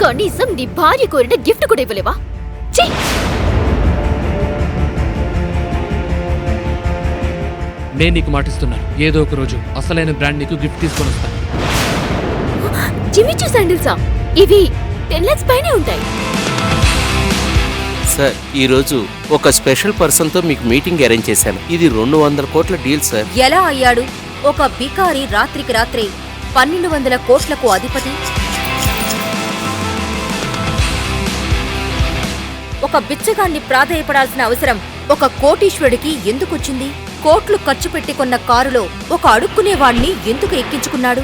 కనీసం నీ భార్య కోరిన గిఫ్ట్ కూడా ఇవ్వలేవా? ఛీ! నేను నీకు మాటిస్తున్నాను, ఏదో ఒక రోజు అసలైన బ్రాండ్ నీకు గిఫ్ట్ తీసుకొని వస్తాను. జిమ్మి చూ శాండిల్సా? ఇవి 10 lakhs పైనే ఉంటాయి. సార్, ఈరోజు ఒక స్పెషల్ పర్సన్తో మీకు మీటింగ్ అరేంజ్ చేశాను. ఇది 200 కోట్ల డీల్ సార్. ఎలా అయ్యాడు ఒక బికారి రాత్రికి రాత్రే 1200 కోట్లకు అధిపతి? ఒక బిచ్చగాన్ని ప్రాధేయపడాల్సిన అవసరం ఒక కోటీశ్వరుడికి ఎందుకొచ్చింది? కోట్లు ఖర్చు పెట్టి కొన్న కారులో ఒక అడుక్కునేవాణ్ణి ఎందుకు ఎక్కించుకున్నాడు?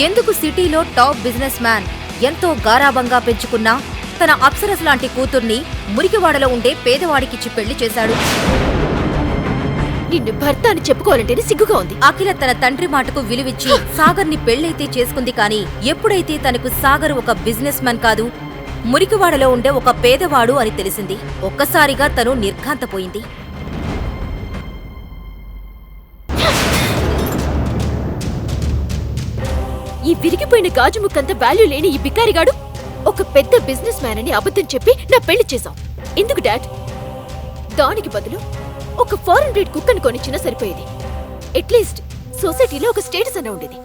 ఎందుకు సిటీలో టాప్ బిజినెస్ మ్యాన్ ఎంతో గారాబంగా పెంచుకున్నా తన అప్సరస్ లాంటి కూతుర్ని మురికివాడలో ఉండే పేదవాడికిచ్చి పెళ్లి చేశాడు? నిన్ను భర్త అని చెప్పుకోవాలంటేనే సిగ్గుగా ఉంది. అఖిల తన తండ్రి మాటకు విలువిచ్చి సాగర్ని పెళ్లైతే చేసుకుంది. కానీ ఎప్పుడైతే తనకు సాగర్ ఒక బిజినెస్ మ్యాన్ కాదు, మురికివాడలో ఉండే ఒక పేదవాడు అని తెలిసింది, ఒక్కసారిగా తను నిర్ఘాంతపోయింది. ఈ విరిగిపోయిన గాజు ముక్కంత వాల్యూ లేని ఈ బికారిగాడు ఒక పెద్ద బిజినెస్ మ్యాన్ అని అబద్ధం చెప్పి నా పెళ్లి చేశాం. ఎందుకు డాడ్? దానికి బదులు ఒక ఫారెన్ బ్రీడ్ కుక్కను కొనిచ్చినా సరిపోయేది. అట్లీస్ట్ సొసైటీలో ఒక స్టేటస్ అనే ఉండేది.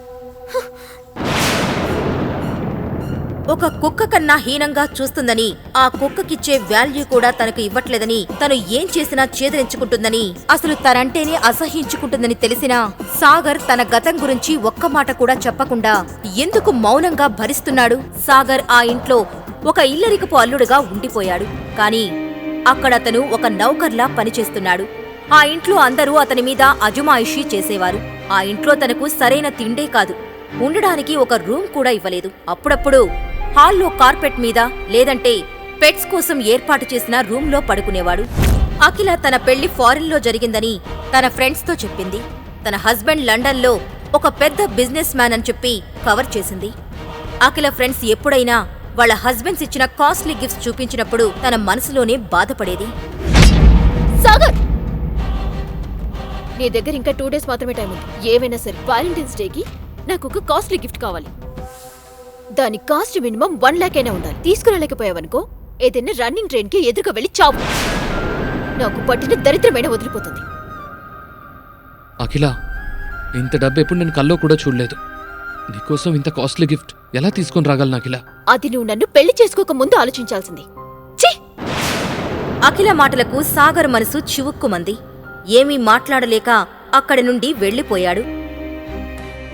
ఒక కుక్క కన్నా హీనంగా చూస్తుందని, ఆ కుక్కకిచ్చే వాల్యూ కూడా తనకు ఇవ్వట్లేదని, తను ఏం చేసినా చేదరించుకుంటుందని, అసలు తనంటేనే అసహ్యించుకుంటుందని తెలిసినా సాగర్ తన గతం గురించి ఒక్క మాట కూడా చెప్పకుండా ఎందుకు మౌనంగా భరిస్తున్నాడు? సాగర్ ఆ ఇంట్లో ఒక ఇల్లరికపు అల్లుడుగా ఉండిపోయాడు. కాని అక్కడ అతను ఒక నౌకర్లా పనిచేస్తున్నాడు. ఆ ఇంట్లో అందరూ అతని మీద అజమాయిషీ చేసేవారు. ఆ ఇంట్లో తనకు సరైన తిండే కాదు, ఉండడానికి ఒక రూమ్ కూడా ఇవ్వలేదు. అప్పుడప్పుడు హాల్లో కార్పెట్ మీద లేదంటే పెట్స్ కోసం ఏర్పాటు చేసిన రూమ్లో పడుకునేవాడు. అఖిల తన పెళ్లి ఫారిన్లో జరిగిందని తన ఫ్రెండ్స్తో చెప్పింది. తన హస్బెండ్ లండన్లో ఒక పెద్ద బిజినెస్ మ్యాన్ అని చెప్పి కవర్ చేసింది. అఖిల ఫ్రెండ్స్ ఎప్పుడైనా వాళ్ళ హస్బెండ్స్ ఇచ్చిన కాస్ట్లీ గిఫ్ట్స్ చూపించినప్పుడు తన మనసులోనే బాధపడేది. సాగర్, నీ దగ్గర ఇంకా 2 days మాత్రమే టైం ఉంది. ఏవైనా సరే వాలంటైన్స్ డేకి నాకు ఒక కాస్ట్లీ గిఫ్ట్ కావాలి. దాని కాస్ట్ మినిమం 1 lakh అయినా ఉండాలి. తీసుకురాలేకపోయావనుకో ఏదైనా రన్నింగ్ ట్రైన్ కి ఎదురుగా వెళ్ళి చావు. నాకు పట్టిన దరిద్రమైన వదిలిపోతుంది. అఖిల, ఇంత డబ్బు ఎప్పుడు నేను కల్లో కూడా చూడలేదు. నీకోసం ఇంత కాస్ట్లీ గిఫ్ట్ ఎలా తీసుకొని రాగలను అఖిల? అది నువ్వు నన్ను పెళ్లి చేసుకోక ముందు ఆలోచించాల్సింది. అఖిల మాటలకు సాగర్ మనసు చివుక్కుమంది. ఏమీ మాట్లాడలేక అక్కడి నుండి వెళ్లిపోయాడు.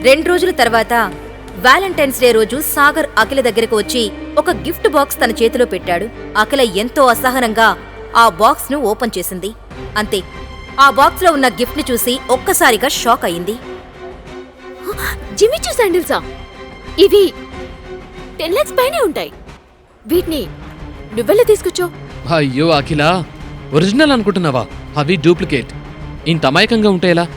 2 రోజుల తర్వాత వ్యాలంటైన్స్ డే రోజు సాగర్ అఖిల దగ్గరకు వచ్చి ఒక గిఫ్ట్ బాక్స్ తన చేతిలో పెట్టాడు. అఖిల ఎంతో అసహనంగా ఆ బాక్స్ ను ఓపెన్ చేసింది. అంతే, ఆ బాక్స్ లో ఉన్న గిఫ్ట్ ని చూసి ఒక్కసారిగా షాక్ అయింది. జిమ్మి చూ శాండిల్సా? ఇవి 10 lakhs పైనే ఉంటాయి. వీటిని నువ్వెలా తీసుకొచ్చావు? అయ్యో అఖిల, ఒరిజినల్ అనుకుంటున్నావా? అవి డూప్లికేట్. ఇంత అమాయకంగా ఉంటాయేలా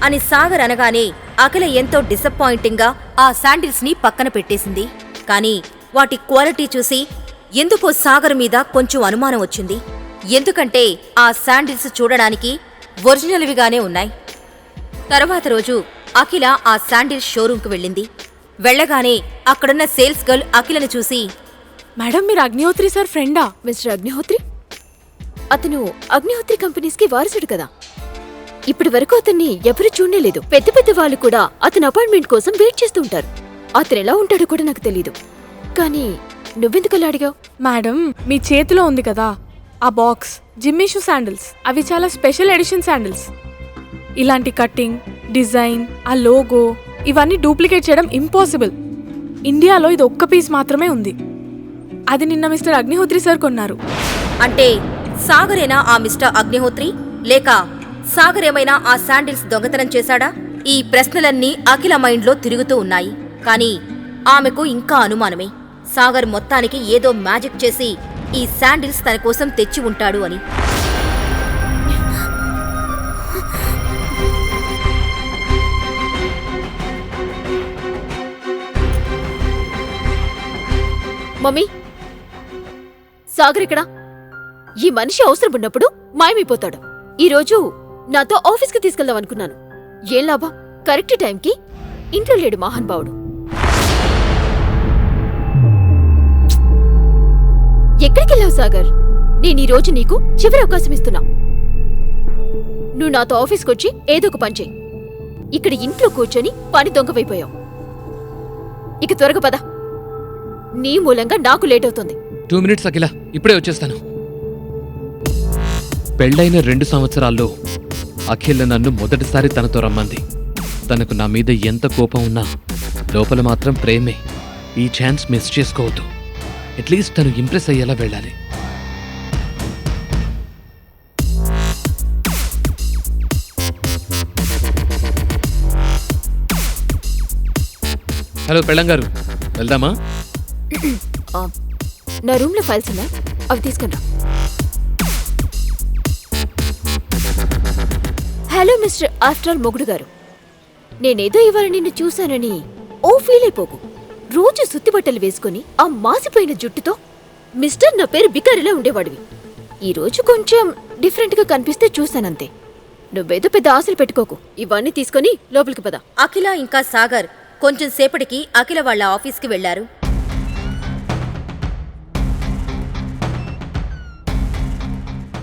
అని సాగర్ అనగానే అఖిల ఎంతో డిసప్పాయింటింగ్ గా ఆ శాండిల్స్ ని పక్కన పెట్టేసింది. కాని వాటి క్వాలిటీ చూసి ఎందుకో సాగర్ మీద కొంచెం అనుమానం వచ్చింది. ఎందుకంటే ఆ శాండిల్స్ చూడడానికి ఒరిజినల్విగానే ఉన్నాయి. తర్వాత రోజు అఖిల ఆ శాండిల్స్ షోరూంకు వెళ్ళింది. వెళ్లగానే అక్కడున్న సేల్స్ గర్ల్ అఖిలను చూసి, మేడం, మీరు అగ్నిహోత్రి సార్ ఫ్రెండా? మిస్టర్ అగ్నిహోత్రి? అతను అగ్నిహోత్రి కంపెనీస్ కి వారసుడు కదా. ఇప్పటి వరకు అతన్ని ఎవరు చూడలేదు. పెద్ద పెద్ద వాళ్ళు కూడా అతని అపాయింట్మెంట్ కోసం వెయిట్ చేస్తూ ఉంటారు. అతను ఎలా ఉంటాడో కూడా నాకు తెలీదు. కానీ నువ్వెందుకలా అడిగావు? మేడం, మీ చేతిలో ఉంది కదా ఆ బాక్స్, జిమ్మీ షూ శాండిల్స్. అవి చాలా స్పెషల్ ఎడిషన్ శాండిల్స్. ఇలాంటి కట్టింగ్, డిజైన్, ఆ లోగో ఇవన్నీ డూప్లికేట్ చేయడం ఇంపాసిబుల్. ఇండియాలో ఇది ఒక్క పీస్ మాత్రమే ఉంది. అది నిన్న మిస్టర్ అగ్నిహోత్రి సార్ కొన్నారు. అంటే సాగరేనా ఆ మిస్టర్ అగ్నిహోత్రి? లేక సాగర్ ఏమైనా ఆ శాండిల్స్ దొంగతనం చేశాడా? ఈ ప్రశ్నలన్నీ అఖిల మైండ్లో తిరుగుతూ ఉన్నాయి. కానీ ఆమెకు ఇంకా అనుమానమే. సాగర్ మొత్తానికి ఏదో మ్యాజిక్ చేసి ఈ శాండిల్స్ తన కోసం తెచ్చి ఉంటాడు అని. మమ్మీ, సాగర్ ఇక్కడ. ఈ మనిషి అవసరం ఉన్నప్పుడు మాయమైపోతాడు. ఈరోజు నాతో ఆఫీస్కి తీసుకెళ్దాం అనుకున్నాను. ఏం లాభం? కరెక్ట్ టైంకి ఇంట్లో లేడు మహానుభావుడు. ఎందుకెళ్ళావు సాగర్? నేను ఈ రోజు నీకు చివరి అవకాశం ఇస్తున్నా. నువ్వు నాతో ఆఫీస్కి వచ్చి ఏదో ఒక పని చెయ్యి. ఇక్కడ ఇంట్లో కూర్చొని పని దొంగవైపోయావు. ఇక త్వరగా పద, నీ మూలంగా నాకు లేట్ అవుతుంది. 2 minutes అఖిల, ఇప్పుడే వచ్చేస్తాను. పెళ్ళైన 2 సంవత్సరాల్లో అఖిల నన్ను మొదటిసారి తనతో రమ్మంది. తనకు నా మీద ఎంత కోపం ఉన్నా లోపల మాత్రం ప్రేమే. ఈ ఛాన్స్ మిస్ చేసుకోవద్దు. అట్లీస్ట్ తను ఇంప్రెస్ అయ్యేలా వెళ్ళాలి. హలో పెళ్ళంగారు, వెళ్దామా? నా రూమ్ లో ఫైల్స్ ఉన్నాయి, అవి తీసుకున్నా. హలో మిస్టర్ ఆఫ్టర్ ఆల్ మొగుడు గారు, నేనేదో ఇవాళ నిన్ను చూశానని ఓ ఫీల్ అయిపోకు. రోజు సుత్తిబట్టలు వేసుకుని ఆ మాసిపోయిన జుట్టుతో మిస్టర్ నా పేరు బికారిలా ఉండేవాడివి. ఈ రోజు కొంచెం డిఫరెంట్ గా కనిపిస్తే చూశానంతే. నువ్వేదో పెద్ద ఆశలు పెట్టుకోకు. ఇవన్నీ తీసుకొని లోపలికి పద. అఖిల ఇంకా సాగర్ కొంచెం సేపటికి అఖిల వాళ్ళ ఆఫీస్కి వెళ్లారు.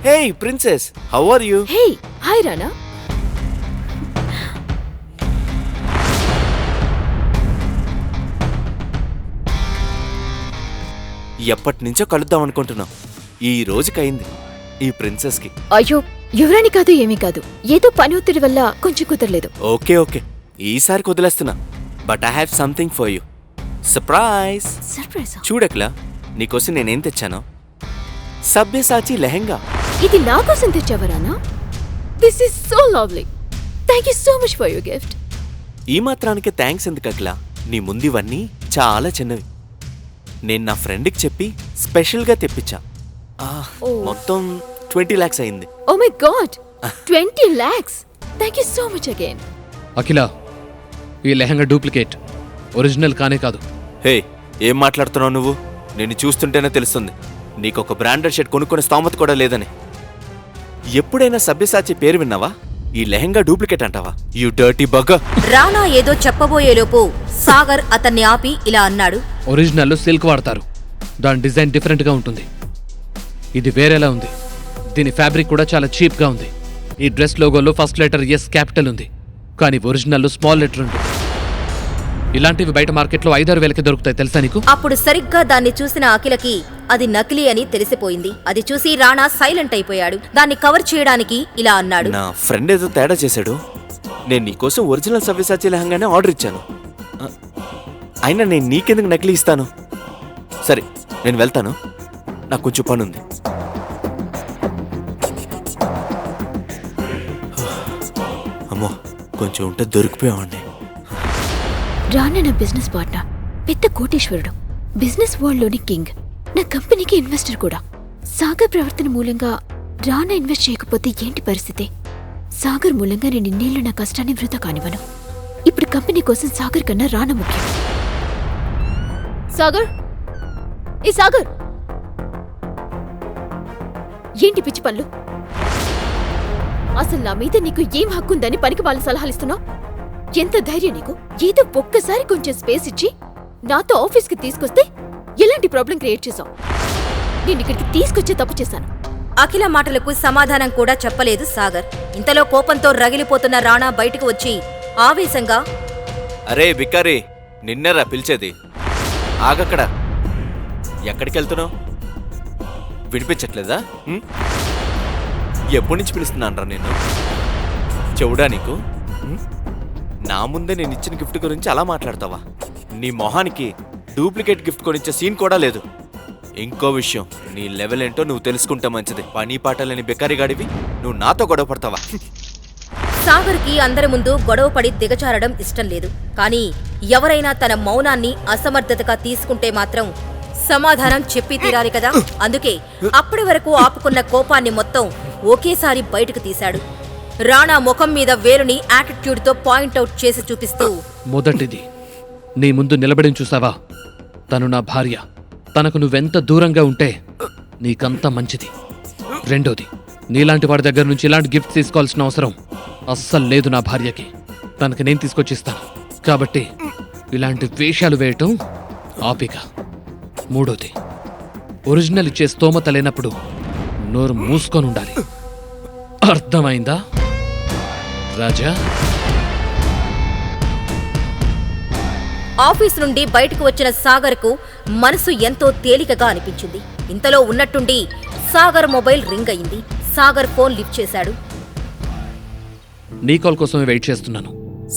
Hey princess, how are you? Hey hi Rana. ఎప్పటి నుంచో కలుద్దాం అనుకుంటున్నాం. ఈ రోజుకైంది ఈ ప్రిన్సెస్ కి. అయ్యో ఎవరని కాదు, ఏమీ కాదు. ఏదో పని ఒత్తిడి వల్ల కొంచెం కుదరలేదు. ఓకే ఓకే, ఈసారి వదిలేస్తున్నా. But I have something for you. Surprise. సర్ప్రైజా? చూడక్లా, నీకోసం నేనేం తెచ్చాను. సభ్యసాచి లెహెంగా. ఇది నా కోసం తెచ్చావా Rana? This is so lovely. Thank you so much for your gift. ఈ మాత్రానికి థ్యాంక్స్ ఎందుకక్లా? నీ ముందివన్నీ చాలా చిన్నవి. నేను నా ఫ్రెండ్కి చెప్పి స్పెషల్గా తెప్పించా. మొత్తం 20 lakhs అయింది. Oh my god, 20 lakhs. Thank you so much again. Akhila, ఈ లెహంగా డూప్లికేట్, ఒరిజినల్ కానే కాదు. హే, ఏం మాట్లాడుతున్నావు నువ్వు? నేను చూస్తుంటేనే తెలుస్తుంది నీకొక బ్రాండెడ్ షర్ట్ కొనుక్కునే స్తోమత కూడా లేదని. ఎప్పుడైనా సభ్యసాచి పేరు విన్నావా? ఈ లెహంగా డూప్లికేట్ అంటావా? You dirty bugger. రానా ఏదో చెప్పబోయేలోపు సాగర్ అతన్ని ఆపి ఇలా అన్నాడు. ఒరిజినల్లో సిల్క్ వాడతారు. దాని డిజైన్ డిఫరెంట్గా ఉంటుంది. ఇది వేరేలా ఉంది. దీని ఫ్యాబ్రిక్ కూడా చాలా చీప్గా ఉంది. ఈ డ్రెస్ లోగోలో ఫస్ట్ లెటర్ ఎస్ క్యాపిటల్ ఉంది, కానీ ఒరిజినల్లో స్మాల్ లెటర్ ఉంటుంది. ఇలాంటివి బయట మార్కెట్లో 5-6 వేలకి దొరుకుతాయి, తెలుసా నీకు? అప్పుడు సరిగ్గా దాన్ని చూసిన అఖిలకి అది నకిలీ అని తెలిసిపోయింది. అది చూసి రానా సైలెంట్ అయిపోయాడు. దాన్ని కవర్ చేయడానికి ఇలా అన్నాడు. నా ఫ్రెండ్ ఏదో తేడా చేశాడు. నేను నీకోసం ఒరిజినల్ సవ్యసాచి లెహంగానే ఆర్డర్ ఇచ్చాను. అయినా నేను నీకెందుకు నకిలీ ఇస్తాను? సరే, నేను వెళ్తాను. నాకు కొంచెం పని ఉంది. అమ్మో, కొంచెం ఉంటే దొరికిపోయామండి. రానా నా బిజినెస్ పార్ట్నర్, పెద్ద కోటీశ్వరుడు, బిజినెస్ వరల్డ్లోని కింగ్, నా కంపెనీకి ఇన్వెస్టర్ కూడా. సాగర్ ప్రవర్తన మూలంగా రానా ఇన్వెస్ట్ చేయకపోతే ఏంటి పరిస్థితి? సాగర్ మూలంగా నేను ఇన్నేళ్లు నా కష్టాన్ని వృధా కానివ్వను. ఇప్పుడు కంపెనీ కోసం సాగర్ కన్నా రానా ముఖ్యం. సాగర్, ఏ సాగర్, ఏంటి పిచ్చి పనులు? అసలు నా మీద నీకు ఏం హక్కుందని పనికి వాళ్ళ సలహాలిస్తున్నావు? ఎంత ధైర్యం నీకు? ఏదో ఒక్కసారి కొంచెం స్పేస్ ఇచ్చి నాతో ఆఫీస్కి తీసుకొస్తే ఎలాంటి ప్రాబ్లం క్రియేట్ చేశావు? నేను ఇక్కడికి తీసుకొచ్చే తప్పు చేశాను. అఖిల మాటలకు సమాధానం కూడా చెప్పలేదు సాగర్. ఇంతలో కోపంతో రగిలిపోతున్న రానా బయటకు వచ్చి ఆవేశంగా, అరే బికారి, నిన్నరా పిలిచేది? ఆగక్కడ. ఎక్కడికి వెళ్తున్నావు? వినిపించట్లేదా? ఎప్పటి నుంచి పిలుస్తున్నానరా నేను? చెవుడా నీకు? నా ముందే నేను ఇచ్చిన గిఫ్ట్ గురించి అలా మాట్లాడతావా? నీ మొహానికి డూప్లికేట్ గిఫ్ట్ కొనిచ్చే సీన్ కూడా లేదు. ఇంకో విషయం, నీ లెవెల్ ఏంటో నువ్వు తెలుసుకుంటా మంచిది. పని పాటలేని బెకారిగాడివి నువ్వు నాతో గొడవ పడతావా? సాగర్కి అందరి ముందు గొడవపడి దిగజారడం ఇష్టం లేదు. కానీ ఎవరైనా తన మౌనాన్ని అసమర్థతగా తీసుకుంటే మాత్రం సమాధానం చెప్పి తీరాలి కదా. అందుకే అప్పటి వరకు ఆపుకున్న కోపాన్ని మొత్తం ఒకేసారి బయటకు తీశాడు. రాణా ముఖం మీద వేలుని యాటిట్యూడ్తో పాయింట్అవుట్ చేసి చూపిస్తూ, మొదటిది, నీ ముందు నిలబడి చూసావా? తను నా భార్య. తనకు నువ్వెంత దూరంగా ఉంటే నీకంత మంచిది. రెండోది, నీలాంటి వాడి దగ్గర నుంచి ఇలాంటి గిఫ్ట్ తీసుకోవాల్సిన అవసరం అస్సలు లేదు నా భార్యకి. తనకి నేను తీసుకొచ్చిస్తాను. కాబట్టి ఇలాంటి వేషాలు వేయటం ఆపిక. మూడోది, ఒరిజినల్ ఇచ్చే స్తోమత లేనప్పుడు నోరు మూసుకొని ఉండాలి. అర్థమైందా రాజా? ఆఫీస్ నుండి బయటకు వచ్చిన సాగర్కు మనసు ఎంతో తేలికగా అనిపించింది. ఇంతలో ఉన్నట్టుండి సాగర్ మొబైల్ రింగ్ అయింది. సాగర్ ఫోన్ లిఫ్ట్ చేశాడు. నీ కాల్ కోసమే వెయిట్ చేస్తున్నాను.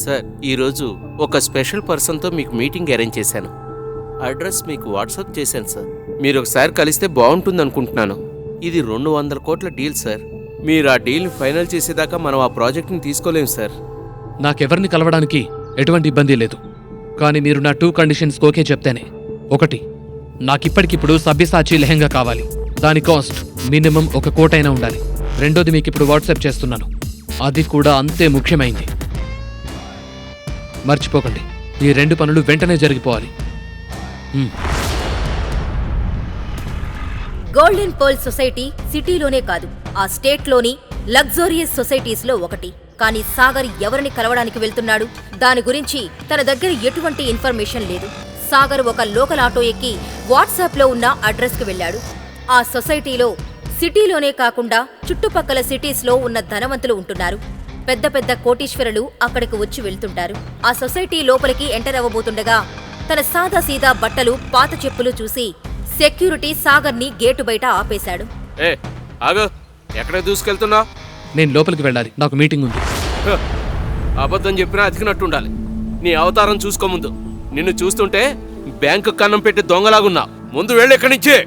సార్, ఈరోజు ఒక స్పెషల్ పర్సన్తో మీకు మీటింగ్ అరేంజ్ చేశాను. అడ్రస్ మీకు వాట్సాప్ చేశాను సార్. మీరు ఒకసారి కలిస్తే బాగుంటుంది అనుకుంటున్నాను. ఇది 200 కోట్ల డీల్ సార్. మీరు ఆ డీల్ని ఫైనల్ చేసేదాకా మనం ఆ ప్రాజెక్ట్ని తీసుకోలేము సార్. నాకెవరిని కలవడానికి ఎటువంటి ఇబ్బంది లేదు. కానీ మీరు నా 2 కండిషన్స్ ఓకే చెప్తేనే. 1, నాకిప్పటికిప్పుడు సభ్యసాచి లెహంగా కావాలి. దాని కాస్ట్ మినిమం 1 కోటైనా ఉండాలి. 2ది మీకిప్పుడు వాట్సాప్ చేస్తున్నాను. అది కూడా అంతే ముఖ్యమైంది. మర్చిపోకండి, ఈ 2 పనులు వెంటనే జరిగిపోవాలి. గోల్డెన్ పర్ల్ సొసైటీ సిటీలోనే కాదు, ఆ స్టేట్లోని లగ్జోరియస్ సొసైటీస్లో ఒకటి. కానీ సాగర్ ఎవరిని కలవడానికి వెళ్తున్నాడు? దాని గురించి తన దగ్గర ఎటువంటి ఇన్ఫర్మేషన్ లేదు. సాగర్ ఒక లోకల్ ఆటో ఎక్కి వాట్సాప్లో ఉన్న అడ్రస్కి వెళ్ళాడు. ఆ సొసైటీలో సిటీలోనే కాకుండా చుట్టుపక్కల సిటీస్లో ఉన్న ధనవంతులు ఉంటున్నారు. పెద్ద పెద్ద కోటీశ్వరులు అక్కడికి వచ్చి వెళ్తుంటారు. ఆ సొసైటీ లోపలికి ఎంటర్ అవ్వబోతుండగా తన సాదాసీదా బట్టలు, పాత చెప్పులు చూసి సెక్యూరిటీ సాగర్ని గేటు బయట ఆపేశాడు. ఏ ఆగు, ఎక్కడ దూసుకెళ్తున్నా? నేను లోపలికి వెళ్ళాలి, నాకు మీటింగ్ ఉంది. అబద్ధం చెప్పినా అతికినట్టుండాలి. నీ అవతారం చూసుకోముందు. నిన్ను చూస్తుంటే బ్యాంకు కన్నం పెట్టి దొంగలాగున్నా. ముందు వెళ్ళి ఎక్కడి నుంచే.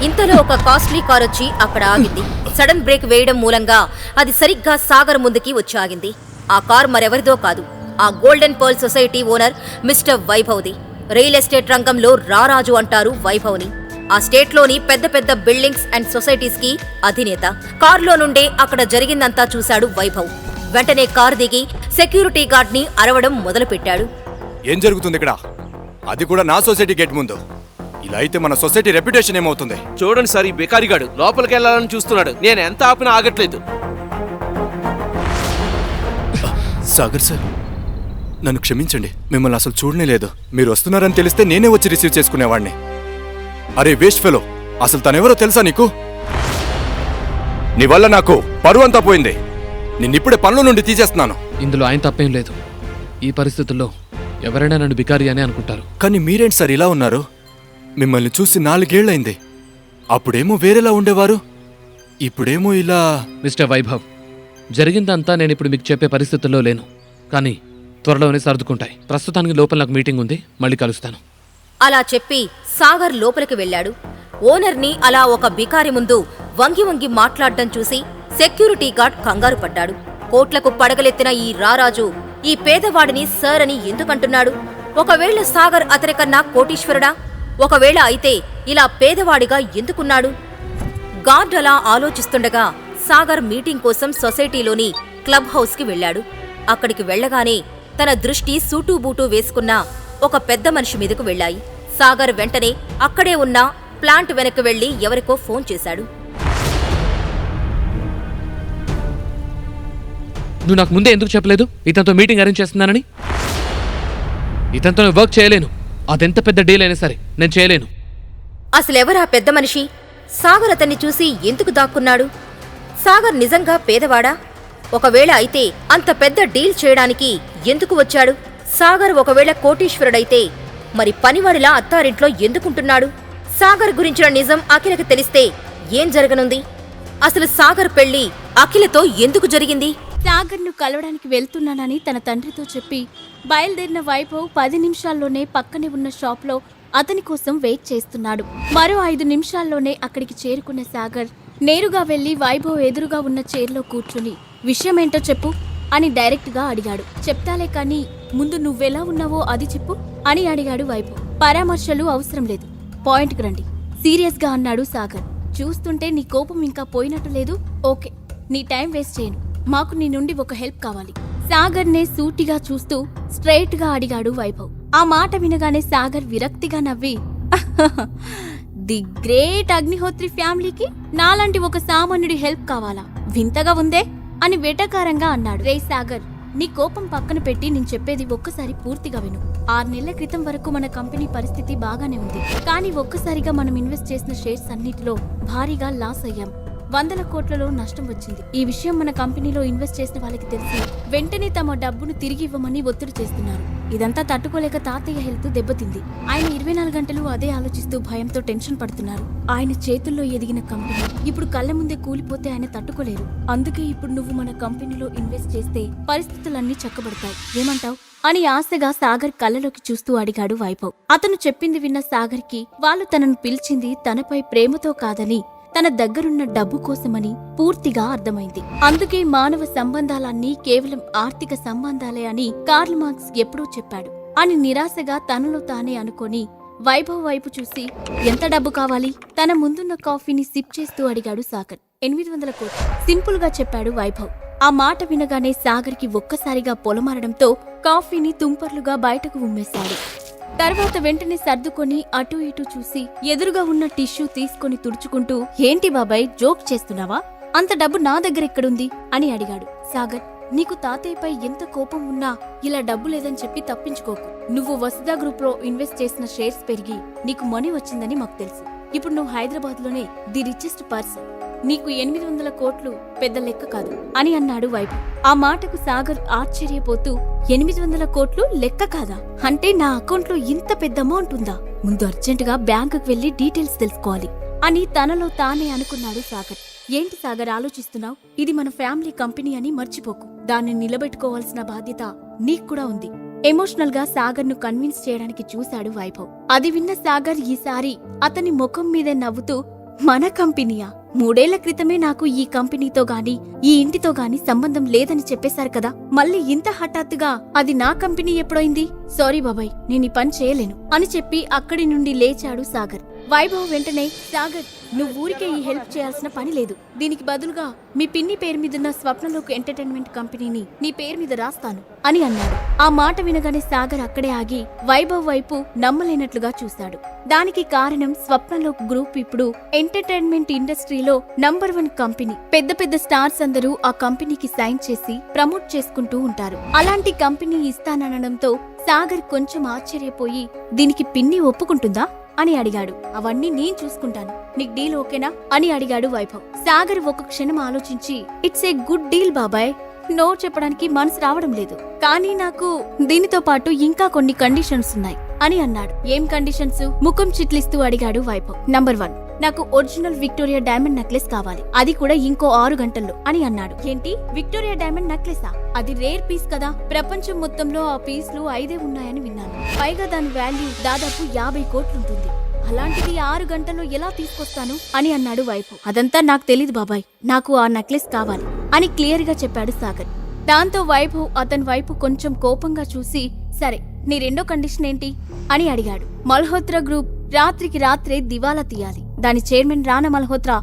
ఇంతలో ఒక కాస్ట్లీ కార్ వచ్చి అక్కడ ఆగింది. సడన్ బ్రేక్ వేయడం మూలంగా అది సరిగ్గా సాగర్ ముందుకి వచ్చి ఆగింది. ఆ కార్ మరెవరిదో కాదు, ఆ golden pearl society owner mister వైభవ్ది. రియల్ ఎస్టేట్ రంగంలో రారాజు అంటారు వైభవ్ని. ఆ స్టేట్లోని పెద్ద పెద్ద బిల్డింగ్స్ అండ్ సొసైటీస్ కి అధినేత. కారులో నుండే అక్కడ జరిగిందంతా చూశాడు వైభవ్. వెంటనే కారు దిగి సెక్యూరిటీ గార్డ్ ని అరవడం మొదలుపెట్టాడు. ఏం జరుగుతుంది ఇక్కడ? అది కూడా నా సొసైటీ గేట్ ముందు. ఇలా అయితే మన సొసైటీ రెప్యుటేషన్ ఏమవుతుంది? చూడండి సార్, ఈ బేకారిగాడు లోపలికి వెళ్ళాలని చూస్తున్నాడు. నేను ఎంత ఆపినా ఆగట్లేదు. సాగర్ సార్, నన్ను క్షమించండి. మిమ్మల్ని అసలు చూడనే లేదు. మీరు వస్తున్నారని తెలిస్తే నేనే వచ్చి రిసీవ్ చేసుకునేవాడిని. అరే వేస్ట్ ఫెలో, అసలు తనెవరో తెలుసా నీకు? నీ వల్ల నాకు పరువంతా పోయింది. నిన్నిప్పుడే పనుల నుండి తీసేస్తున్నాను. ఇందులో ఆయన తప్పేం లేదు. ఈ పరిస్థితుల్లో ఎవరైనా నన్ను బికారి అని అనుకుంటారు. కానీ మీరేంటి సార్ ఇలా ఉన్నారు? మిమ్మల్ని చూసి 4 ఏళ్లైంది. అప్పుడేమో వేరేలా ఉండేవారు, ఇప్పుడేమో ఇలా. మిస్టర్ వైభవ్, జరిగిందంతా నేను ఇప్పుడు మీకు చెప్పే పరిస్థితుల్లో లేను. కానీ త్వరలోనే సర్దుకుంటాయి. ప్రస్తుతానికి లోపల నాకు మీటింగ్ ఉంది, మళ్ళీ కలుస్తాను. అలా చెప్పి సాగర్ లోపలికి వెళ్ళాడు. ఓనర్ని అలా ఒక బికారి ముందు వంగి వంగి మాట్లాడడం చూసి సెక్యూరిటీ గార్డ్ కంగారు పడ్డాడు. కోట్లకు పడగలెత్తిన ఈ రారాజు ఈ పేదవాడిని సర్ అని ఎందుకంటున్నాడు? ఒకవేళ సాగర్ అతనికన్నా కోటీశ్వరుడా? ఒకవేళ అయితే ఇలా పేదవాడిగా ఎందుకున్నాడు? గార్డ్ అలా ఆలోచిస్తుండగా సాగర్ మీటింగ్ కోసం సొసైటీలోని క్లబ్ హౌస్కి వెళ్ళాడు. అక్కడికి వెళ్లగానే తన దృష్టి సూటూబూటూ వేసుకున్న ఒక పెద్ద మనిషి మీదకు వెళ్ళాయి. సాగర్ వెంటనే అక్కడే ఉన్న ప్లాంట్ వెనక్కి వెళ్లి ఎవరికో ఫోన్ చేశాడు. నువ్వు నాకు ముందే ఎందుకు చెప్పలేదు ఇతనితో మీటింగ్ అరేంజ్ చేస్తున్నానని? ఇతనితో వర్క్ చేయలేను. అదెంత పెద్ద డీల్ అయినా సరే నేను చేయలేను. అసలెవరా పెద్ద మనిషి? సాగర్ అతన్ని చూసి ఎందుకు దాక్కున్నాడు? సాగర్ నిజంగా పేదవాడా? ఒకవేళ అయితే అంత పెద్ద డీల్ చేయడానికి ఎందుకు వచ్చాడు? సాగర్ ఒకవేళ కోటీశ్వరుడైతే మరి పనివాడిలా అత్తారింట్లో ఎందుకుంటున్నాడు? సాగర్ గురించిన నిజం అఖిలకి తెలిస్తే ఏం జరగనుంది? అసలు సాగర్ పెళ్లి అఖిలతో ఎందుకు జరిగింది? సాగర్ను కలవడానికి వెళ్తున్నానని తన తండ్రితో చెప్పి బయలుదేరిన వైభవ్ 10 నిమిషాల్లోనే పక్కనే ఉన్న షాప్లో అతని కోసం వెయిట్ చేస్తున్నాడు. మరో 5 నిమిషాల్లోనే అక్కడికి చేరుకున్న సాగర్ నేరుగా వెళ్లి వైభవ్ ఎదురుగా ఉన్న చైర్లో కూర్చుని విషయమేంటో చెప్పు అని డైరెక్ట్గా అడిగాడు. చెప్తాలే కానీ ముందు నువ్వెలా ఉన్నావో అది చెప్పు అని అడిగాడు వైభవ్. పరామర్శలు అవసరం లేదు, పాయింట్కి రండి సీరియస్గా అన్నాడు సాగర్. చూస్తుంటే నీ కోపం ఇంకా పోయినట్టు లేదు. ఓకే, నీ టైం వేస్ట్ చేయను. మాకు నీ నుండి ఒక హెల్ప్ కావాలి. సాగర్నే సూటిగా చూస్తూ స్ట్రైట్ గా అడిగాడు వైభవ్. ఆ మాట వినగానే సాగర్ విరక్తిగా నవ్వి, ది గ్రేట్ అగ్నిహోత్రి ఫ్యామిలీకి నాలాంటి ఒక సామాన్యుడి హెల్ప్ కావాలా? వింతగా ఉందే అని వెటకారంగా అన్నాడు. రే సాగర్, నీ కోపం పక్కన పెట్టి నేను చెప్పేది ఒక్కసారి పూర్తిగా విను. 6 నెలల క్రితం వరకు మన కంపెనీ పరిస్థితి బాగానే ఉంది. కానీ ఒక్కసారిగా మనం ఇన్వెస్ట్ చేసిన షేర్స్ అన్నిటిలో భారీగా లాస్ అయ్యాం. 100 కోట్లలో నష్టం వచ్చింది. ఈ విషయం మన కంపెనీలో ఇన్వెస్ట్ చేసిన వాళ్ళకి తెలిసి వెంటనే తమ డబ్బును తిరిగి ఇవ్వమని ఒత్తిడి చేస్తున్నారు. ఇదంతా తట్టుకోలేక తాతయ్య హెల్త్ దెబ్బతింది. ఆయన 24 గంటలు అదే ఆలోచిస్తూ భయంతో టెన్షన్ పడుతున్నారు. ఆయన చేతుల్లో ఎదిగిన కంపెనీ ఇప్పుడు కళ్ళ ముందే కూలిపోతే ఆయన తట్టుకోలేరు. అందుకే ఇప్పుడు నువ్వు మన కంపెనీలో ఇన్వెస్ట్ చేస్తే పరిస్థితులన్నీ చక్కబడతాయి. ఏమంటావ్ అని ఆశగా సాగర్ కళ్ళలోకి చూస్తూ అడిగాడు వైభవ్. అతను చెప్పింది విన్న సాగర్కి వాళ్ళు తనను పిలిచింది తనపై ప్రేమతో కాదని తన దగ్గరున్న డబ్బు కోసమని పూర్తిగా అర్థమైంది. అందుకే మానవ సంబంధాలన్నీ కేవలం ఆర్థిక సంబంధాలే అని కార్ల్ మార్క్స్ ఎప్పుడూ చెప్పాడు అని నిరాశగా తనలో తానే అనుకొని వైభవ్ వైపు చూసి ఎంత డబ్బు కావాలి? తన ముందున్న కాఫీని సిప్ చేస్తూ అడిగాడు సాగర్. 800 కోట్లు సింపుల్ గా చెప్పాడు వైభవ్. ఆ మాట వినగానే సాగర్కి ఒక్కసారిగా పొలమారడంతో కాఫీని తుంపర్లుగా బయటకు ఉమ్మేశాడు. తర్వాత వెంటనే సర్దుకొని అటూ ఇటూ చూసి ఎదురుగా ఉన్న టిష్యూ తీసుకొని తుడుచుకుంటూ ఏంటి బాబాయ్ జోక్ చేస్తున్నావా? అంత డబ్బు నా దగ్గర ఎక్కడుంది అని అడిగాడు. సాగర్, నీకు తాతయ్యపై ఎంత కోపం ఉన్నా ఇలా డబ్బు లేదని చెప్పి తప్పించుకోకు. నువ్వు వసుదా గ్రూప్ లో ఇన్వెస్ట్ చేసిన షేర్స్ పెరిగి నీకు మనీ వచ్చిందని మాకు తెలుసు. ఇప్పుడు నువ్వు హైదరాబాద్ లోనే ది రిచెస్ట్ పర్సన్. నీకు 800 కోట్లు పెద్ద లెక్క కాదు అని అన్నాడు వైభవ్. ఆ మాటకు సాగర్ ఆశ్చర్యపోతూ 800 కోట్లు లెక్క కాదా? అంటే నా అకౌంట్లో ఇంత పెద్ద అమౌంట్ ఉందా? ముందు అర్జెంటుగా బ్యాంకుకు వెళ్లి డీటెయిల్స్ తెలుసుకోవాలి అని తనలో తానే అనుకున్నాడు సాగర్. ఏంటి సాగర్ ఆలోచిస్తున్నావు? ఇది మన ఫ్యామిలీ కంపెనీ అని మర్చిపోకు. దాన్ని నిలబెట్టుకోవాల్సిన బాధ్యత నీకు కూడా ఉంది. ఎమోషనల్ గా సాగర్ ను కన్విన్స్ చేయడానికి చూశాడు వైభవ్. అది విన్న సాగర్ ఈసారి అతని ముఖం మీదే నవ్వుతూ మన కంపెనీయా? 3 ఏళ్ల క్రితమే నాకు ఈ కంపెనీతో గాని ఈ ఇంటితో గాని సంబంధం లేదని చెప్పేశారు కదా, మళ్ళీ ఇంత హఠాత్తుగా అది నా కంపెనీ ఎప్పుడైంది? సారీ బాబాయ్, నేను ఈ పని చేయలేను అని చెప్పి అక్కడి నుండి లేచాడు సాగర్. వైభవ్ వెంటనే సాగర్, నువ్వు ఊరికే ఈ హెల్ప్ చేయాల్సిన పని లేదు. దీనికి బదులుగా మీ పిన్ని పేరు మీదున్న స్వప్నలోక్ ఎంటర్టైన్మెంట్ కంపెనీని నీ పేరు మీద రాస్తాను అని అన్నాడు. ఆ మాట వినగానే సాగర్ అక్కడే ఆగి వైభవ్ వైపు నమ్మలేనట్లుగా చూశాడు. దానికి కారణం స్వప్నలోక్ గ్రూప్ ఇప్పుడు ఎంటర్టైన్మెంట్ ఇండస్ట్రీలో నంబర్ 1 కంపెనీ. పెద్ద పెద్ద స్టార్స్ అందరూ ఆ కంపెనీకి సైన్ చేసి ప్రమోట్ చేసుకుంటూ ఉంటారు. అలాంటి కంపెనీ ఇస్తాననడంతో సాగర్ కొంచెం ఆశ్చర్యపోయి దీనికి పిన్ని ఒప్పుకుంటుందా అని అడిగాడు. అవన్నీ నేను చూసుకుంటాను, నీకు డీల్ ఓకేనా అని అడిగాడు వైభవ్. సాగర్ ఒక క్షణం ఆలోచించి ఇట్స్ ఏ గుడ్ డీల్ బాబాయ్, నో చెప్పడానికి మనసు రావడం లేదు. కానీ నాకు దీనితో పాటు ఇంకా కొన్ని కండిషన్స్ ఉన్నాయి అని అన్నాడు. ఏం కండిషన్స్? ముఖం చిట్లిస్తూ అడిగాడు వైభవ్. నంబర్ 1, నాకు ఒరిజినల్ విక్టోరియా డైమండ్ నెక్లెస్ కావాలి, అది కూడా ఇంకో 6 గంటల్లో అని అన్నాడు. ఏంటి విక్టోరియా డైమండ్ నెక్లెసా? అది రేర్ పీస్ కదా, ప్రపంచం మొత్తంలో ఆ పీస్లు 5 ఉన్నాయని విన్నాను. పైగా దాని వాల్యూ దాదాపు 50 కోట్లుంటుంది. అలాంటిది 6 గంటల్లో ఎలా తీసుకొస్తాను అని అన్నాడు వైభవ్. అదంతా నాకు తెలీదు బాబాయ్, నాకు ఆ నెక్లెస్ కావాలి అని క్లియర్ గా చెప్పాడు సాగర్. దాంతో వైభవ్ అతని వైపు కొంచెం కోపంగా చూసి సరే నీ రెండో కండిషన్ ఏంటి అని అడిగాడు. మల్హోత్రా గ్రూప్ రాత్రికి రాత్రే దివాలా తీయాలి. దాని చైర్మన్ రానా మల్హోత్రా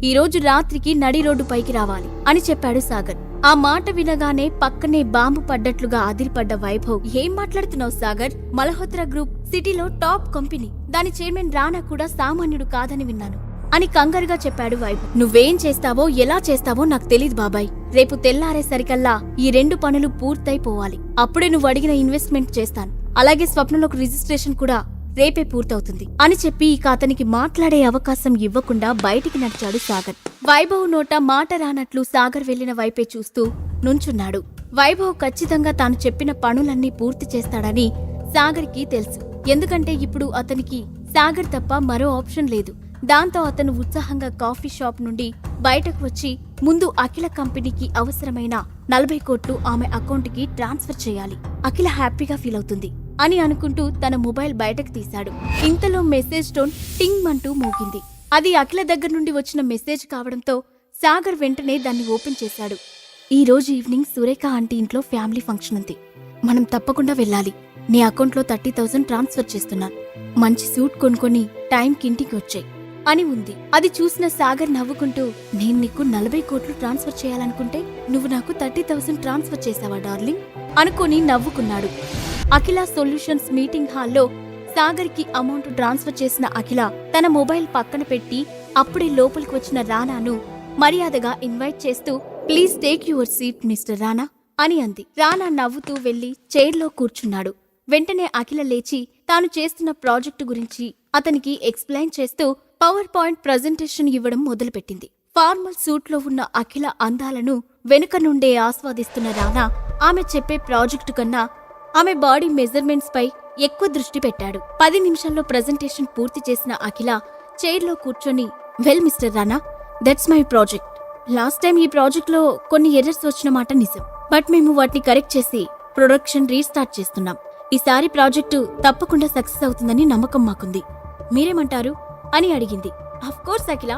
ఈ రోజు రాత్రికి నడి రోడ్డు పైకి రావాలి అని చెప్పాడు సాగర్. ఆ మాట వినగానే పక్కనే బాంబు పడ్డట్లుగా అదిరిపడ్డ వైభవ్, ఏం మాట్లాడుతున్నావు సాగర్? మల్హోత్రా గ్రూప్ సిటీలో టాప్ కంపెనీ, దాని చైర్మన్ రానా కూడా సామాన్యుడు కాదని విన్నాను అని కంగారుగా చెప్పాడు వైభవ్. నువ్వేం చేస్తావో ఎలా చేస్తావో నాకు తెలీదు బాబాయ్. రేపు తెల్లారేసరికల్లా ఈ 2 పనులు పూర్తయిపోవాలి. అప్పుడే నువ్వు అడిగిన ఇన్వెస్ట్మెంట్ చేస్తాను. అలాగే స్వప్నలోకి రిజిస్ట్రేషన్ కూడా రేపే పూర్తవుతుంది అని చెప్పి ఇక అతనికి మాట్లాడే అవకాశం ఇవ్వకుండా బయటికి నడిచాడు సాగర్. వైభవ్ నోట మాట రానట్లు సాగర్ వెళ్లిన వైపే చూస్తూ నుంచున్నాడు. వైభవ్ ఖచ్చితంగా తాను చెప్పిన పనులన్నీ పూర్తి చేస్తాడని సాగర్కి తెలుసు. ఎందుకంటే ఇప్పుడు అతనికి సాగర్ తప్ప మరో ఆప్షన్ లేదు. దాంతో అతను ఉత్సాహంగా కాఫీ షాప్ నుండి బయటకు వచ్చి ముందు అఖిల కంపెనీకి అవసరమైన 40 కోట్లు ఆమె అకౌంట్కి ట్రాన్స్ఫర్ చేయాలి. అఖిల హ్యాపీగా ఫీల్ అవుతుంది అని అనుకుంటూ తన మొబైల్ బయటకు తీశాడు. ఇంతలో మెసేజ్ టోన్ టింగ్ అంటూ మోగింది. అది అఖిల దగ్గర నుండి వచ్చిన మెసేజ్ కావడంతో సాగర్ వెంటనే దాన్ని ఓపెన్ చేశాడు. ఈ రోజు ఈవినింగ్ సురేఖ ఆంటీ ఇంట్లో ఫ్యామిలీ ఫంక్షన్ ఉంది, మనం తప్పకుండా వెళ్ళాలి. నీ అకౌంట్లో 30,000 ట్రాన్స్ఫర్ చేస్తున్నాను. మంచి సూట్ కొనుక్కొని టైంకి ఇంటికి వచ్చాయి అని ఉంది. అది చూసిన సాగర్ నవ్వుకుంటూ, నేను నీకు 40 కోట్లు ట్రాన్స్ఫర్ చేయాలనుకుంటే నువ్వు నాకు 30,000 ట్రాన్స్ఫర్ చేసావా డార్లింగ్ అనుకొని నవ్వుకున్నాడు. అఖిల సొల్యూషన్స్ మీటింగ్ హాల్లో సాగర్ కి అమౌంట్ ట్రాన్స్ఫర్ చేసిన అఖిల తన మొబైల్ పక్కన పెట్టి అప్పుడే లోపలికి వచ్చిన రానాను మర్యాదగా ఇన్వైట్ చేస్తూ please take your seat mister రానా అని అంది. రానా నవ్వుతూ వెళ్లి చైర్లో కూర్చున్నాడు. వెంటనే అఖిల లేచి తాను చేస్తున్న ప్రాజెక్టు గురించి అతనికి ఎక్స్ప్లెయిన్ చేస్తూ పవర్ పాయింట్ ప్రజెంటేషన్ ఇవ్వడం మొదలుపెట్టింది. ఫార్మల్ సూట్లో ఉన్న అఖిల అందాలను వెనుక నుండే ఆస్వాదిస్తున్న రానా ఆమె చెప్పే ప్రాజెక్టు కన్నా ఆమె బాడీ మెజర్మెంట్స్ పై ఎక్కువ దృష్టి పెట్టాడు. 10 నిమిషాల్లో ప్రజెంటేషన్ పూర్తి చేసిన అఖిల చైర్లో కూర్చొని, well mister Rana, that's my project. Last time ఈ ప్రాజెక్ట్లో కొన్ని ఎర్రర్స్ వచ్చిన మాట నిజం, బట్ మేము వాటిని కరెక్ట్ చేసి ప్రొడక్షన్ రీస్టార్ట్ చేస్తున్నాం. ఈసారి ప్రాజెక్టు తప్పకుండా సక్సెస్ అవుతుందని నమ్మకం మాకుంది. మీరేమంటారు అని అడిగింది. Of course Akhila,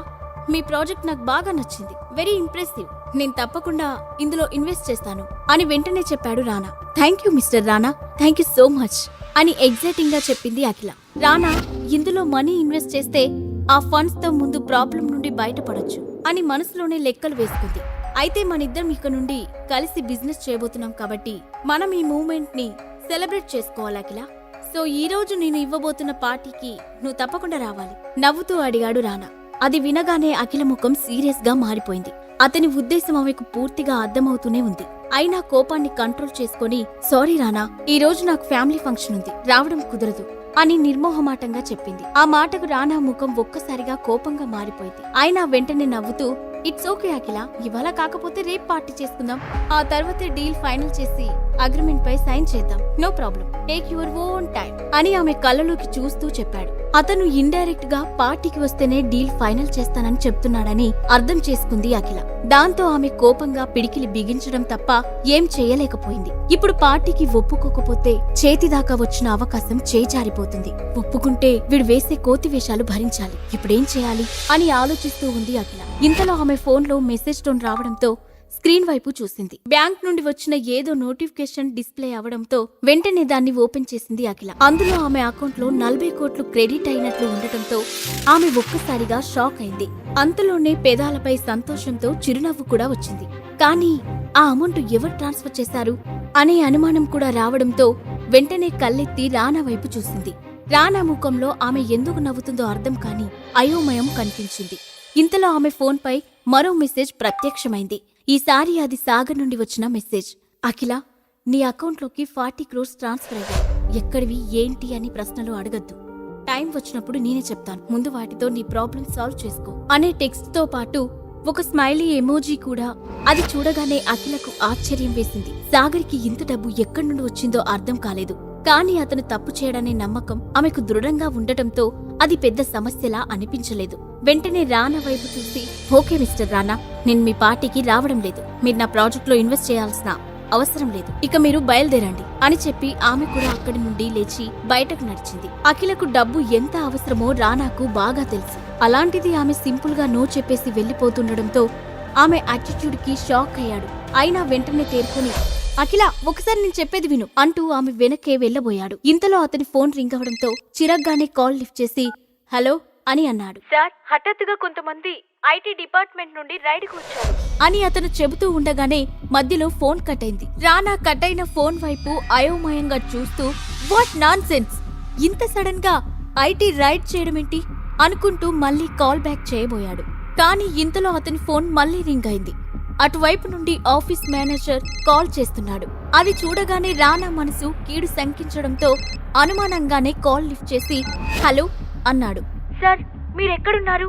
me project నాకు బాగా నచ్చింది, వెరీ ఇంప్రెసివ్. నేను తప్పకుండా ఇందులో ఇన్వెస్ట్ చేస్తాను అని వెంటనే చెప్పాడు రానా. Thank you mister Rana, thank you so much అని ఎగ్జైటింగ్ గా చెప్పింది అఖిల. రానా ఇందులో మనీ ఇన్వెస్ట్ చేస్తే ఆ ఫండ్స్ తో ముందు ప్రాబ్లం నుండి బయటపడొచ్చు అని మనసులోనే లెక్కలు వేసుకుంది. అయితే మనిద్దరం ఇక నుండి కలిసి బిజినెస్ చేయబోతున్నాం కాబట్టి మనం ఈ మూమెంట్ ని సెలబ్రేట్ చేసుకోవాలి అఖిల. సో ఈ రోజు నేను ఇవ్వబోతున్న పార్టీకి నువ్వు తప్పకుండా రావాలి నవ్వుతూ అడిగాడు రానా. అది వినగానే అఖిల ముఖం సీరియస్ గా మారిపోయింది. అతని ఉద్దేశం ఆమెకు పూర్తిగా అర్థమవుతూనే ఉంది. అయినా కోపాన్ని కంట్రోల్ చేసుకుని, సారీ రానా, ఈ రోజు నాకు ఫ్యామిలీ ఫంక్షన్ ఉంది, రావడం కుదరదు అని నిర్మోహమాటంగా చెప్పింది. ఆ మాటకు రానా ముఖం ఒక్కసారిగా కోపంగా మారిపోయింది. అయినా వెంటనే నవ్వుతూ, ఇట్స్ ఓకే అఖిల, ఇవాళ కాకపోతే రేపు పార్టీ చేసుకుందాం, ఆ తర్వాతే డీల్ ఫైనల్ చేసి అగ్రిమెంట్ పై సైన్ చేద్దాం, no problem, take your own time అని ఆమె కళ్ళలోకి చూస్తూ చెప్పాడు. అతను ఇండైరెక్ట్ గా పార్టీకి వస్తేనే డీల్ ఫైనల్ చేస్తానని చెప్తున్నాడని అర్థం చేసుకుంది అఖిల. దాంతో ఆమె కోపంగా పిడికిలి బిగించడం తప్ప ఏం చేయలేకపోయింది. ఇప్పుడు పార్టీకి ఒప్పుకోకపోతే చేతిదాకా వచ్చిన అవకాశం చేజారిపోతుంది. ఒప్పుకుంటే వీడు వేసే కోతి వేషాలు భరించాలి, ఇప్పుడేం చేయాలి అని ఆలోచిస్తూ ఉంది అఖిల. ఇంతలో ఆమె ఫోన్లో మెసేజ్ టోన్ రావడంతో స్క్రీన్ వైపు చూసింది. బ్యాంక్ నుండి వచ్చిన ఏదో నోటిఫికేషన్ డిస్ప్లే అవడంతో వెంటనే దాన్ని ఓపెన్ చేసింది అఖిల. అందులో ఆమె అకౌంట్లో 40 కోట్లు క్రెడిట్ అయినట్లు ఉండటంతో ఆమె ఒక్కసారిగా షాక్ అయింది. అంతలోనే పెదాలపై సంతోషంతో చిరునవ్వు కూడా వచ్చింది. కానీ ఆ అమౌంట్ ఎవరు ట్రాన్స్ఫర్ చేశారు అనే అనుమానం కూడా రావడంతో వెంటనే కళ్ళెత్తి రానా వైపు చూసింది. రానా ముఖంలో ఆమె ఎందుకు నవ్వుతుందో అర్థం కాని అయోమయం కనిపించింది. ఇంతలో ఆమె ఫోన్పై మరో మెసేజ్ ప్రత్యక్షమైంది. ఈసారి అది సాగర్ నుండి వచ్చిన మెసేజ్. అఖిల, నీ అకౌంట్లోకి 40 crores ట్రాన్స్ఫర్ అయ్యాయి. ఎక్కడివి ఏంటి అని ప్రశ్నలు అడగద్దు, టైం వచ్చినప్పుడు నేనే చెప్తాను, ముందు వాటితో నీ ప్రాబ్లం సాల్వ్ చేసుకో అనే టెక్స్ట్ తో పాటు ఒక స్మైలీ ఎమోజీ కూడా. అది చూడగానే అఖిలకు ఆశ్చర్యం వేసింది. సాగర్కి ఇంత డబ్బు ఎక్కడి నుండి వచ్చిందో అర్థం కాలేదు. కానీ అతను తప్పు చేయడనే నమ్మకం ఆమెకు దృఢంగా ఉండటంతో అది పెద్ద సమస్యలా అనిపించలేదు. వెంటనే రానా వైపు చూసి, ఓకే మిస్టర్ రానా, నేను మీ పార్టీకి రావడం లేదు, మీరు నా ప్రాజెక్ట్లో ఇన్వెస్ట్ చేయాల్సిన అవసరం లేదు, ఇక మీరు బయలుదేరండి అని చెప్పి ఆమె కూడా అక్కడి నుండి లేచి బయటకు నడిచింది. అఖిలకు డబ్బు ఎంత అవసరమో రానాకు బాగా తెలుసు. అలాంటిది ఆమె సింపుల్ గా నో చెప్పేసి వెళ్లిపోతుండటంతో ఆమె యాటిట్యూడ్ కి షాక్ అయ్యాడు. అయినా వెంటనే తేరుకుని, అఖిల, ఒకసారి నేను చెప్పేది విను అంటూ ఆమె వెనక్కే వెళ్లబోయాడు. ఇంతలో అతని ఫోన్ రింగ్ అవడంతో చిరగ్గానే కాల్ లిఫ్ట్ చేసి, హలో అని అన్నాడు. సార్, హఠాత్తుగా కొంతమంది ఐటీ డిపార్ట్మెంట్ నుండి రైడ్కు వచ్చారు అని అతను చెబుతూ ఉండగానే మధ్యలో ఫోన్ కట్ అయింది. రానా కట్ అయిన ఫోన్ వైపు అయోమయంగా చూస్తూ, వాట్ నాన్ సెన్స్, ఇంత సడన్ గా ఐటీ రైడ్ చేయడమేంటి అనుకుంటూ మళ్లీ కాల్ బ్యాక్ చేయబోయాడు. కానీ ఇంతలో అతని ఫోన్ మళ్లీ రింగ్ అయింది. అటువైపు నుండి ఆఫీస్ మేనేజర్ కాల్ చేస్తున్నాడు. అది చూడగానే రానా మనసు కీడు శంకించడంతో అనుమానంగానే కాల్ లిఫ్ట్ చేసి, హలో అన్నాడు. సార్, మీరెక్కడున్నారు?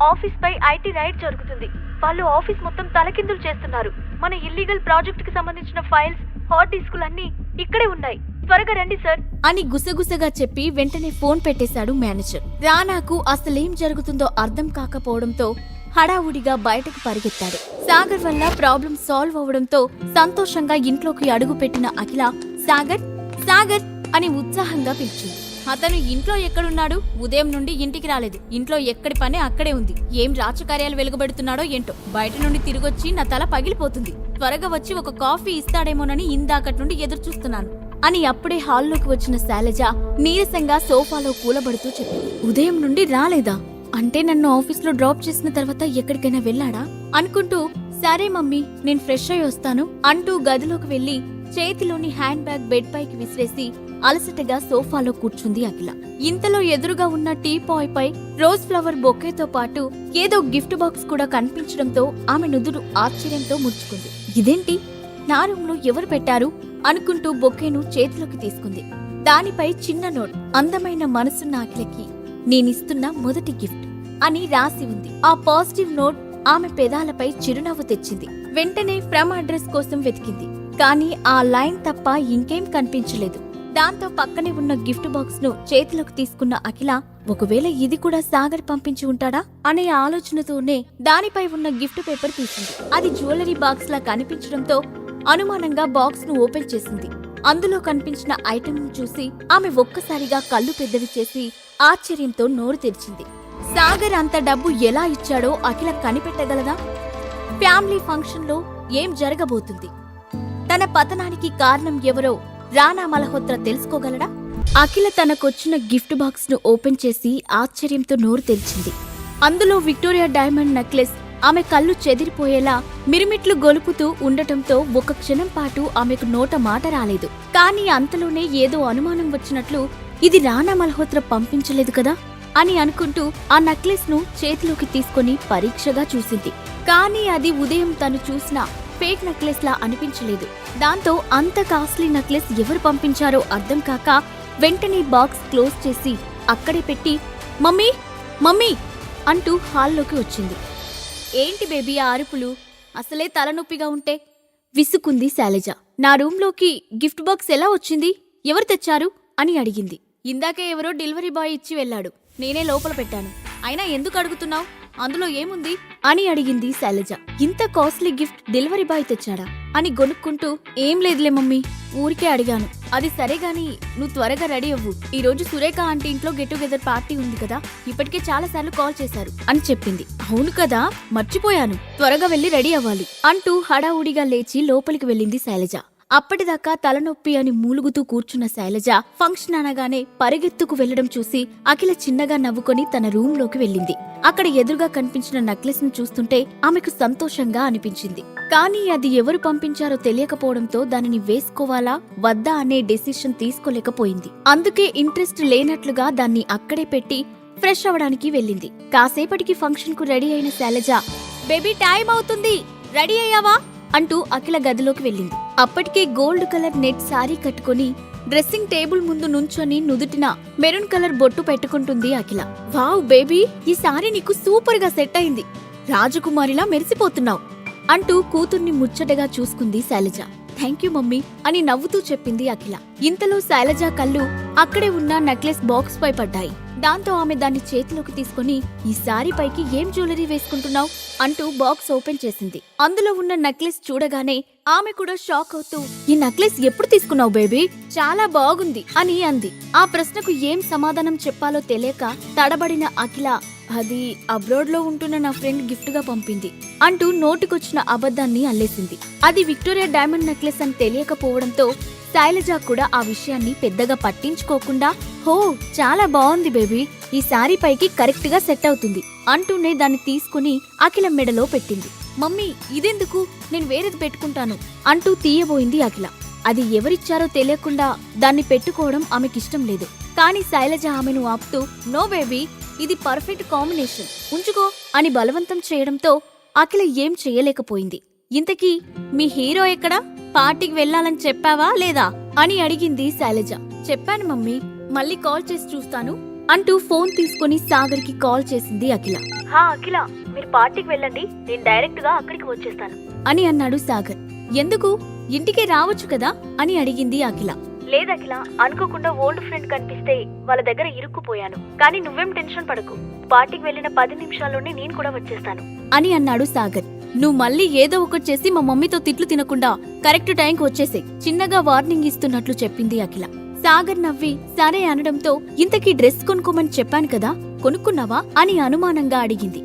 ఆఫీస్ పై ఐటీ రైడ్ జరుగుతుంది, వాళ్ళు ఆఫీస్ మొత్తం తలకిందులు చేస్తున్నారు. మన ఇల్లీగల్ ప్రాజెక్ట్ కి సంబంధించిన ఫైల్స్, హార్డ్ డిస్కులన్నీ ఇక్కడే ఉన్నాయి, త్వరగా రండి సార్ అని గుసగుసగా చెప్పి వెంటనే ఫోన్ పెట్టేశాడు మేనేజర్. రానాకు అసలేం జరుగుతుందో అర్థం కాకపోవడంతో హడావుడిగా బయటకు పరిగెత్తాడు. సాగర్ వల్ల ప్రాబ్లం సాల్వ్ అవడంతో సంతోషంగా ఇంట్లోకి అడుగు పెట్టిన అఖిల, సాగర్ సాగర్ అని ఉత్సాహంగా పిలిచింది. అతను ఇంట్లో ఎక్కడున్నాడు? ఉదయం నుండి ఇంటికి రాలేదు, ఇంట్లో ఎక్కడి పని అక్కడే ఉంది. ఏం రాజకార్యాలు వెలుగుబెడుతున్నాడో ఏంటో, బయట నుండి తిరిగొచ్చి నా తల పగిలిపోతుంది. త్వరగా వచ్చి ఒక కాఫీ ఇస్తాడేమోనని ఇందాకటి నుండి ఎదురు చూస్తున్నాను అని అప్పుడే హాల్లోకి వచ్చిన శైలజ నీరసంగా సోఫాలో కూలబడుతూ చెప్పింది. ఉదయం నుండి రాలేదా? అంటే నన్ను ఆఫీస్లో డ్రాప్ చేసిన తర్వాత ఎక్కడికైనా వెళ్ళాడా అనుకుంటూ, సరే మమ్మీ, నేను ఫ్రెష్ అయి వస్తాను అంటూ గదిలోకి వెళ్లి చేతిలోని హ్యాండ్ బ్యాగ్ బెడ్ పైకి విసిరేసి అలసటగా సోఫాలో కూర్చుంది అఖిల. ఇంతలో ఎదురుగా ఉన్న టీ పాయ్ పై రోజ్ ఫ్లవర్ బొకేతో పాటు ఏదో గిఫ్ట్ బాక్స్ కూడా కనిపించడంతో ఆమె నుదురు ఆశ్చర్యంతో ముడుచుకుంది. ఇదేంటి, నా రూమ్ లో ఎవరు పెట్టారు అనుకుంటూ బొకేను చేతిలోకి తీసుకుంది. దానిపై చిన్న నోట్, అందమైన మనసున్న అఖిలకి నేనిస్తున్న మొదటి గిఫ్ట్ అని రాసి ఉంది. ఆ పాజిటివ్ నోట్ ఆమె పెదాలపై చిరునవ్వు తెచ్చింది. వెంటనే ఫ్రమ్ అడ్రస్ కోసం వెతికింది, కానీ ఆ లైన్ తప్ప ఇంకేం కనిపించలేదు. దాంతో పక్కనే ఉన్న గిఫ్ట్ బాక్స్ ను చేతిలోకి తీసుకున్న అఖిల, ఒకవేళ ఇది కూడా సాగర్ పంపించి ఉంటాడా అనే ఆలోచనతోనే దానిపై ఉన్న గిఫ్ట్ పేపర్ తీసింది. అది జ్యువెలరీ బాక్స్ లా కనిపించడంతో అనుమానంగా బాక్స్ ను ఓపెన్ చేసింది. అందులో కనిపించిన ఐటెం ను చూసి ఆమె ఒక్కసారిగా కళ్ళు పెద్దవి చేసి ఆశ్చర్యంతో నోరు తెరిచింది. సాగర్ అంత డబ్బు ఎలా ఇచ్చాడో అఖిల కనిపెట్టగలదా? ఫ్యామిలీ ఫంక్షన్ లో ఏం జరగబోతుంది? తన పతనానికి కారణం ఎవరో రానా మల్హోత్రా తెలుసుకోగలడా? అఖిల తనకొచ్చిన గిఫ్ట్ బాక్స్ ను ఓపెన్ చేసి ఆశ్చర్యంతో నోరు తెరిచింది. అందులో విక్టోరియా డైమండ్ నెక్లెస్ ఆమె కళ్ళు చెదిరిపోయేలా మిరుమిట్లు గొలుపుతూ ఉండటంతో ఒక క్షణం పాటు ఆమెకు నోట మాట రాలేదు. కానీ అంతలోనే ఏదో అనుమానం వచ్చినట్లు, ఇది రానా మల్హోత్రా పంపించలేదు కదా అని అనుకుంటూ ఆ నెక్లెస్ ను చేతిలోకి తీసుకుని పరీక్షగా చూసింది. కానీ అది ఉదయం తను చూసిన ఫేక్ నెక్లెస్ లా అనిపించలేదు. దాంతో అంత కాస్ట్లీ నెక్లెస్ ఎవరు పంపించారో అర్థం కాక వెంటనే బాక్స్ క్లోజ్ చేసి అక్కడే పెట్టి మమ్మీ మమ్మీ అంటూ హాల్లోకి వచ్చింది. ఏంటి బేబీ ఆ అరుపులు? అసలే తలనొప్పిగా ఉంటే విసుకుంది శైలజ. నా రూంలోకి గిఫ్ట్ బాక్స్ ఎలా వచ్చింది? ఎవరు తెచ్చారు అని అడిగింది. ఇందాకే ఎవరో డెలివరీ బాయ్ ఇచ్చి వెళ్ళాడు, నేనే లోపల పెట్టాను. అయినా ఎందుకు అడుగుతున్నావు? అందులో ఏముంది అని అడిగింది శైలజ. ఇంత కాస్ట్లీ గిఫ్ట్ డెలివరీ బాయ్ తెచ్చాడా అని గొనుక్కుంటూ, ఏం లేదులే మమ్మీ, ఊరికే అడిగాను. అది సరే గాని నువ్వు త్వరగా రెడీ అవ్వు, ఈ రోజు సురేఖ ఆంటీ ఇంట్లో గెట్ టుగెదర్ పార్టీ ఉంది కదా, ఇప్పటికే చాలా సార్లు కాల్ చేశారు అని చెప్పింది. అవును కదా, మర్చిపోయాను, త్వరగా వెళ్లి రెడీ అవ్వాలి అంటూ హడావుడిగా లేచి లోపలికి వెళ్ళింది శైలజ. అప్పటిదాకా తలనొప్పి అని మూలుగుతూ కూర్చున్న శైలజ ఫంక్షన్ అనగానే పరిగెత్తుకు వెళ్లడం చూసి అఖిల చిన్నగా నవ్వుకొని తన రూంలోకి వెళ్ళింది. అక్కడ ఎదురుగా కనిపించిన నెక్లెస్ ను చూస్తుంటే ఆమెకు సంతోషంగా అనిపించింది. కానీ అది ఎవరు పంపించారో తెలియకపోవడంతో దానిని వేసుకోవాలా వద్దా అనే డెసిషన్ తీసుకోలేకపోయింది. అందుకే ఇంట్రెస్ట్ లేనట్లుగా దాన్ని అక్కడే పెట్టి ఫ్రెష్ అవడానికి వెళ్ళింది. కాసేపటికి ఫంక్షన్ కు రెడీ అయిన శైలజ, బేబీ టైం అవుతుంది, రెడీ అయ్యావా అంటూ అఖిల గదిలోకి వెళ్ళింది. అప్పటికే గోల్డ్ కలర్ నెట్ సారీ కట్టుకుని డ్రెస్సింగ్ టేబుల్ ముందు నుంచొని నుదుటిన మెరూన్ కలర్ బొట్టు పెట్టుకుంటుంది అఖిల. వావ్ బేబీ, ఈ సారీ నీకు సూపర్ గా సెట్ అయింది, రాజకుమారిలా మెరిసిపోతున్నావు అంటూ కూతుర్ని ముచ్చటగా చూసుకుంది శైలజ. థ్యాంక్ యూ మమ్మీ అని నవ్వుతూ చెప్పింది అఖిల. ఇంతలో శైలజ కళ్ళు అక్కడే ఉన్న నెక్లెస్ బాక్స్ పై పడ్డాయి. దాంతో ఆమె దాన్ని చేతిలోకి తీసుకుని, ఈ సారీ పైకి ఏం జ్యువెలరీ వేసుకుంటున్నావు అంటూ బాక్స్ ఓపెన్ చేసింది. అందులో ఉన్న నెక్లెస్ చూడగానే ఆమె కూడా షాక్ అవుతూ, ఈ నెక్లెస్ ఎప్పుడు తీసుకున్నావు బేబీ, చాలా బాగుంది అని అంది. ఆ ప్రశ్నకు ఏం సమాధానం చెప్పాలో తెలియక తడబడిన అఖిల, అది అబ్రాడ్ లో ఉంటున్న నా ఫ్రెండ్ గిఫ్ట్ గా పంపింది అంటూ నోటికొచ్చిన అబద్ధాన్ని అల్లేసింది. అది విక్టోరియా డైమండ్ నెక్లెస్ అని తెలియకపోవడంతో శైలజ కూడా ఆ విషయాన్ని పెద్దగా పట్టించుకోకుండా, హో చాలా బాగుంది బేబీ, ఈ సారీ పైకి కరెక్ట్ గా సెట్ అవుతుంది అంటూనే దాన్ని తీసుకుని అఖిల మెడలో పెట్టింది. మమ్మీ ఇదెందుకు, నేను వేరేది పెట్టుకుంటాను అంటూ తీయబోయింది అఖిల. అది ఎవరిచ్చారో తెలియకుండా దాన్ని పెట్టుకోవడం ఆమెకిష్టం లేదు. కానీ శైలజ ఆమెను ఆపుతూ, నో బేబీ, ఇది పర్ఫెక్ట్ కాంబినేషన్, ఉంచుకో అని బలవంతం చేయడంతో అఖిల ఏం చేయలేకపోయింది. ఇంతకీ మీ హీరో ఎక్కడా, పార్టీకి వెళ్లాలని చెప్పావా లేదా అని అడిగింది శైలజ. చెప్పాను మమ్మీ, మళ్ళీ కాల్ చేసి చూస్తాను అంటూ ఫోన్ తీసుకుని సాగర్ కి కాల్ చేసింది అఖిల. హా అఖిల, మీరు పార్టీకి వెళ్ళండి, నేను డైరెక్ట్ గా అక్కడికి వచ్చేస్తాను అని అన్నాడు సాగర్. ఎందుకు, ఇంటికే రావచ్చు కదా అని అడిగింది అఖిల. లేదఖిల, అనుకోకుండా ఓల్డ్ ఫ్రెండ్ కనిపిస్తే వాళ్ళ దగ్గర ఇరుక్కుపోయాను, కానీ నువ్వేం టెన్షన్ పడకు, పార్టీకి వెళ్లిన 10 నిమిషాల్లోనే నేను కూడా వచ్చేస్తాను అని అన్నాడు సాగర్. నువ్వు మళ్ళీ ఏదో ఒకటి చేసి మా మమ్మీతో తిట్లు తినకుండా కరెక్ట్ టైంకి వచ్చేసే, చిన్నగా వార్నింగ్ ఇస్తున్నట్లు చెప్పింది అఖిల. సాగర్ నవ్వి సరే అనడంతో, ఇంతకీ డ్రెస్ కొనుక్కోమని చెప్పాను కదా, కొనుక్కున్నావా అని అనుమానంగా అడిగింది.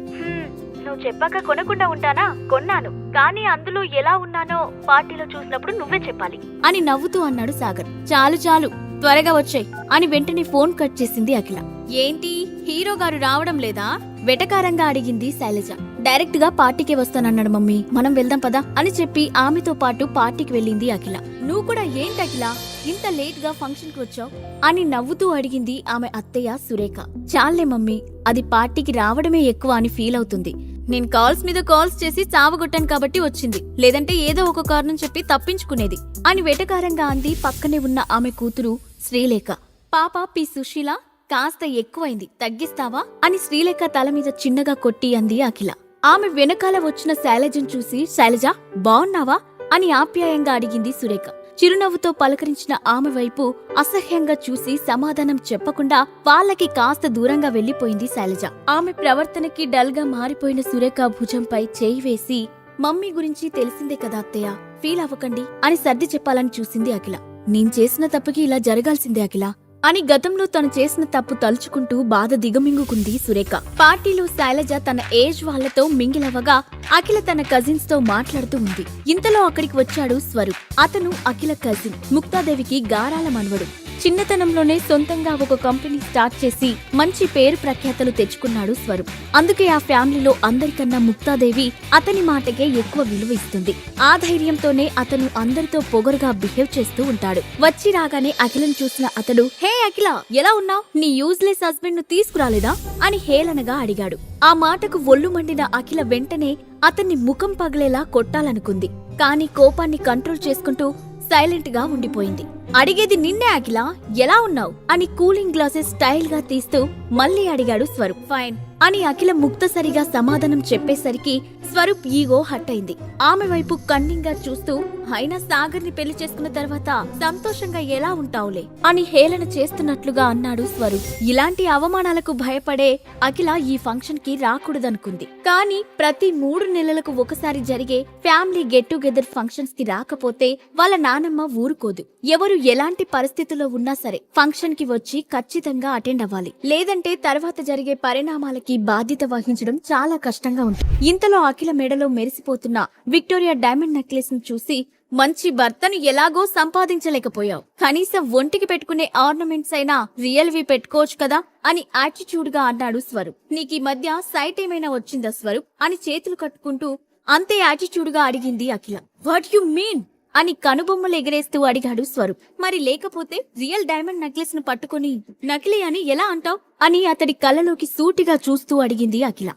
నువ్వు చెప్పాక కొనకుండా ఉంటానా, కొన్నాను, కానీ అందులో ఎలా ఉన్నానో పార్టీలో చూసినప్పుడు నువ్వే చెప్పాలి అని నవ్వుతూ అన్నాడు సాగర్. చాలు చాలు, త్వరగా వచ్చేయ్ అని వెంటనే ఫోన్ కట్ చేసింది అఖిల. ఏంటి, హీరో గారు రావడం లేదా వెటకారంగా అడిగింది శైలజ. డైరెక్ట్ గా పార్టీకే వస్తానన్నాడు మమ్మీ, మనం వెళ్దాం పదా అని చెప్పి ఆమెతో పాటు పార్టీకి వెళ్ళింది అఖిల. నువ్వు కూడా ఏంటి అఖిల, ఇంత లేట్ గా ఫంక్షన్ కి వచ్చావు అని నవ్వుతూ అడిగింది ఆమె అత్తయ్య సురేఖ. చాలే మమ్మీ, అది పార్టీకి రావడమే ఎక్కువ అని ఫీల్ అవుతుంది, నేను కాల్స్ మీద కాల్స్ చేసి చావగొట్టాను కాబట్టి వచ్చింది, లేదంటే ఏదో ఒక కారణం చెప్పి తప్పించుకునేది అని వెటకారంగా అంది పక్కనే ఉన్న ఆమె కూతురు శ్రీలేఖ. పాప పి సుశీల, కాస్త ఎక్కువైంది, తగ్గిస్తావా అని శ్రీలేఖ తల మీద చిన్నగా కొట్టి అంది అఖిల. ఆమె వెనకాల వచ్చిన శైలజను చూసి శైలజ బావున్నావా అని ఆప్యాయంగా అడిగింది సురేఖ. చిరునవ్వుతో పలకరించిన ఆమె వైపు అసహ్యంగా చూసి సమాధానం చెప్పకుండా వాళ్ళకి కాస్త దూరంగా వెళ్లిపోయింది శైలజ. ఆమె ప్రవర్తనకి డల్ గా మారిపోయిన సురేఖ భుజంపై చేయి వేసి, మమ్మీ గురించి తెలిసిందే కదా అత్తయ్య, ఫీల్ అవ్వకండి అని సర్ది చెప్పాలని చూసింది అఖిల. నేను చేసిన తప్పుకి ఇలా జరగాల్సిందే అఖిల అని గతంలో తను చేసిన తప్పు తలుచుకుంటూ బాధ దిగమింగుకుంది సురేఖ. పార్టీలో శైలజ తన ఏజ్ వాళ్లతో మింగిలవ్వగా అఖిల తన కజిన్స్ తో మాట్లాడుతూ ఉంది. ఇంతలో అక్కడికి వచ్చాడు స్వరూప్. అతను అఖిల కజిన్, ముక్తాదేవికి గారాల మనవడు. చిన్నతనంలోనే సొంతంగా ఒక కంపెనీ స్టార్ట్ చేసి మంచి పేరు ప్రఖ్యాతలు తెచ్చుకున్నాడు స్వరూప్. అందుకే ఆ ఫ్యామిలీలో అందరికన్నా ముక్తాదేవి అతని మాటకే ఎక్కువ విలువ ఇస్తుంది. ఆ ధైర్యంతోనే అతను అందరితో పొగరుగా బిహేవ్ చేస్తూ ఉంటాడు. వచ్చి రాగానే అఖిలను చూసిన అతడు, హే అఖిల, ఎలా ఉన్నావ్? నీ యూజ్లెస్ హస్బెండ్ ను తీసుకురాలేదా అని హేళనగా అడిగాడు. ఆ మాటకు ఒళ్ళు మండిన అఖిల వెంటనే అతన్ని ముఖం పగిలేలా కొట్టాలనుకుంది. కాని కోపాన్ని కంట్రోల్ చేసుకుంటూ సైలెంట్ గా ఉండిపోయింది. అడిగేది నిన్నే అఖిల, ఎలా ఉన్నావు అని కూలింగ్ గ్లాసెస్ స్టైల్ గా తీస్తూ మళ్ళీ అడిగాడు స్వరూప్. ఫైన్ అని అఖిల ముక్తసరిగా సమాధానం చెప్పేసరికి స్వరూప్ ఈగో హట్ అయింది. ఆమె వైపు కన్నింగ్ గా చూస్తూ, అయినా సాగర్ ని పెళ్లి చేసుకున్న తర్వాత సంతోషంగా ఎలా ఉంటావులే అని హేళన చేస్తున్నట్లుగా అన్నాడు స్వరూప్. ఇలాంటి అవమానాలకు భయపడే అఖిల ఈ ఫంక్షన్ కి రాకూడదనుకుంది. కానీ ప్రతి 3 నెలలకు ఒకసారి జరిగే ఫ్యామిలీ గెట్ టుగెదర్ ఫంక్షన్స్ కి రాకపోతే వాళ్ళ నానమ్మ ఊరుకోదు. ఎవరు ఎలాంటి పరిస్థితుల్లో ఉన్నా సరే ఫంక్షన్ కి వచ్చి ఖచ్చితంగా అటెండ్ అవ్వాలి. లేదంటే తర్వాత జరిగే పరిణామాలకి బాధ్యత వహించడం చాలా కష్టంగా ఉంటుంది. ఇంతలో అఖిల మెడలో మెరిసిపోతున్న విక్టోరియా డైమండ్ నెక్లెస్ ను చూసి, మంచి భర్తను ఎలాగో సంపాదించలేకపోయావు, కనీసం ఒంటికి పెట్టుకునే ఆర్నమెంట్స్ అయినా రియల్ వి పెట్టుకోవచ్చు కదా అని యాటిట్యూడ్ గా అన్నాడు స్వరూప్. నీకీ మధ్య సైట్ ఏమైనా వచ్చిందా స్వరూప్ అని చేతులు కట్టుకుంటూ అంతే యాటిట్యూడ్ గా అడిగింది అఖిల. వాట్ యు మీన్ అని కనుబొమ్మలు ఎగరేస్తూ అడిగాడు స్వరూప్. మరి లేకపోతే రియల్ డైమండ్ నెక్లెస్ ను పట్టుకుని నకిలీ అని ఎలా అంటావ్ అని అతడి కళ్ళలోకి సూటిగా చూస్తూ అడిగింది అఖిల.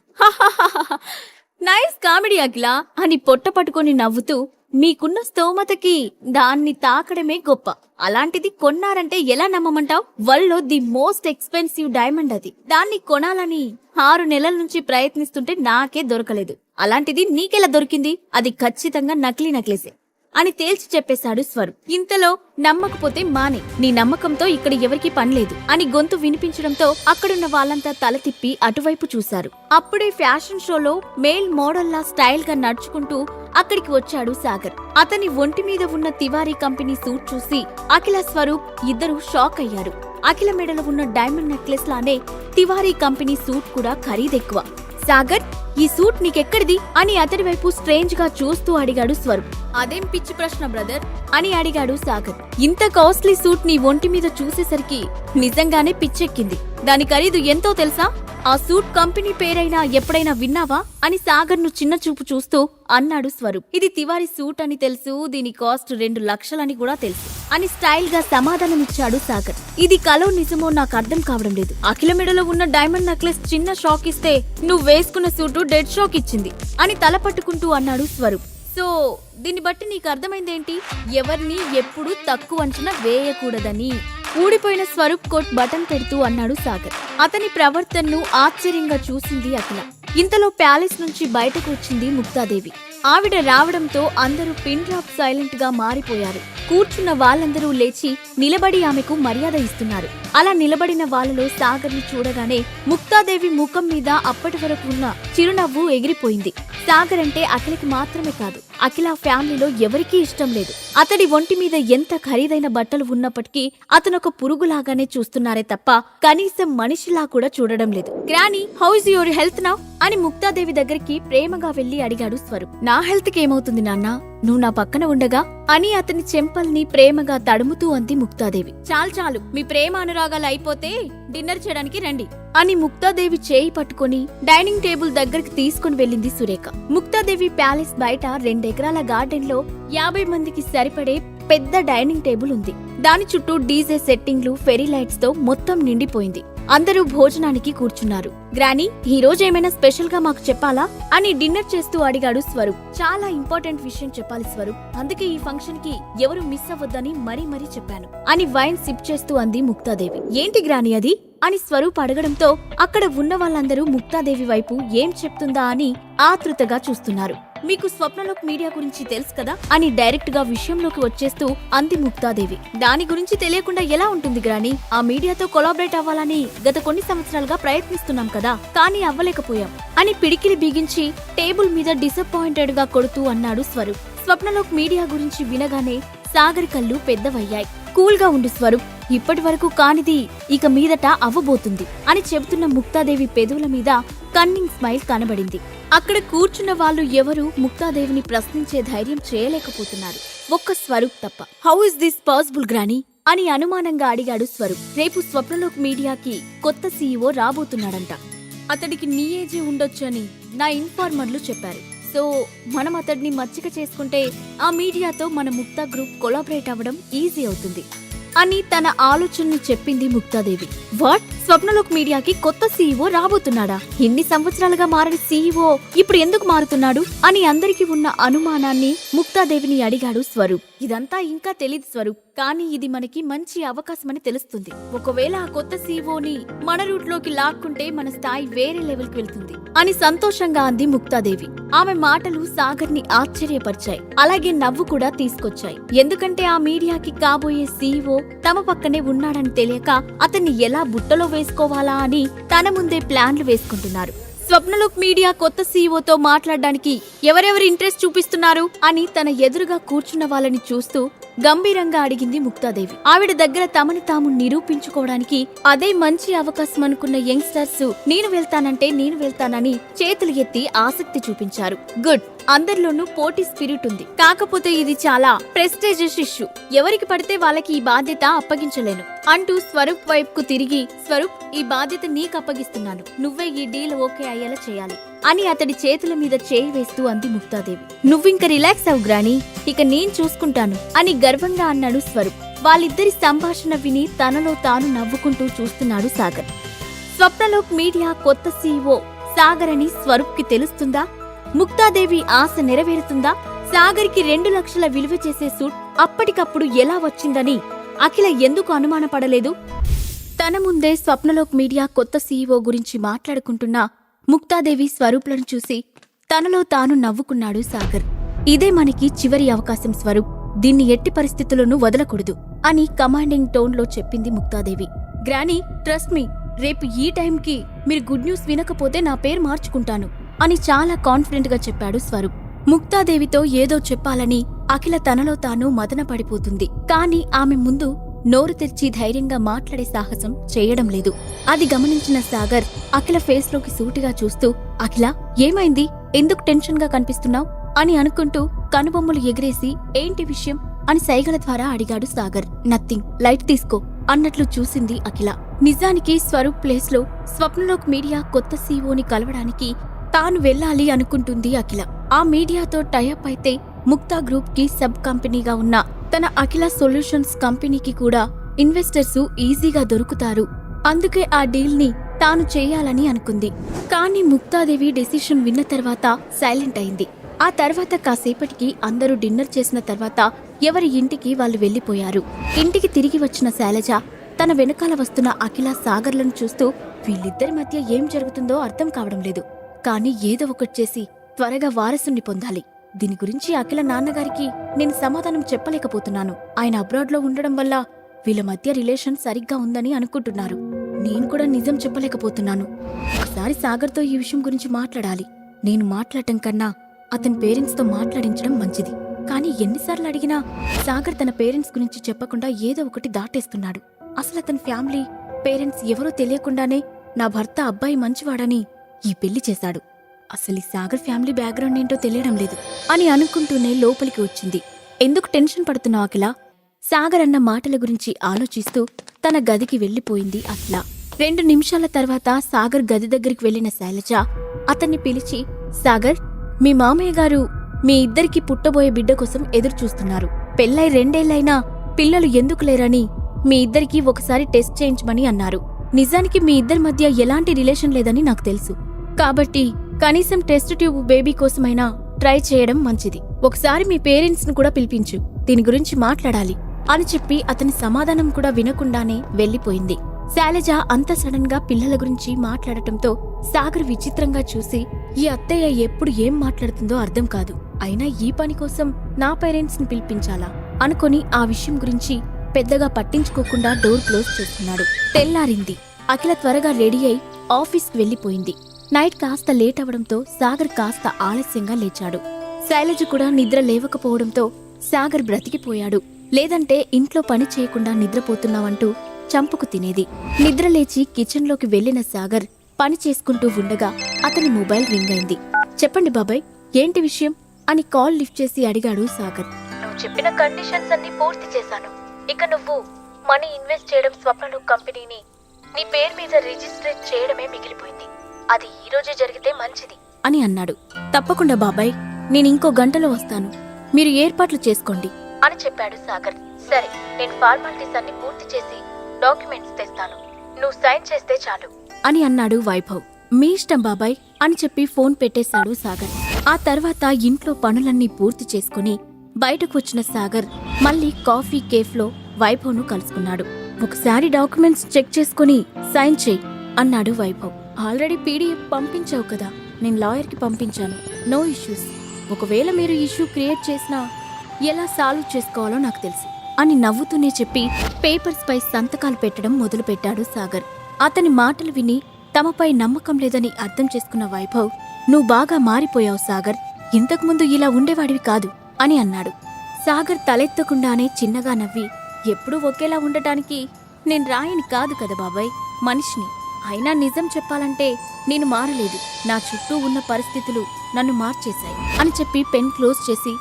నైస్ కామెడీ అఖిల అని పొట్ట పట్టుకుని నవ్వుతూ, మీకున్న స్తోమతకి దాన్ని తాకడమే గొప్ప, అలాంటిది కొన్నారంటే ఎలా నమ్మమంటావ్? వరల్డ్ లో ది మోస్ట్ ఎక్స్పెన్సివ్ డైమండ్ అది. దాన్ని కొనాలని 6 నెలల నుంచి ప్రయత్నిస్తుంటే నాకే దొరకలేదు, అలాంటిది నీకెలా దొరికింది? అది ఖచ్చితంగా నకిలీ నెక్లెసే అని తేల్చి చెప్పేశాడు స్వరూప్. ఇంతలో నమ్మకపోతే మానే, నీ నమ్మకంతో ఇక్కడ ఎవరికీ పనిలేదు అని గొంతు వినిపించడంతో అక్కడున్న వాళ్ళంతా తల తిప్పి అటువైపు చూశారు. అప్పుడే ఫ్యాషన్ షోలో మేల్ మోడల్లా స్టైల్ గా నడుచుకుంటూ అక్కడికి వచ్చాడు సాగర్. అతని ఒంటి మీద ఉన్న తివారీ కంపెనీ సూట్ చూసి అఖిల, స్వరూప్ ఇద్దరూ షాక్ అయ్యారు. అఖిల మెడలో ఉన్న డైమండ్ నెక్లెస్ లానే తివారీ కంపెనీ సూట్ కూడా ఖరీదెక్కువ. సాగర్, ఈ సూట్ నీకెక్కడిది అని అతడి వైపు స్ట్రేంజ్ గా చూస్తూ అడిగాడు స్వరూప్. అదేం పిచ్చి ప్రశ్న బ్రదర్ అని అడిగాడు సాగర్. ఇంత కాస్ట్లీ సూట్ నీ ఒంటి మీద చూసేసరికి నిజంగానే పిచ్చెక్కింది. దాని ఖరీదు ఎంతో తెలుసా? ఆ సూట్ కంపెనీ పేరైనా ఎప్పుడైనా విన్నావా అని సాగర్ ను చిన్న చూపు చూస్తూ అన్నాడు స్వరూప్. ఇది తివారీ సూట్ అని తెలుసు, దీని కాస్ట్ 2 లక్షలని కూడా తెలుసు అని స్టైల్ గా సమాధానమిచ్చాడు సాగర్. ఇది కలో నిజమో నాకు అర్థం కావడం లేదు. అఖిల మెడలో ఉన్న డైమండ్ నెక్లెస్ చిన్న షాక్ ఇస్తే నువ్వు వేసుకున్న సూటు డెడ్ షాక్ ఇచ్చింది అని తల పట్టుకుంటూ అన్నాడు స్వరూప్. సో దీన్ని బట్టి నీకు అర్థమైందేంటి? ఎవరిని ఎప్పుడూ తక్కువ అంచనా వేయకూడదని. ఊడిపోయిన స్వరూప్ కోట్ బటన్ పెడుతూ అన్నాడు సాగర్. అతని ప్రవర్తనను ఆశ్చర్యంగా చూసింది అఖిల. ఇంతలో ప్యాలెస్ నుంచి బయటకు వచ్చింది ముక్తాదేవి. ఆవిడ రావడంతో అందరూ పిన్ డ్రాప్ సైలెంట్ గా మారిపోయారు. కూర్చున్న వాళ్ళందరూ లేచి నిలబడి ఆమెకు మర్యాద ఇస్తున్నారు. అలా నిలబడిన వాళ్ళలో సాగర్ ని చూడగానే ముక్తాదేవి ముఖం మీద అప్పటి వరకు ఉన్న చిరునవ్వు ఎగిరిపోయింది. సాగర్ అంటే అఖిలకి మాత్రమే కాదు, అఖిల ఫ్యామిలీలో ఎవరికీ ఇష్టం లేదు. అతడి ఒంటి మీద ఎంత ఖరీదైన బట్టలు ఉన్నప్పటికీ అతనొక పురుగులాగానే చూస్తున్నారే తప్ప కనీసం మనిషిలా కూడా చూడడం లేదు. Granny, how is your health now అని ముక్తాదేవి దగ్గరికి ప్రేమగా వెళ్లి అడిగాడు స్వరూప్. నా హెల్త్ కేమవుతుంది నాన్నా, నువ్వు నా పక్కన ఉండగా అని అతని చెంపల్ని ప్రేమగా తడుముతూ అంది ముక్తాదేవి. చాలు చాలు, మీ ప్రేమ అనురాగాలు అయిపోతే డిన్నర్ చేయడానికి రండి అని ముక్తాదేవి చేయి పట్టుకుని డైనింగ్ టేబుల్ దగ్గరికి తీసుకుని వెళ్ళింది సురేఖ. ముక్తాదేవి ప్యాలెస్ బయట 2 ఎకరాల గార్డెన్ లో 50 మందికి సరిపడే పెద్ద డైనింగ్ టేబుల్ ఉంది. దాని చుట్టూ డీజే సెట్టింగ్లు, ఫెరీ లైట్స్ తో మొత్తం నిండిపోయింది. అందరూ భోజనానికి కూర్చున్నారు. గ్రానీ, ఈ రోజు ఏమైనా స్పెషల్ గా మాకు చెప్పాలా అని డిన్నర్ చేస్తూ అడిగాడు స్వరూప్. చాలా ఇంపార్టెంట్ విషయం చెప్పాలి స్వరూప్, అందుకే ఈ ఫంక్షన్ కి ఎవరు మిస్ అవ్వద్దని మరీ చెప్పాను అని వైన్ సిప్ చేస్తూ అంది ముక్తాదేవి. ఏంటి గ్రానీ అది అని స్వరూప్ అడగడంతో అక్కడ ఉన్న వాళ్ళందరూ ముక్తాదేవి వైపు ఏం చెప్తుందా అని ఆతృతగా చూస్తున్నారు. మీకు స్వప్నలోక్ మీడియా గురించి తెలుసు కదా అని డైరెక్ట్ గా విషయంలోకి వచ్చేస్తూ అంది ముక్తాదేవి. దాని గురించి తెలియకుండా ఎలా ఉంటుంది గ్రానీ? ఆ మీడియాతో కొలాబరేట్ అవ్వాలని గత కొన్ని సంవత్సరాలుగా ప్రయత్నిస్తున్నాం కదా, కానీ అవ్వలేకపోయాం అని పిడికిలి బిగించి టేబుల్ మీద డిసప్పాయింటెడ్ గా కొడుతూ అన్నాడు స్వరూప్. స్వప్నలోక్ మీడియా గురించి వినగానే సాగర్ కళ్ళు పెద్దవయ్యాయి. కూల్ గా ఉండు స్వరూప్, ఇప్పటి వరకు కానిది ఇక మీదట అవ్వబోతుంది అని చెబుతున్న ముక్తాదేవి పెదవుల మీద కన్నింగ్ స్మైల్ కనబడింది. అక్కడ కూర్చున్న వాళ్ళు ఎవరూ ముక్తాదేవిని ప్రశ్నించే ధైర్యం చేయలేకపోతున్నారు, ఒక్క స్వరూప్ తప్ప. How is this possible granny అని అనుమానంగా అడిగాడు స్వరూప్. రేపు స్వప్నలోక్ మీడియాకి కొత్త సీఈఓ రాబోతున్నాడంట. అతడికి నీ ఏజీ ఉండొచ్చు అని నా ఇన్ఫార్మర్లు చెప్పారు. సో మనం అతడిని మచ్చిక చేసుకుంటే ఆ మీడియాతో మన ముక్తా గ్రూప్ కొలాబరేట్ అవ్వడం ఈజీ అవుతుంది అని తన ఆలోచనని చెప్పింది ముక్తాదేవి. వాట్? స్వప్నలోక్ మీడియాకి కొత్త సీఈఓ రాబోతున్నాడా? ఇన్ని సంవత్సరాలుగా మారని సీఈఓ ఇప్పుడు ఎందుకు మారుతున్నాడు అని అందరికీ ఉన్న అనుమానాన్ని ముక్తాదేవిని అడిగాడు స్వరూప్. ఇదంతా ఇంకా తెలీదు స్వరూప్, కానీ ఇది మనకి మంచి అవకాశమని తెలుస్తుంది. ఒకవేళ ఆ కొత్త సీఈఓని మన రూట్ లోకి లాక్కుంటే మన స్థాయి వేరే లెవెల్ కి వెళ్తుంది అని సంతోషంగా అంది ముక్తాదేవి. ఆమె మాటలు సాగర్ ని ఆశ్చర్యపరిచాయి, అలాగే నవ్వు కూడా తీసుకొచ్చాయి. ఎందుకంటే ఆ మీడియాకి కాబోయే సీఈఓ తమ పక్కనే ఉన్నాడని తెలియక అతన్ని ఎలా బుట్టలో వేసుకోవాలా అని తన ముందే ప్లాన్లు వేసుకుంటున్నారు. స్వప్నలోక్ మీడియా కొత్త సీఈఓతో మాట్లాడడానికి ఎవరెవరు ఇంట్రెస్ట్ చూపిస్తున్నారు అని తన ఎదురుగా కూర్చున్న వాళ్ళని చూస్తూ గంభీరంగా అడిగింది ముక్తాదేవి. ఆవిడ దగ్గర తమని తాము నిరూపించుకోవడానికి అదే మంచి అవకాశం అనుకున్న యంగ్స్టర్స్ నేను వెళ్తానని చేతులు ఎత్తి ఆసక్తి చూపించారు. గుడ్, అందరిలోనూ పోటీ స్పిరిట్ ఉంది. కాకపోతే ఇది చాలా ప్రెస్టీజియస్ ఇష్యూ, ఎవరికి పడితే వాళ్ళకి ఈ బాధ్యత అప్పగించలేను అంటూ స్వరూప్ వైపుకు తిరిగి, స్వరూప్, ఈ బాధ్యత నీకు అప్పగిస్తున్నాను, నువ్వే ఈ డీల్ ఓకే అయ్యేలా చేయాలి అని అతడి చేతుల మీద చేయి వేస్తూ అంది ముక్తాదేవి. నువ్వింక రిలాక్స్ అవు గ్రానీ, ఇక నేను చూసుకుంటాను అని గర్వంగా అన్నాడు స్వరూప్. వాళ్ళిద్దరి సంభాషణ విని తనలో తాను నవ్వుకుంటూ చూస్తున్నాడు సాగర్. స్వప్నలోక్ మీడియా కొత్త సీఈఓ సాగర్ అని స్వరూప్ కి తెలుస్తుందా? ముక్తాదేవి ఆశ నెరవేరుతుందా? సాగర్ కి 2 లక్షల విలువ చేసే సూట్ అప్పటికప్పుడు ఎలా వచ్చిందని అఖిల ఎందుకు అనుమానపడలేదు? తన ముందే స్వప్నలోక్ మీడియా కొత్త సీఈఓ గురించి మాట్లాడుకుంటున్న ముక్తాదేవి స్వరూప్లను చూసి తనలో తాను నవ్వుకున్నాడు సాగర్. ఇదే మనకి చివరి అవకాశం స్వరూప్, దీన్ని ఎట్టి పరిస్థితుల్లోనూ వదలకూడదు అని కమాండింగ్ టోన్లో చెప్పింది ముక్తాదేవి. గ్రానీ, ట్రస్ట్ మీ, రేపు ఈ టైంకి మీరు గుడ్ న్యూస్ వినకపోతే నా పేరు మార్చుకుంటాను అని చాలా కాన్ఫిడెంట్ గా చెప్పాడు స్వరూప్. ముక్తాదేవితో ఏదో చెప్పాలని అఖిల తనలో తాను మదన పడిపోతుంది, కానీ ఆమె ముందు నోరు తెరిచి ధైర్యంగా మాట్లాడే సాహసం చేయడం లేదు. అది గమనించిన సాగర్ అఖిల ఫేస్ లోకి సూటిగా చూస్తూ, అఖిల ఏమైంది, ఎందుకు టెన్షన్ గా కనిపిస్తున్నావు అని అనుకుంటూ కనుబొమ్మలు ఎగిరేసి ఏంటి విషయం అని సైగల ద్వారా అడిగాడు సాగర్. నథింగ్, లైట్ తీసుకో అన్నట్లు చూసింది అఖిల. నిజానికి స్వరూప్ ప్లేస్ లో స్వప్నలోక్ మీడియా కొత్త సీఈఓని కలవడానికి తాను వెళ్ళాలి అనుకుంటుంది అఖిల. ఆ మీడియాతో టైఅప్ అయితే ముక్తా గ్రూప్ కి సబ్ కంపెనీగా ఉన్న తన అఖిల సొల్యూషన్స్ కంపెనీకి కూడా ఇన్వెస్టర్స్ ఈజీగా దొరుకుతారు, అందుకే ఆ డీల్ ని తాను చేయాలని అనుకుంది. కానీ ముక్తాదేవి డెసిషన్ విన్న తర్వాత సైలెంట్ అయింది. ఆ తర్వాత కాసేపటికి అందరూ డిన్నర్ చేసిన తర్వాత ఎవరి ఇంటికి వాళ్ళు వెళ్లిపోయారు. ఇంటికి తిరిగి వచ్చిన శైలజ తన వెనకాల వస్తున్న అఖిల సాగర్లను చూస్తూ వీళ్ళిద్దరి మధ్య ఏం జరుగుతుందో అర్థం కావడం లేదు, కానీ ఏదో ఒకటి చేసి త్వరగా వారసుని పొందాలి. దీని గురించి అఖిల నాన్నగారికి నేను సమాధానం చెప్పలేకపోతున్నాను. ఆయన అబ్రాడ్ లో ఉండడం వల్ల వీళ్ళ మధ్య రిలేషన్ సరిగ్గా ఉందని అనుకుంటున్నారు. నేను కూడా నిజం చెప్పలేకపోతున్నాను. ఒకసారి సాగర్తో ఈ విషయం గురించి మాట్లాడాలి. నేను మాట్లాడటం కన్నా అతని పేరెంట్స్ తో మాట్లాడించడం మంచిది. కానీ ఎన్నిసార్లు అడిగినా సాగర్ తన పేరెంట్స్ గురించి చెప్పకుండా ఏదో ఒకటి దాటేస్తున్నాడు. అసలు అతని ఫ్యామిలీ పేరెంట్స్ ఎవరో తెలియకుండానే నా భర్త అబ్బాయి మంచివాడని ఈ పెళ్లి చేశాడు. అసలు ఈ సాగర్ ఫ్యామిలీ బ్యాక్గ్రౌండ్ ఏంటో తెలియడం లేదు అని అనుకుంటూనే లోపలికి వచ్చింది. ఎందుకు టెన్షన్ పడుతున్నావు అఖిల? సాగర్ అన్న మాటల గురించి ఆలోచిస్తూ తన గదికి వెళ్లిపోయింది అఖిల. 2 నిమిషాల తర్వాత సాగర్ గది దగ్గరికి వెళ్లిన శైలజ అతన్ని పిలిచి, సాగర్, మీ మామయ్య గారు మీ ఇద్దరికి పుట్టబోయే బిడ్డ కోసం ఎదురు చూస్తున్నారు. పెళ్ళై 2 ఏళ్లైనా పిల్లలు ఎందుకు లేరని మీ ఇద్దరికీ ఒకసారి టెస్ట్ చేయించమని అన్నారు. నిజానికి మీ ఇద్దరి మధ్య ఎలాంటి రిలేషన్ లేదని నాకు తెలుసు. కాబట్టి కనీసం టెస్ట్ ట్యూబ్ బేబీ కోసమైనా ట్రై చేయడం మంచిది. ఒకసారి మీ పేరెంట్స్ ను కూడా పిలిపించు, దీని గురించి మాట్లాడాలి అని చెప్పి అతని సమాధానం కూడా వినకుండానే వెళ్లిపోయింది. శైలజ అంత సడన్ గా పిల్లల గురించి మాట్లాడటంతో సాగర్ విచిత్రంగా చూసి, ఈ అత్తయ్య ఎప్పుడు ఏం మాట్లాడుతుందో అర్థం కాదు, అయినా ఈ పని కోసం నా పేరెంట్స్ ని పిలిపించాలా అనుకొని ఆ విషయం గురించి పెద్దగా పట్టించుకోకుండా డోర్ క్లోజ్ చేస్తున్నాడు. తెల్లారింది. అఖిల త్వరగా రెడీ అయి ఆఫీస్కి వెళ్లిపోయింది. నైట్ కాస్త లేట్ అవడంతో సాగర్ కాస్త ఆలస్యంగా లేచాడు. శైలజ కూడా నిద్ర లేవకపోవడంతో సాగర్ బ్రతికిపోయాడు. లేదంటే ఇంట్లో పని చేయకుండా నిద్రపోతున్నావంటూ చంపుకు తినేది. నిద్రలేచి కిచెన్లోకి వెళ్లిన సాగర్ పని చేసుకుంటూ ఉండగా అతని మొబైల్ రింగ్ అయింది. చెప్పండి బాబాయ్, ఏంటి విషయం అని కాల్ లిఫ్ట్ చేసి అడిగాడు సాగర్. నువ్వు చెప్పిన కండిషన్స్ అన్ని పూర్తి చేశాను. ఇక నువ్వు మనీ ఇన్వెస్ట్ చేయడం స్వప్నలు కంపెనీని నీ పేరు మీద రిజిస్టర్ చేయడమే మిగిలిపోయింది. అది ఈ రోజే జరిగితే మంచిది అని అన్నాడు. తప్పకుండా బాబాయ్, నేనింకో గంటలో వస్తాను, మీరు ఏర్పాట్లు చేసుకోండి అని చెప్పాడు సాగర్. సరే, నేను ఫార్మాలిటీస్ అన్ని పూర్తి చేసి డాక్యుమెంట్స్ తెస్తాను, నువ్వు సైన్ చేస్తే చాలు అని అన్నాడు వైభవ్. మీ ఇష్టం బాబాయ్ అని చెప్పి ఫోన్ పెట్టేశాడు సాగర్. ఆ తర్వాత ఇంట్లో పనులన్నీ పూర్తి చేసుకుని బయటకు వచ్చిన సాగర్ మళ్ళీ కాఫీ కేఫ్లో వైభవ్ను కలుసుకున్నాడు. ఒకసారి డాక్యుమెంట్స్ చెక్ చేసుకుని సైన్ చేయి అన్నాడు వైభవ్. ఆల్రెడీ పీడిఎఫ్ పంపించావు కదా, నేను లాయర్కి పంపించాను, నో ఇష్యూస్. ఒకవేళ మీరు ఇష్యూ క్రియేట్ చేసినా ఎలా సాల్వ్ చేసుకోవాలో నాకు తెలుసు అని నవ్వుతూనే చెప్పి పేపర్స్ పై సంతకాలు పెట్టడం మొదలుపెట్టాడు సాగర్. అతని మాటలు విని తమపై నమ్మకం లేదని అర్థం చేసుకున్న వైభవ్, నువ్వు బాగా మారిపోయావు సాగర్, ఇంతకుముందు ఇలా ఉండేవాడివి కాదు అని అన్నాడు. సాగర్ తలెత్తకుండానే చిన్నగా నవ్వి, ఎప్పుడూ ఒకేలా ఉండటానికి నేను రాయిని కాదు కదా బాబాయ్, మనిషిని. అయినా నిజం చెప్పాలంటే నేను మారలేదు, నా చుట్టూ ఉన్న పరిస్థితులు నన్ను మార్చేశాయి అని చెప్పి పెన్ క్లోజ్ చేసి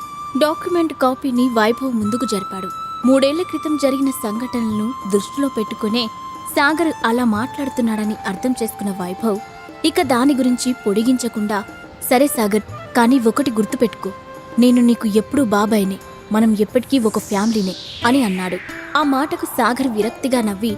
డాక్యుమెంట్ కాపీని వైభవ్ ముందుకు జరిపాడు. 3 ఏళ్ల క్రితం జరిగిన సంఘటనలను దృష్టిలో పెట్టుకునే సాగర్ అలా మాట్లాడుతున్నాడని అర్థం చేసుకున్న వైభవ్ ఇక దాని గురించి పొడిగించకుండా, సరే సాగర్, కానీ ఒకటి గుర్తుపెట్టుకో, నేను నీకు ఎప్పుడూ బాబాయినే, మనం ఎప్పటికీ ఒక ఫ్యామిలీనే అని అన్నాడు. ఆ మాటకు సాగర్ విరక్తిగా నవ్వి,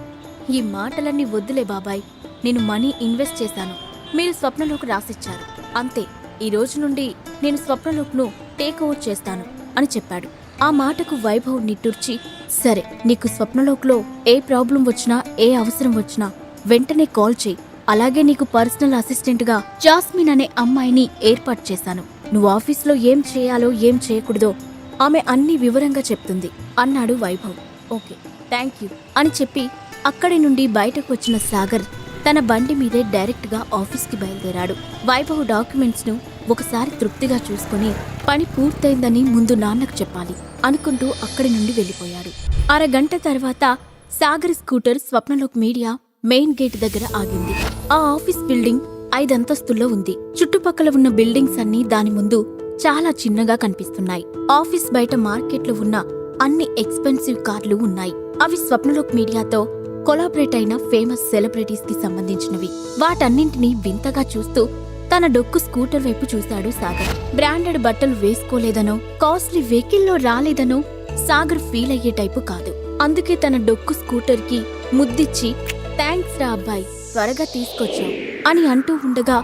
ఈ మాటలన్నీ వద్దులే బాబాయ్, నేను మనీ ఇన్వెస్ట్ చేశాను, మీరు స్వప్నలోకి రాసిచ్చారు, అంతే, ఈ రోజు నుండి నేను స్వప్నలోక్ను టేక్ ఓవర్ చేస్తాను అని చెప్పాడు. ఆ మాటకు వైభవ్ నిట్టూర్చి, సరే, నీకు స్వప్నలోక్లో ఏ ప్రాబ్లం వచ్చినా ఏ అవసరం వచ్చినా వెంటనే కాల్ చేయి, అలాగే నీకు పర్సనల్ అసిస్టెంట్గా జాస్మిన్ అనే అమ్మాయిని ఏర్పాటు చేశాను, నువ్వు ఆఫీస్లో ఏం చేయాలో ఏం చేయకూడదో ఆమె అన్ని వివరంగా చెప్తుంది అన్నాడు వైభవ్. ఓకే, థ్యాంక్ యూ అని చెప్పి అక్కడి నుండి బయటకు వచ్చిన సాగర్ తన బండి మీదే డైరెక్ట్గా ఆఫీస్కి బయలుదేరాడు. వైభవ్ డాక్యుమెంట్స్ ను ఒకసారి తృప్తిగా చూసుకుని పని పూర్తయిందని ముందు నాన్నకు చెప్పాలి అనుకుంటూ అక్కడి నుండి వెళ్లిపోయాడు. అరగంట తర్వాత Sagar scooter Swapnalok media main gate దగ్గర ఆగింది. ఆ ఆఫీస్ బిల్డింగ్ 5 అంతస్తుల్లో ఉంది. చుట్టుపక్కల ఉన్న బిల్డింగ్స్ అన్నీ దాని ముందు చాలా చిన్నగా కనిపిస్తున్నాయి. ఆఫీస్ బయట మార్కెట్లో ఉన్న అన్ని ఎక్స్పెన్సివ్ కార్లు ఉన్నాయి. అవి స్వప్నలోక్ మీడియాతో కొలాబరేట్ అయిన ఫేమస్ సెలబ్రిటీస్ కి సంబంధించినవి. వాటన్నింటినీ వింతగా చూస్తూ తన డొక్కు స్కూటర్ వైపు చూశాడు సాగర్. బ్రాండెడ్ బట్టలు వేసుకోలేదనో కాస్ట్లీ వెహికల్లో రాలేదనో సాగర్ ఫీల్ అయ్యే టైపు కాదు. అందుకే తన డొక్కు స్కూటర్ కి ముద్దిచ్చి, థ్యాంక్స్ రా అబ్బాయి, త్వరగా తీసుకొచ్చావు అని అంటూ ఉండగా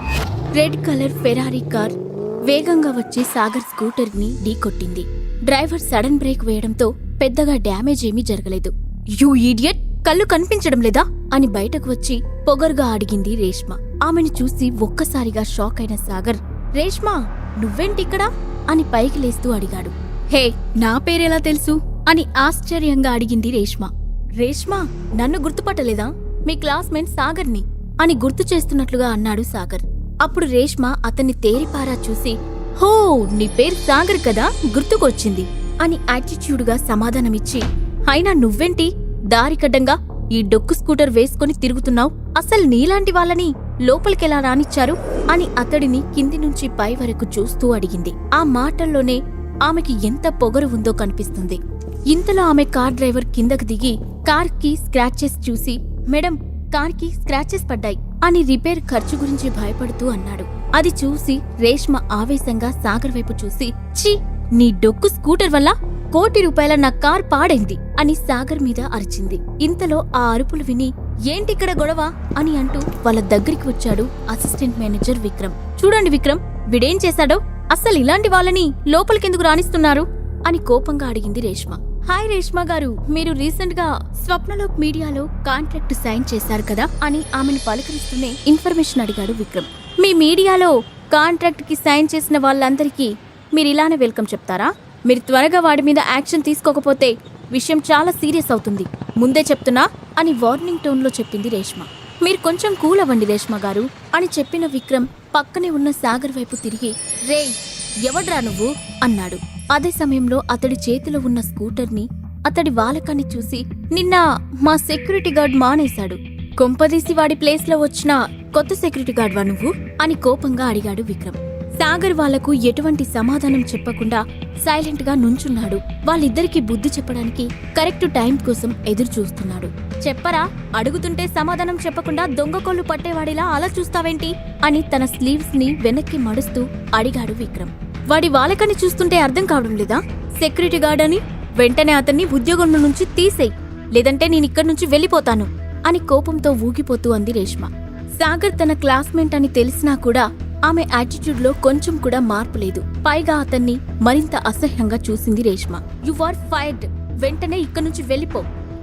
రెడ్ కలర్ ఫెరారీ కార్ వేగంగా వచ్చి సాగర్ స్కూటర్ ని ఢీకొట్టింది. డ్రైవర్ సడన్ బ్రేక్ వేయడంతో పెద్దగా డ్యామేజ్ ఏమీ జరగలేదు. యూ ఈడియట్, కళ్ళు కనిపించడం లేదా అని బయటకు వచ్చి పొగరుగా అడిగింది రేష్మ. ఆమెను చూసి ఒక్కసారిగా షాక్ అయిన సాగర్, రేష్మా, నువ్వేంటిక్కడా అని పైకి లేస్తూ అడిగాడు. హే, నా పేరెలా తెలుసు అని ఆశ్చర్యంగా అడిగింది రేష్మ. రేష్మా, నన్ను గుర్తుపట్టలేదా? మీ క్లాస్మేట్ సాగర్ని అని గుర్తు చేస్తున్నట్లుగా అన్నాడు సాగర్. అప్పుడు రేష్మ అతన్ని తేరిపారా చూసి, హో, నీ పేరు సాగర్ కదా, గుర్తుకొచ్చింది అని యాటిట్యూడ్గా సమాధానమిచ్చి, అయినా నువ్వేంటి దారికడ్డంగా ఈ డొక్కు స్కూటర్ వేసుకుని తిరుగుతున్నావు? అసలు నీలాంటి వాళ్ళని లోపలికెలా రానిచ్చారు అని అతడిని కింది నుంచి పై వరకు చూస్తూ అడిగింది. ఆ మాటల్లోనే ఆమెకి ఎంత పొగరు ఉందో కనిపిస్తుంది. ఇంతలో ఆమె కార్ డ్రైవర్ కిందకు దిగి కార్ కి స్క్రాచెస్ చూసి, మేడం, కార్ కి స్క్రాచెస్ పడ్డాయి అని రిపేర్ ఖర్చు గురించి భయపడుతూ అన్నాడు. అది చూసి రేష్మ ఆవేశంగా సాగర్ వైపు చూసి, ఛీ, నీ డొక్కు స్కూటర్ వల్ల ₹1 కోటి నా కార్ పాడైంది అని సాగర్ మీద అరిచింది. ఇంతలో ఆ అరుపులు విని ఏంటిక్కడ గొడవ అని అంటూ వాళ్ళ దగ్గరికి వచ్చాడు అసిస్టెంట్ మేనేజర్ విక్రమ్. చూడండి విక్రమ్, వీడేం చేశాడో, అస్సలు ఇలాంటి వాళ్ళని లోపలికెందుకు రాణిస్తున్నారు అని కోపంగా అడిగింది రేష్మ. హాయ్ రేష్మ గారు, మీరు రీసెంట్ గా స్వప్నలోక్ మీడియాలో కాంట్రాక్ట్ సైన్ చేశారు కదా అని ఆమెను పలకరిస్తూనే ఇన్ఫర్మేషన్ అడిగాడు విక్రమ్. మీ మీడియాలో కాంట్రాక్ట్ కి సైన్ చేసిన వాళ్ళందరికీ మీరు ఇలానే వెల్కమ్ చెప్తారా? మీరు త్వరగా వాడి మీద యాక్షన్ తీసుకోకపోతే విషయం చాలా సీరియస్ అవుతుంది, ముందే చెప్తున్నా అని వార్నింగ్ టోన్లో చెప్పింది రేష్మ. మీరు కొంచెం కూల్ అవ్వండి రేష్మ గారు అని చెప్పిన విక్రమ్ పక్కనే ఉన్న సాగర్ వైపు తిరిగి, రేయ్ ఎవడ్రా నువ్వు అన్నాడు. అదే సమయంలో అతడి చేతిలో ఉన్న స్కూటర్ని అతడి వాలకాన్ని చూసి, నిన్న మా సెక్యూరిటీ గార్డ్ మానేశాడు, కొంపదీసి వాడి ప్లేస్లో వచ్చిన కొత్త సెక్యూరిటీ గార్డ్వా నువ్వు అని కోపంగా అడిగాడు విక్రమ్. సాగర్ వాళ్లకు ఎటువంటి సమాధానం చెప్పకుండా సైలెంట్ గా నుంచున్నాడు. వాళ్ళిద్దరికీ బుద్ధి చెప్పడానికి కరెక్ట్ టైం కోసం ఎదురు చూస్తున్నాడు. చెప్పరా, అడుగుతుంటే సమాధానం చెప్పకుండా దొంగకోళ్లు పట్టేవాడిలా అలా చూస్తావేంటి అని తన స్లీవ్స్ ని వెనక్కి మడుస్తూ అడిగాడు విక్రమ్. వాడి వాలకని చూస్తుంటే అర్థం కావడం లేదా? సెక్యూరిటీ గార్డ్ అని వెంటనే అతన్ని ఉద్యోగం నుంచి తీసేయ్, లేదంటే నేనిక్కడి నుంచి వెళ్ళిపోతాను అని కోపంతో ఊగిపోతూ అంది రేష్మ. సాగర్ తన క్లాస్మేట్ అని తెలిసినా కూడా ఆమె యాటిట్యూడ్ లో కొంచెం కూడా మార్పు లేదు. పైగా అతన్ని మరింత అసహ్యంగా చూసింది రేష్మ. యు ఆర్ ఫైర్డ్, వెంటనే ఇక్కడి నుంచి వెళ్ళిపో,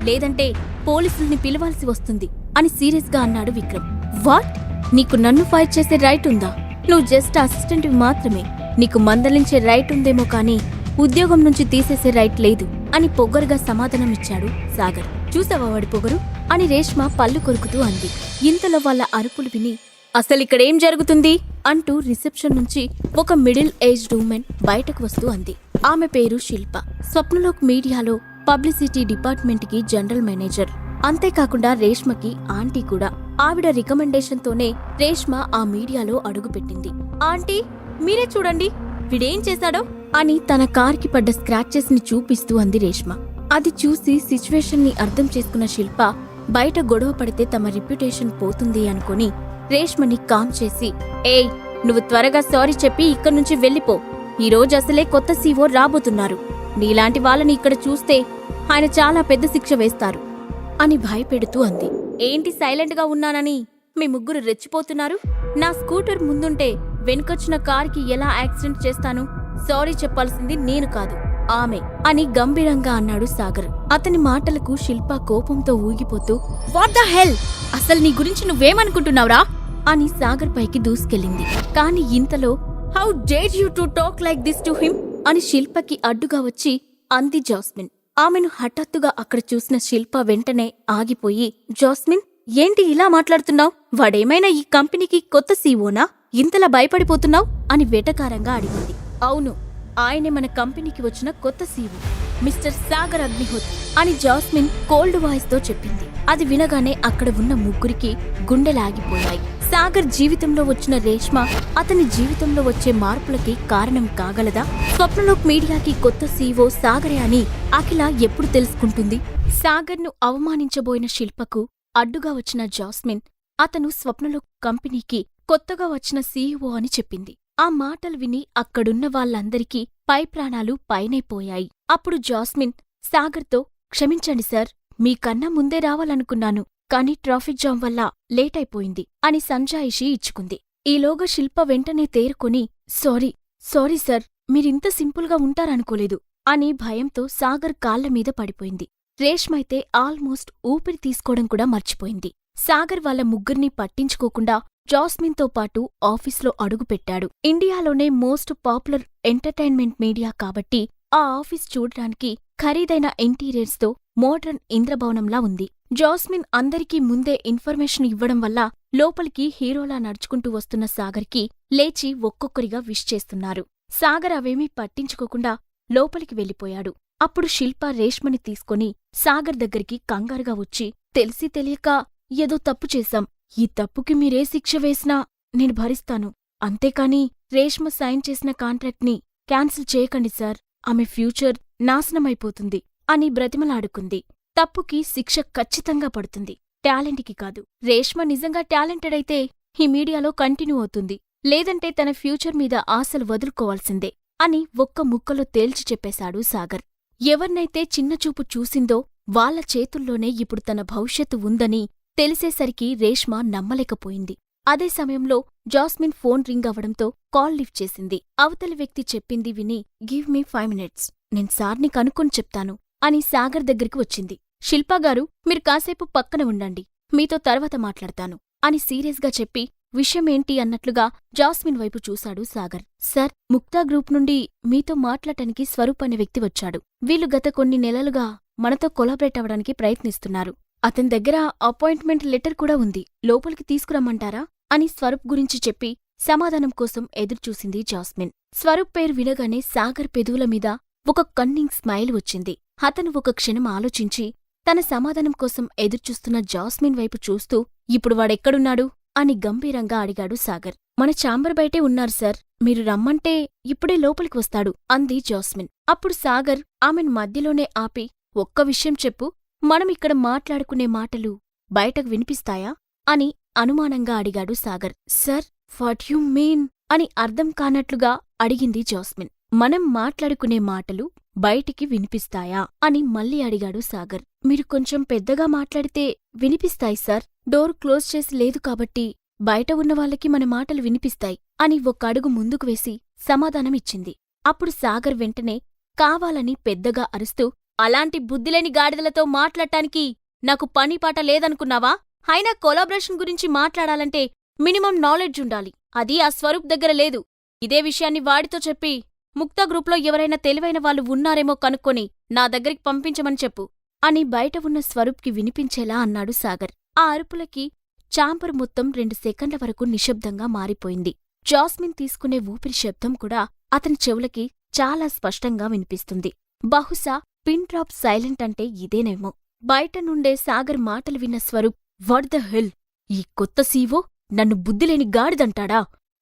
లేదంటే పోలీసుల్ని పిలవాల్సి వస్తుంది అని సీరియస్ గా అన్నాడు విక్రమ్. వాట్? నీకు నన్ను ఫైర్ చేసే రైట్ ఉందా? నువ్వు జస్ట్ అసిస్టెంట్ మాత్రమే, నీకు మందలించే రైట్ ఉందేమో కానీ ఉద్యోగం నుంచి తీసేసే రైట్ లేదు అని పొగరుగా సమాధానం ఇచ్చాడు సాగర్. చూసావా వాడి పొగరు అని రేష్మ పళ్ళు కొరుకుతూ అంది. ఇంతలో వాళ్ళ అరుపులు విని, అసలిక్కడేం జరుగుతుంది అంటూ రిసెప్షన్ నుంచి ఒక మిడిల్ ఏజ్డ్ ఉమెన్ బయటకు వస్తూ అంది. ఆమె పేరు శిల్ప. స్వప్నలోక్ మీడియాలో పబ్లిసిటీ డిపార్ట్మెంట్ కి జనరల్ మేనేజర్. అంతేకాకుండా రేష్మకి ఆంటీ కూడా. ఆవిడ రికమెండేషన్ తోనే రేష్మ ఆ మీడియాలో అడుగుపెట్టింది. ఆంటీ మీరే చూడండి, వీడేం చేశాడో అని తన కార్కి పడ్డ స్క్రాచెస్ ని చూపిస్తూ అంది రేష్మ. అది చూసి సిచ్యువేషన్ ని అర్థం చేసుకున్న శిల్ప, బయట గొడవ పడితే తమ రిప్యుటేషన్ పోతుంది అనుకుని రేష్మని కామ్ చేసి, ఏయ్ నువ్వు త్వరగా సారీ చెప్పి ఇక్కడి నుంచి వెళ్ళిపో, ఈ రోజు అసలే కొత్త సీఓ రాబోతున్నారు, నీలాంటి వాళ్ళని ఇక్కడ చూస్తే ఆయన చాలా పెద్ద శిక్ష వేస్తారు అని భయపెడుతూ అంది. ఏంటి సైలెంట్ గా ఉన్నానని మీ ముగ్గురు రెచ్చిపోతున్నారు? నా స్కూటర్ ముందుంటే వెనుకొచ్చిన కార్కి ఎలా యాక్సిడెంట్ చేస్తాను? సారీ చెప్పాల్సింది నేను కాదు, ఆమె అని గంభీరంగా అన్నాడు సాగర్. అతని మాటలకు శిల్ప కోపంతో ఊగిపోతూ, వాట్ ద హెల్, అసలు నీ గురించి నువ్వేమనుకుంటున్నావురా అని సాగర్ పైకి దూసుకెళ్ళింది. కాని ఇంతలో, how dare you to talk like this to him అని శిల్పకి అడ్డుగా వచ్చి అంది జాస్మిన్. ఆమెను హఠాత్తుగా అక్కడ చూసిన శిల్ప వెంటనే ఆగిపోయి, జాస్మిన్ ఏంటి ఇలా మాట్లాడుతున్నావు? వాడేమైనా ఈ కంపెనీకి కొత్త సీఓనా? ఇంతలా భయపడిపోతున్నావు అని వెటకారంగా అడిగింది. అవును, ఆయనే మన కంపెనీకి వచ్చిన కొత్త సీఓ, మిస్టర్ సాగర్ అగ్నిహోత్రి అని జాస్మిన్ కోల్డ్ వాయిస్ తో చెప్పింది. అది వినగానే అక్కడ ఉన్న ముగ్గురికి గుండెలాగిపోయాయి. సాగర్ జీవితంలో వచ్చిన రేష్మ అతని జీవితంలో వచ్చే మార్పులకి కారణం కాగలదా? స్వప్నలోక్ మీడియాకి కొత్త సీఓ సాగరే అని అఖిల ఎప్పుడు తెలుసుకుంటుంది? సాగర్ను అవమానించబోయిన శిల్పకు అడ్డుగా వచ్చిన జాస్మిన్ అతను స్వప్నలోక్ కంపెనీకి కొత్తగా వచ్చిన సీఈఓ అని చెప్పింది. ఆ మాటలు విని అక్కడున్న వాళ్ళందరికీ పై ప్రాణాలు పైనైపోయాయి. అప్పుడు జాస్మిన్ సాగర్తో, క్షమించండి సార్, మీకన్నా ముందే రావాలనుకున్నాను, కానీ ట్రాఫిక్ జామ్ వల్ల లేట్ అయిపోయింది అని సంజాయిషీ ఇచ్చుకుంది. ఈలోగా శిల్ప వెంటనే తేరుకొని, సారీ సార్, మీరింత సింపుల్గా ఉంటారనుకోలేదు అని భయంతో సాగర్ కాళ్లమీద పడిపోయింది. రేష్మైతే ఆల్మోస్ట్ ఊపిరి తీసుకోవడం కూడా మర్చిపోయింది. సాగర్ వాళ్ళ ముగ్గుర్నీ పట్టించుకోకుండా జాస్మిన్తో పాటు ఆఫీస్లో అడుగుపెట్టాడు. ఇండియాలోనే మోస్ట్ పాపులర్ ఎంటర్టైన్మెంట్ మీడియా కాబట్టి ఆ ఆఫీస్ చూడడానికి ఖరీదైన ఇంటీరియర్స్తో మోడ్రన్ ఇంద్రభవనంలా ఉంది. జాస్మిన్ అందరికీ ముందే ఇన్ఫర్మేషన్ ఇవ్వడం వల్ల లోపలికి హీరోలా నడుచుకుంటూ వస్తున్న సాగర్కి లేచి ఒక్కొక్కరిగా విష్ చేస్తున్నారు. సాగర్ అవేమీ పట్టించుకోకుండా లోపలికి వెళ్ళిపోయాడు. అప్పుడు శిల్ప రేష్మని తీసుకొని సాగర్ దగ్గరికి కంగారుగా వచ్చి, తెలిసి తెలియక ఏదో తప్పు చేశాం, ఈ తప్పుకి మీరే శిక్ష వేసినా నేను భరిస్తాను, అంతేకాని రేష్మ సైన్ చేసిన కాంట్రాక్ట్ని క్యాన్సిల్ చేయకండి సార్, ఆమె ఫ్యూచర్ నాశనమైపోతుంది అని బ్రతిమలాడుకుంది. తప్పుకి శిక్ష ఖచ్చితంగా పడుతుంది, టాలెంట్కి కాదు. రేష్మ నిజంగా టాలెంటెడ్ అయితే ఈ మీడియాలో కంటిన్యూ అవుతుంది, లేదంటే తన ఫ్యూచర్ మీద ఆశలు వదులుకోవాల్సిందే అని ఒక్క ముక్కలో తేల్చి చెప్పేశాడు సాగర్. ఎవర్నైతే చిన్నచూపు చూసిందో వాళ్ళ చేతుల్లోనే ఇప్పుడు తన భవిష్యత్తు ఉందని తెలిసేసరికి రేష్మ నమ్మలేకపోయింది. అదే సమయంలో జాస్మిన్ ఫోన్ రింగ్ అవడంతో కాల్ లిఫ్ట్ చేసింది. అవతలి వ్యక్తి చెప్పింది విని గివ్ మీ 5 minutes, నేను సార్ని కనుక్కొని చెప్తాను అని సాగర్ దగ్గరికి వచ్చింది. శిల్పాగారు, మీరు కాసేపు పక్కన ఉండండి, మీతో తర్వాత మాట్లాడతాను అని సీరియస్గా చెప్పి విషయమేంటి అన్నట్లుగా జాస్మిన్ వైపు చూశాడు సాగర్. సార్, ముక్తా గ్రూప్ నుండి మీతో మాట్లాడటానికి స్వరూప్ అనే వ్యక్తి వచ్చాడు. వీళ్ళు గత కొన్ని నెలలుగా మనతో కొలాబరేట్ అవ్వడానికి ప్రయత్నిస్తున్నారు. అతని దగ్గర అపాయింట్మెంట్ లెటర్ కూడా ఉంది, లోపలికి తీసుకురమ్మంటారా అని స్వరూప్ గురించి చెప్పి సమాధానం కోసం ఎదురుచూసింది జాస్మిన్. స్వరూప్ పేరు వినగానే సాగర్ పెదవుల మీద ఒక కన్నింగ్ స్మైల్ వచ్చింది. అతను ఒక క్షణం ఆలోచించి తన సమాధానం కోసం ఎదురుచూస్తున్న జాస్మిన్ వైపు చూస్తూ ఇప్పుడు వాడెక్కడున్నాడు అని గంభీరంగా అడిగాడు సాగర్. మన ఛాంబర్ బయటే ఉన్నారు సార్, మీరు రమ్మంటే ఇప్పుడే లోపలికి వస్తాడు అంది జాస్మిన్. అప్పుడు సాగర్ ఆమెను మధ్యలోనే ఆపి ఒక్క విషయం చెప్పు, మనం ఇక్కడ మాట్లాడుకునే మాటలు బయటకు వినిపిస్తాయా అని అనుమానంగా అడిగాడు Sagar. Sir, what you mean అని అర్థం కానట్లుగా అడిగింది జాస్మిన్. మనం మాట్లాడుకునే మాటలు బయటికి వినిపిస్తాయా అని మళ్ళీ అడిగాడు సాగర్. మీరు కొంచెం పెద్దగా మాట్లాడితే వినిపిస్తాయి సార్, డోర్ క్లోజ్ చేసి లేదు కాబట్టి బయట ఉన్న వాళ్ళకి మన మాటలు వినిపిస్తాయి అని ఒక అడుగు ముందుకు వేసి సమాధానమిచ్చింది. అప్పుడు సాగర్ వెంటనే కావాలని పెద్దగా అరుస్తూ, అలాంటి బుద్ధిలేని గాడిదలతో మాట్లాడటానికి నాకు పనిపాట లేదనుకున్నావా? అయినా కొలాబరేషన్ గురించి మాట్లాడాలంటే మినిమం నాలెడ్జ్ ఉండాలి, అది ఆ స్వరూప్ దగ్గర లేదు. ఇదే విషయాన్ని వాడితో చెప్పి ముక్తా గ్రూప్లో ఎవరైనా తెలివైన వాళ్ళు ఉన్నారేమో కనుక్కొని నా దగ్గరికి పంపించమని చెప్పు అని బయట ఉన్న స్వరూప్కి వినిపించేలా అన్నాడు సాగర్. ఆ అరుపులకి చాంబర్ మొత్తం 2 సెకండ్ల వరకు నిశ్శబ్దంగా మారిపోయింది. జాస్మిన్ తీసుకునే ఊపిరి శబ్దం కూడా అతని చెవులకి చాలా స్పష్టంగా వినిపిస్తుంది. బహుశా పిన్ డ్రాప్ సైలెంట్ అంటే ఇదేనేమో. బయట నుండే సాగర్ మాటలు విన్న స్వరూప్, వాట్ ద హెల్, ఈ కొత్త సీవో నన్ను బుద్ధిలేని గాడిదంటాడా?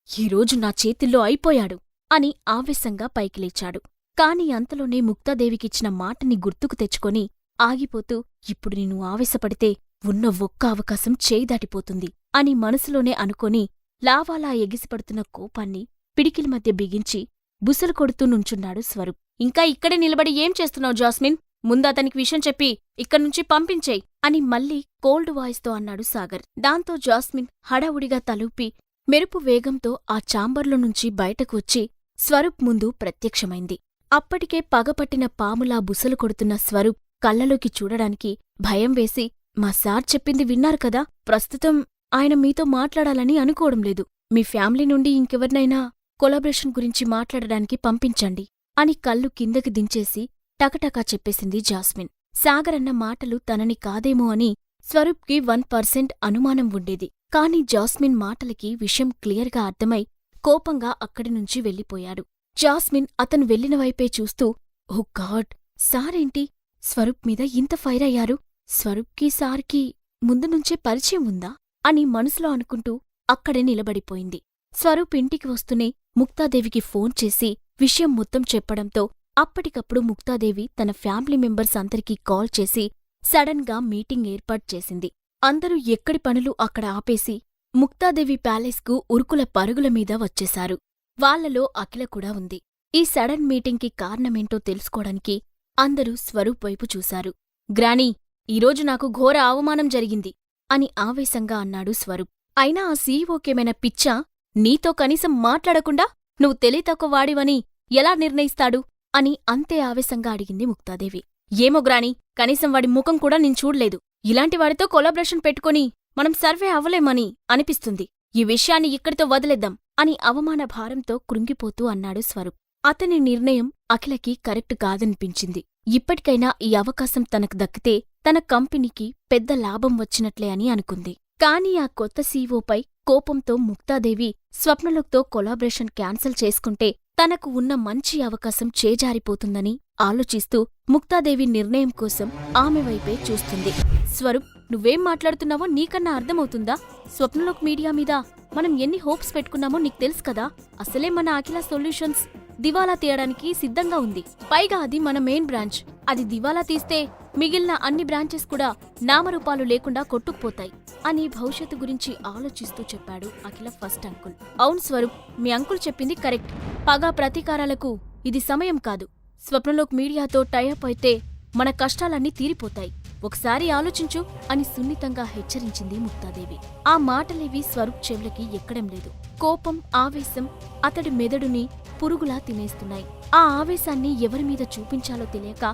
ఈరోజు నా చేతిల్లో అయిపోయాడు అని ఆవేశంగా పైకి లేచాడు. కాని అంతలోనే ముక్తాదేవికిచ్చిన మాటని గుర్తుకు తెచ్చుకొని ఆగిపోతూ, ఇప్పుడు నేను ఆవేశపడితే ఉన్న ఒక్క అవకాశం చేయి దాటిపోతుంది అని మనసులోనే అనుకొని లావాలా ఎగిసిపడుతున్న కోపాన్ని పిడికిలి మధ్య బిగించి బుసలు కొడుతూ నుంచున్నాడు స్వరూప్. ఇంకా ఇక్కడే నిలబడి ఏం చేస్తున్నావు జాస్మిన్? ముందతనికి విషయం చెప్పి ఇక్కడ్నుంచి పంపించేయ్ అని మళ్ళీ కోల్డ్ వాయిస్తో అన్నాడు సాగర్. దాంతో జాస్మిన్ హడావుడిగా తలూపి మెరుపు వేగంతో ఆ చాంబర్లో నుంచి బయటకు వచ్చి స్వరూప్ ముందు ప్రత్యక్షమైంది. అప్పటికే పగపట్టిన పాములా బుసలు కొడుతున్న స్వరూప్ కళ్ళలోకి చూడడానికి భయం వేసి, మా సార్ చెప్పింది విన్నారు కదా, ప్రస్తుతం ఆయన మీతో మాట్లాడాలని అనుకోవడం లేదు. మీ ఫ్యామిలీ నుండి ఇంకెవరినైనా కొలాబరేషన్ గురించి మాట్లాడడానికి పంపించండి అని కళ్ళు కిందకి దించేసి టకటకా చెప్పేసింది జాస్మిన్. సాగరన్న మాటలు తనని కాదేమో అని స్వరూప్కి 1% అనుమానం ఉండేది. కాని జాస్మిన్ మాటలకి విషయం క్లియర్గా అర్థమై కోపంగా అక్కడినుంచి వెళ్ళిపోయాడు. జాస్మిన్ అతను వెళ్లిన వైపే చూస్తూ, ఓ గాడ్, సారేంటి స్వరూప్ మీద ఇంత ఫైర్ అయ్యారు? స్వరూప్కి సార్కి ముందు నుంచే పరిచయం ఉందా అని మనసులో అనుకుంటూ అక్కడే నిలబడిపోయింది. స్వరూప్ ఇంటికి వస్తూనే ముక్తాదేవికి ఫోన్ చేసి విషయం మొత్తం చెప్పడంతో అప్పటికప్పుడు ముక్తాదేవి తన ఫ్యామిలీ మెంబర్స్ అందరికీ కాల్ చేసి సడన్ గా మీటింగ్ ఏర్పాటు చేసింది. అందరూ ఎక్కడి పనులు అక్కడ ఆపేసి ముక్తాదేవి ప్యాలెస్కు ఉరుకుల పరుగుల మీద వచ్చేశారు. వాళ్లలో అఖిల కూడా ఉంది. ఈ సడన్ మీటింగ్కి కారణమేంటో తెలుసుకోవడానికి అందరూ స్వరూప్ వైపు చూశారు. గ్రానీ, ఈరోజు నాకు ఘోర అవమానం జరిగింది అని ఆవేశంగా అన్నాడు స్వరూప్. అయినా ఆ సీఈఓకేమైనా పిచ్చా? నీతో కనీసం మాట్లాడకుండా నువ్వు తెలివితక్కువ వాడివని ఎలా నిర్ణయిస్తాడు అని అంతే ఆవేశంగా అడిగింది ముక్తాదేవి. ఏమో గ్రానీ, కనీసం వాడి ముఖం కూడా నేను చూడ్లేదు. ఇలాంటి వాడితో కొలాబరేషన్ పెట్టుకుని మనం సర్వే అవ్వలేమని అనిపిస్తుంది. ఈ విషయాన్ని ఇక్కడితో వదిలేద్దాం అని అవమాన భారంతో కృంగిపోతూ అన్నాడు స్వరూప్. అతని నిర్ణయం అఖిలకి కరెక్ట్ కాదనిపించింది. ఇప్పటికైనా ఈ అవకాశం తనకు దక్కితే తన కంపెనీకి పెద్ద లాభం వచ్చినట్లే అని అనుకుంది. కాని ఆ కొత్త సీఈఓపై కోపంతో ముక్తాదేవి స్వప్నలోక్తో కొలాబరేషన్ క్యాన్సిల్ చేసుకుంటే తనకు ఉన్న మంచి అవకాశం చేజారిపోతుందని ఆలోచిస్తూ ముక్తాదేవి నిర్ణయం కోసం ఆమె వైపే చూస్తుంది. స్వరూప్, నువ్వేం మాట్లాడుతున్నావో నీకన్నా అర్థమవుతుందా? స్వప్నలోక్ మీడియా మీద మనం ఎన్ని హోప్స్ పెట్టుకున్నామో నీకు తెలుసు కదా. అసలే మన అఖిల సొల్యూషన్స్ దివాలా తీయడానికి సిద్ధంగా ఉంది. పైగా అది మన మెయిన్ బ్రాంచ్. అది దివాలా తీస్తే మిగిలిన అన్ని బ్రాంచెస్ కూడా నామరూపాలు లేకుండా కొట్టుకుపోతాయి అని భవిష్యత్తు గురించి ఆలోచిస్తూ చెప్పాడు అఖిల ఫస్ట్ అంకుల్. అవును స్వరూప్, మీ అంకుల్ చెప్పింది కరెక్ట్. పగా ప్రతీకారాలకు ఇది సమయం కాదు. స్వప్నలోక్ మీడియాతో టైఅప్ అయితే మన కష్టాలన్నీ తీరిపోతాయి. ఒకసారి ఆలోచించు అని సున్నితంగా హెచ్చరించింది ముక్తాదేవి. ఆ మాటలేవి స్వరూప్ చెవులకి ఎక్కడం లేదు. కోపం, ఆవేశం అతడి మెదడుని పురుగులా తినేస్తున్నాయి. ఆ ఆవేశాన్ని ఎవరిమీద చూపించాలో తెలియక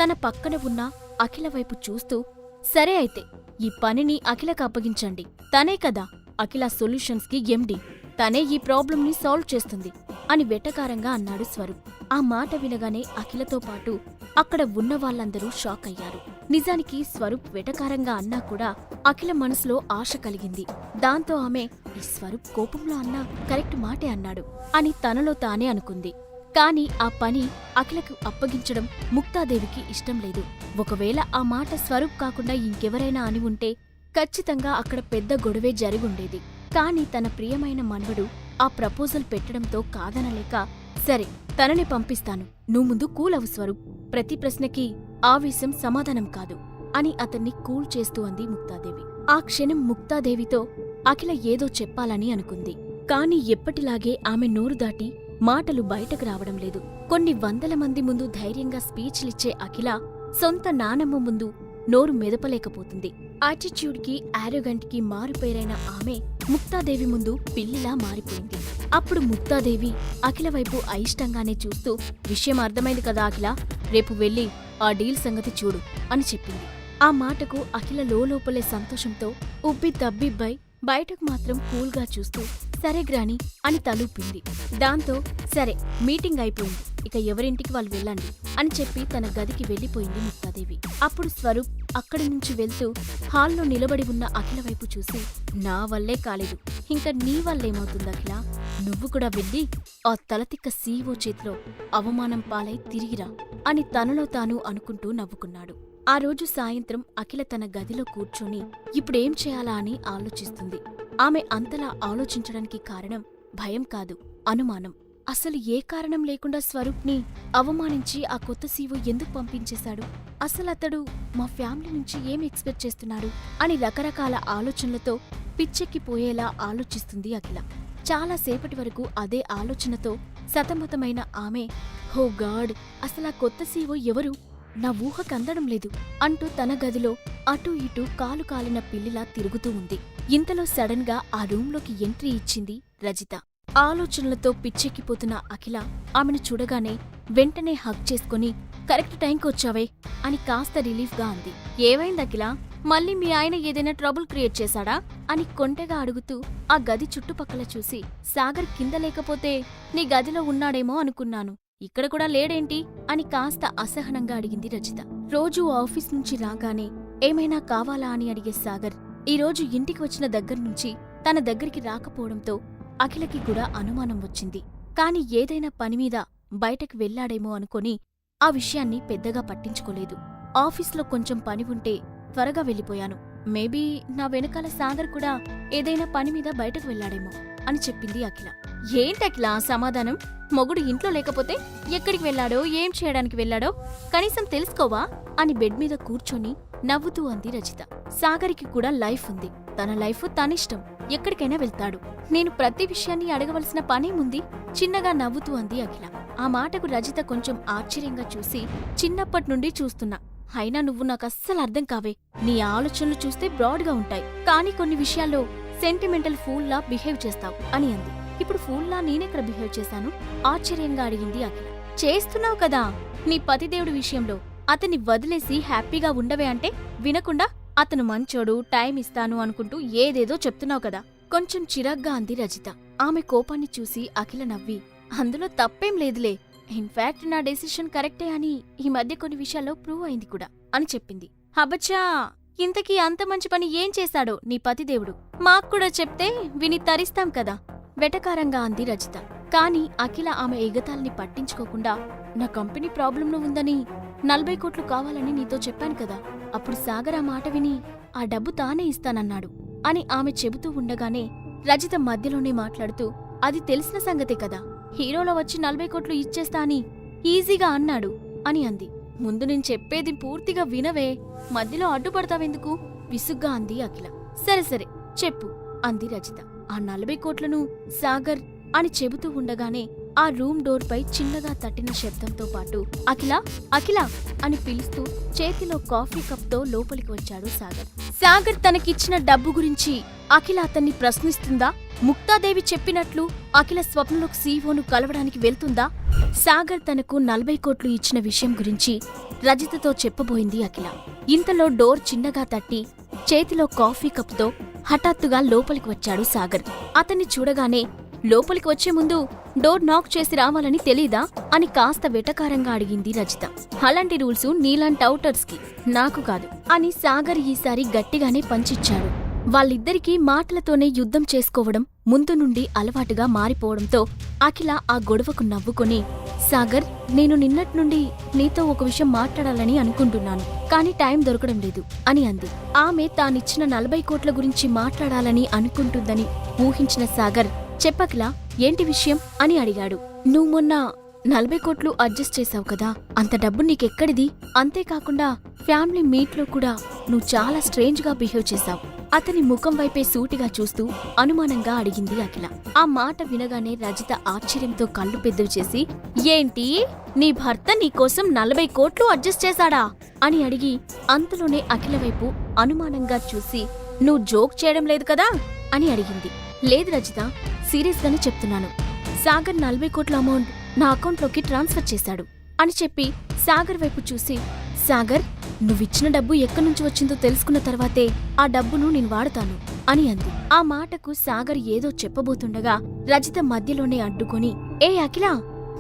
తన పక్కన ఉన్న అఖిల వైపు చూస్తూ, సరే అయితే ఈ పనిని అఖిలకు అప్పగించండి. తనే కదా అఖిల సొల్యూషన్స్ కి ఎండి, తనే ఈ ప్రాబ్లంని సాల్వ్ చేస్తుంది అని వెటకారంగా అన్నాడు స్వరూప్. ఆ మాట వినగానే అఖిలతో పాటు అక్కడ ఉన్న వాళ్ళందరూ షాక్ అయ్యారు. నిజానికి స్వరూప్ వెటకారంగా అన్నా కూడా అఖిల మనసులో ఆశ కలిగింది. దాంతో ఆమె ఈ స్వరూప్ కోపంలో అన్నా కరెక్ట్ మాటే అన్నాడు అని తనలో తానే అనుకుంది. కాని ఆ పని అఖిలకు అప్పగించడం ముక్తాదేవికి ఇష్టం లేదు. ఒకవేళ ఆ మాట స్వరూప్ కాకుండా ఇంకెవరైనా అని ఉంటే ఖచ్చితంగా అక్కడ పెద్ద గొడవే జరిగుండేది. కాని తన ప్రియమైన మన్వడు ఆ ప్రపోజల్ పెట్టడంతో కాదనలేక, సరే తనని పంపిస్తాను, నువ్వు ముందు కూల్ అవు స్వరూప్, ప్రతి ప్రశ్నకి ఆవేశం సమాధానం కాదు అని అతన్ని కూల్ చేస్తూ అంది ముక్తాదేవి. ఆ క్షణం ముక్తాదేవితో అఖిల ఏదో చెప్పాలని అనుకుంది. కాని ఎప్పటిలాగే ఆమె నోరు దాటి మాటలు బయటకు రావడం లేదు. కొన్ని వందల మంది ముందు ధైర్యంగా స్పీచ్లిచ్చే అఖిల సొంత నానమ్మ ముందు నోరు మెదపలేకపోతుంది. యాటిట్యూడ్కి, ఆరోగంట్కి మారుపేరైన ఆమె ముక్తాదేవి ముందు పిల్లిలా మారిపోయింది. అప్పుడు ముక్తాదేవి అఖిల వైపు అయిష్టంగానే చూస్తూ, విషయం అర్థమైంది కదా అఖిల, రేపు వెళ్ళి ఆ డీల్ సంగతి చూడు అని చెప్పింది. ఆ మాటకు అఖిల లోపలే సంతోషంతో ఉబ్బి తబ్బిబ్బై బయటకు మాత్రం కూల్గా చూస్తూ సరే గ్రాని అని తలూపింది. దాంతో సరే మీటింగ్ అయిపోయింది, ఇక ఎవరింటికి వాళ్ళు వెళ్ళండి అని చెప్పి తన గదికి వెళ్లిపోయింది ముక్తాదేవి. అప్పుడు స్వరూప్ అక్కడి నుంచి వెళ్తూ హాల్లో నిలబడి ఉన్న అఖిల వైపు చూసి, నా వల్లే కాలేదు, ఇంకా నీ వల్లేమవుతుంది అఖిల, నువ్వు కూడా వెళ్ళి ఆ తలతిక్క సీఈఓ చేతిలో అవమానం పాలై తిరిగిరా అని తనలో తాను అనుకుంటూ నవ్వుకున్నాడు. ఆ రోజు సాయంత్రం అఖిల తన గదిలో కూర్చొని ఇప్పుడేం చేయాలా అని ఆలోచిస్తుంది. ఆమె అంతలా ఆలోచించడానికి కారణం భయం కాదు, అనుమానం. అసలు ఏ కారణం లేకుండా స్వరూప్ని అవమానించి ఆ కొత్త సీఈఓ ఎందుకు పంపించేశాడు? అసలతడు మా ఫ్యామిలీ నుంచి ఏం ఎక్స్పెక్ట్ చేస్తున్నాడు అని రకరకాల ఆలోచనలతో పిచ్చెక్కిపోయేలా ఆలోచిస్తుంది అఖిల. చాలాసేపటి వరకు అదే ఆలోచనతో సతమతమైన ఆమె, హో గాడ్, అసలా కొత్త సీఈఓ ఎవరు? నా ఊహకందడం లేదు అంటూ తన గదిలో అటూ ఇటూ కాలు కాలిన పిల్లిలా తిరుగుతూ ఉంది. ఇంతలో సడన్ గా ఆ రూంలోకి ఎంట్రీ ఇచ్చింది రజిత. ఆలోచనలతో పిచ్చెక్కిపోతున్న అఖిల ఆమెను చూడగానే వెంటనే హగ్ చేసుకుని, కరెక్ట్ టైంకి వచ్చావే అని కాస్త రిలీఫ్గా అంది. ఏవైంది అఖిల, మళ్ళీ మీ ఆయన ఏదైనా ట్రబుల్ క్రియేట్ చేశాడా అని కొంటెగా అడుగుతూ ఆ గది చుట్టుపక్కల చూసి, సాగర్ కింద లేకపోతే నీ గదిలో ఉన్నాడేమో అనుకున్నాను, ఇక్కడ కూడా లేడేంటి అని కాస్త అసహనంగా అడిగింది రజిత. రోజూ ఆఫీస్ నుంచి రాగానే ఏమైనా కావాలా అని అడిగే సాగర్ ఈరోజు ఇంటికి వచ్చిన దగ్గర్నుంచి తన దగ్గరికి రాకపోవడంతో అఖిలకి కూడా అనుమానం వచ్చింది. కాని ఏదైనా పనిమీద బయటకు వెళ్లాడేమో అనుకొని ఆ విషయాన్ని పెద్దగా పట్టించుకోలేదు. ఆఫీస్లో కొంచెం పని ఉంటే త్వరగా వెళ్ళిపోయాను, మేబీ నా వెనకాల సాగర్ కూడా ఏదైనా పనిమీద బయటకు వెళ్లాడేమో అని చెప్పింది అఖిల. ఏంటఖిల సమాధానం? మొగుడు ఇంట్లో లేకపోతే ఎక్కడికి వెళ్లాడో, ఏం చేయడానికి వెళ్లాడో కనీసం తెలుసుకోవా అని బెడ్ మీద కూర్చొని నవ్వుతూ అంది రజిత. సాగర్కి కూడా లైఫ్ ఉంది, తన లైఫ్ తనిష్టం, ఎక్కడికైనా వెళ్తాడు, నేను ప్రతి విషయాన్ని అడగవలసిన పనేముంది చిన్నగా నవ్వుతూ అంది అఖిల. ఆ మాటకు రజిత కొంచెం ఆశ్చర్యంగా చూసి, చిన్నప్పటి నుండి చూస్తున్నా, అయినా నువ్వు నాకు అస్సలు అర్థం కావే, నీ ఆలోచనలు చూస్తే బ్రాడ్గా ఉంటాయి, కానీ కొన్ని విషయాల్లో సెంటిమెంటల్ ఫూల్లా బిహేవ్ చేస్తావు అని అంది. ఇప్పుడు ఫూల్లా నేనెక్కడ బిహేవ్ చేశాను? ఆశ్చర్యంగా అడిగింది అఖిల. చేస్తున్నావు కదా నీ పతిదేవుడి విషయంలో, అతన్ని వదిలేసి హ్యాపీగా ఉండవే అంటే వినకుండా అతను మంచోడు, టైం ఇస్తాను అనుకుంటూ ఏదేదో చెప్తున్నావు కదా. కొంచెం చిరాగ్గా అంది రజిత. ఆమె కోపాన్ని చూసి అఖిల నవ్వి, అందులో తప్పేం లేదులే, ఇన్ఫాక్ట్ నా డెసిషన్ కరెక్టే అని ఈ మధ్య కొన్ని విషయాల్లో ప్రూవ్ అయింది కూడా అని చెప్పింది. హబచ్చా, ఇంతకీ అంత మంచి పని ఏం చేశాడో నీ పతిదేవుడు, మాక్కూడా చెప్తే విని తరిస్తాం కదా వెటకారంగా అంది రజిత. కాని అఖిల ఆమె ఎగతాల్ని పట్టించుకోకుండా, నా కంపెనీ ప్రాబ్లంలో ఉందని 40 కోట్లు కావాలని నీతో చెప్పాను కదా, అప్పుడు సాగర్ ఆ మాట విని ఆ డబ్బు తానే ఇస్తానన్నాడు అని ఆమె చెబుతూ ఉండగానే రజిత మధ్యలోనే మాట్లాడుతూ, అది తెలిసిన సంగతే కదా, హీరోలో వచ్చి 40 కోట్లు ఇచ్చేస్తా అని ఈజీగా అన్నాడు అని అంది. ముందు నేను చెప్పేది పూర్తిగా వినవే, మధ్యలో అడ్డుపడతావెందుకు విసుగ్గా అంది అఖిల. సరే సరే చెప్పు అంది రజిత. ఆ 40 కోట్లను సాగర్ అని చెబుతూ ఉండగానే ఆ రూమ్ డోర్ పై చిన్నగా తట్టిన శబ్దంతో పాటు అఖిల అఖిల అని పిలుస్తూ చేతిలో కాఫీ కప్ తో లోపలికి వచ్చాడు సాగర్. సాగర్ తనకిచ్చిన డబ్బు గురించి అఖిల అతన్ని ప్రశ్నిస్తుందా? ముక్తాదేవి చెప్పినట్లు అఖిల స్వప్నలోకి సీఈఓను కలవడానికి వెళ్తుందా? సాగర్ తనకు 40 కోట్లు ఇచ్చిన విషయం గురించి రజితతో చెప్పబోయింది అఖిల. ఇంతలో డోర్ చిన్నగా తట్టి చేతిలో కాఫీ కప్తో హఠాత్తుగా లోపలికి వచ్చాడు సాగర్. అతన్ని చూడగానే లోపలికి వచ్చే ముందు డోర్ నాక్ చేసి రావాలని తెలీదా అని కాస్త వెటకారంగా అడిగింది రజిత. అలాంటి రూల్సు నీలాంటి ఔటర్స్ కి, నాకు కాదు అని సాగర్ ఈసారి గట్టిగానే పంచిచ్చాడు. వాళ్ళిద్దరికీ మాటలతోనే యుద్ధం చేసుకోవడం ముందు నుండి అలవాటుగా మారిపోవడంతో అఖిల ఆ గొడవకు నవ్వుకొని, సాగర్, నేను నిన్నట్నుండి నీతో ఒక విషయం మాట్లాడాలని అనుకుంటున్నాను, కానీ టైం దొరకడం లేదు అని అంది. ఆమె తానిచ్చిన 40 కోట్ల గురించి మాట్లాడాలని అనుకుంటుందని ఊహించిన సాగర్, చెప్పకిలా, ఏంటి విషయం అని అడిగాడు. నువ్వు మొన్న 40 కోట్లు అడ్జస్ట్ చేశావు కదా, అంత డబ్బు నీకెక్కడిది? అంతేకాకుండా ఫ్యామిలీ మీట్లో కూడా నువ్వు చాలా స్ట్రేంజ్ గా బిహేవ్ చేశావు. అతని ముఖం వైపే సూటిగా చూస్తూ అనుమానంగా అడిగింది అఖిల. ఆ మాట వినగానే రజిత ఆశ్చర్యంతో కళ్ళు పెద్దవి చేసి, ఏంటి, నీ భర్త నీకోసం 40 కోట్లు అడ్జస్ట్ చేశాడా అని అడిగి అంతలోనే అఖిల వైపు అనుమానంగా చూసి, నువ్వు జోక్ చేయడం లేదు కదా అని అడిగింది. లేదు రజిత, సీరియస్ గానే చెప్తున్నాను. సాగర్ 40 కోట్ల అమౌంట్ నా అకౌంట్లోకి ట్రాన్స్ఫర్ చేశాడు అని చెప్పి సాగర్ వైపు చూసి, సాగర్, నువ్విచ్చిన డబ్బు ఎక్కడి నుంచి వచ్చిందో తెలుసుకున్న తర్వాతే ఆ డబ్బును నేను వాడతాను అని అంది. ఆ మాటకు సాగర్ ఏదో చెప్పబోతుండగా రజిత మధ్యలోనే అడ్డుకొని, ఏ అఖిల,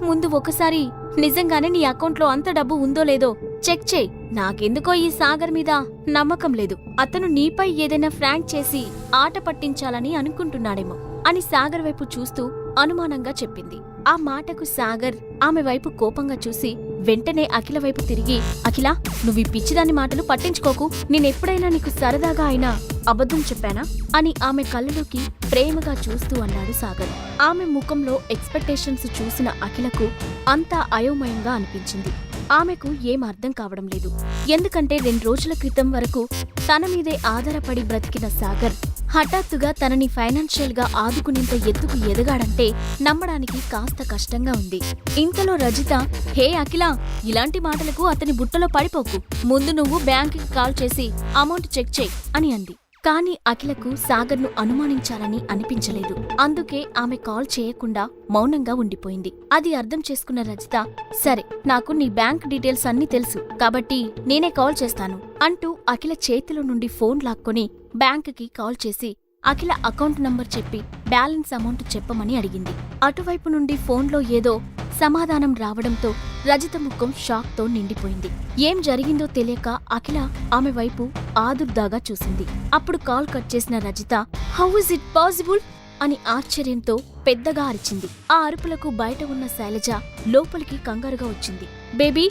ముందు ఒకసారి నిజంగానే నీ అకౌంట్లో అంత డబ్బు ఉందో లేదో చెక్ చేయి. నాకెందుకో ఈ సాగర్ మీద నమ్మకం లేదు. అతను నీపై ఏదైనా ఫ్రాంక్ చేసి ఆట పట్టించాలని అనుకుంటున్నాడేమో అని సాగర్ వైపు చూస్తూ అనుమానంగా చెప్పింది. ఆ మాటకు సాగర్ ఆమె వైపు కోపంగా చూసి వెంటనే అఖిల వైపు తిరిగి, అఖిల, నువ్వీ పిచ్చిదాని మాటలు పట్టించుకోకు. నేనెప్పుడైనా నీకు సరదాగా అయినా అబద్ధం చెప్పానా అని ఆమె కళ్ళలోకి ప్రేమగా చూస్తూ అన్నాడు సాగర్. ఆమె ముఖంలో ఎక్స్పెక్టేషన్స్ చూసిన అఖిలకు అంతా అయోమయంగా అనిపించింది. ఆమెకు ఏం అర్థం కావడం లేదు. ఎందుకంటే 2 రోజుల క్రితం వరకు తన మీదే ఆధారపడి బ్రతికిన సాగర్ హఠాత్తుగా తనని ఫైనాన్షియల్ గా ఆదుకునేంత ఎత్తుకు ఎదగాడంటే నమ్మడానికి కాస్త కష్టంగా ఉంది. ఇంతలో రజిత, హే అఖిల, ఇలాంటి మాటలకు అతని బుట్టలో పడిపోకు. ముందు నువ్వు బ్యాంకుకి కాల్ చేసి అమౌంట్ చెక్ చేయి అని అంది. కానీ అఖిలకు సాగర్ను అనుమానించాలని అనిపించలేదు. అందుకే ఆమె కాల్ చేయకుండా మౌనంగా ఉండిపోయింది. అది అర్థం చేసుకున్న రజిత, సరే, నాకు నీ బ్యాంక్ డీటెయిల్స్ అన్నీ తెలుసు కాబట్టి నేనే కాల్ చేస్తాను అంటూ అఖిల చేతిలో నుండి ఫోన్ లాక్కొని బ్యాంకుకి కాల్ చేసి అఖిల అకౌంట్ నంబర్ చెప్పి బ్యాలెన్స్ అమౌంట్ చెప్పమని అడిగింది. అటువైపు నుండి ఫోన్లో ఏదో సమాధానం రావడంతో రజిత ముఖం షాక్ తో నిండిపోయింది. ఏం జరిగిందో తెలియక అఖిల ఆమె వైపు ఆదుర్దాగా చూసింది. అప్పుడు కాల్ కట్ చేసిన Rajitha, how is it possible అని ఆశ్చర్యంతో పెద్దగా అరిచింది. ఆ అరుపులకు బయట ఉన్న శైలజ లోపలికి కంగారుగా వచ్చింది. బేబీ,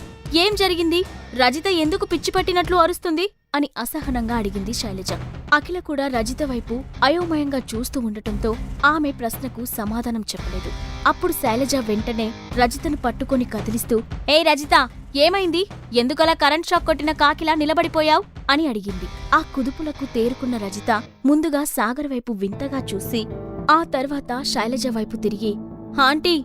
ఏం జరిగింది? రజిత ఎందుకు పిచ్చి పట్టినట్లు అరుస్తుంది అని అసహనంగా అడిగింది శైలజ. అఖిల కూడా రజిత వైపు అయోమయంగా చూస్తూ ఉండటంతో ఆమె ప్రశ్నకు సమాధానం చెప్పలేదు. అప్పుడు శైలజ వెంటనే రజితను పట్టుకొని కదిలిస్తూ, ఏ రజిత, ఏమైంది? ఎందుకలా కరెంట్ షాక్ కొట్టిన కాకిలా నిలబడిపోయావ్ అని అడిగింది. ఆ కుదుపులకు తేరుకున్న రజిత ముందుగా సాగర్ వైపు వింతగా చూసి ఆ తర్వాత శైలజ వైపు తిరిగి, ఆంటీ,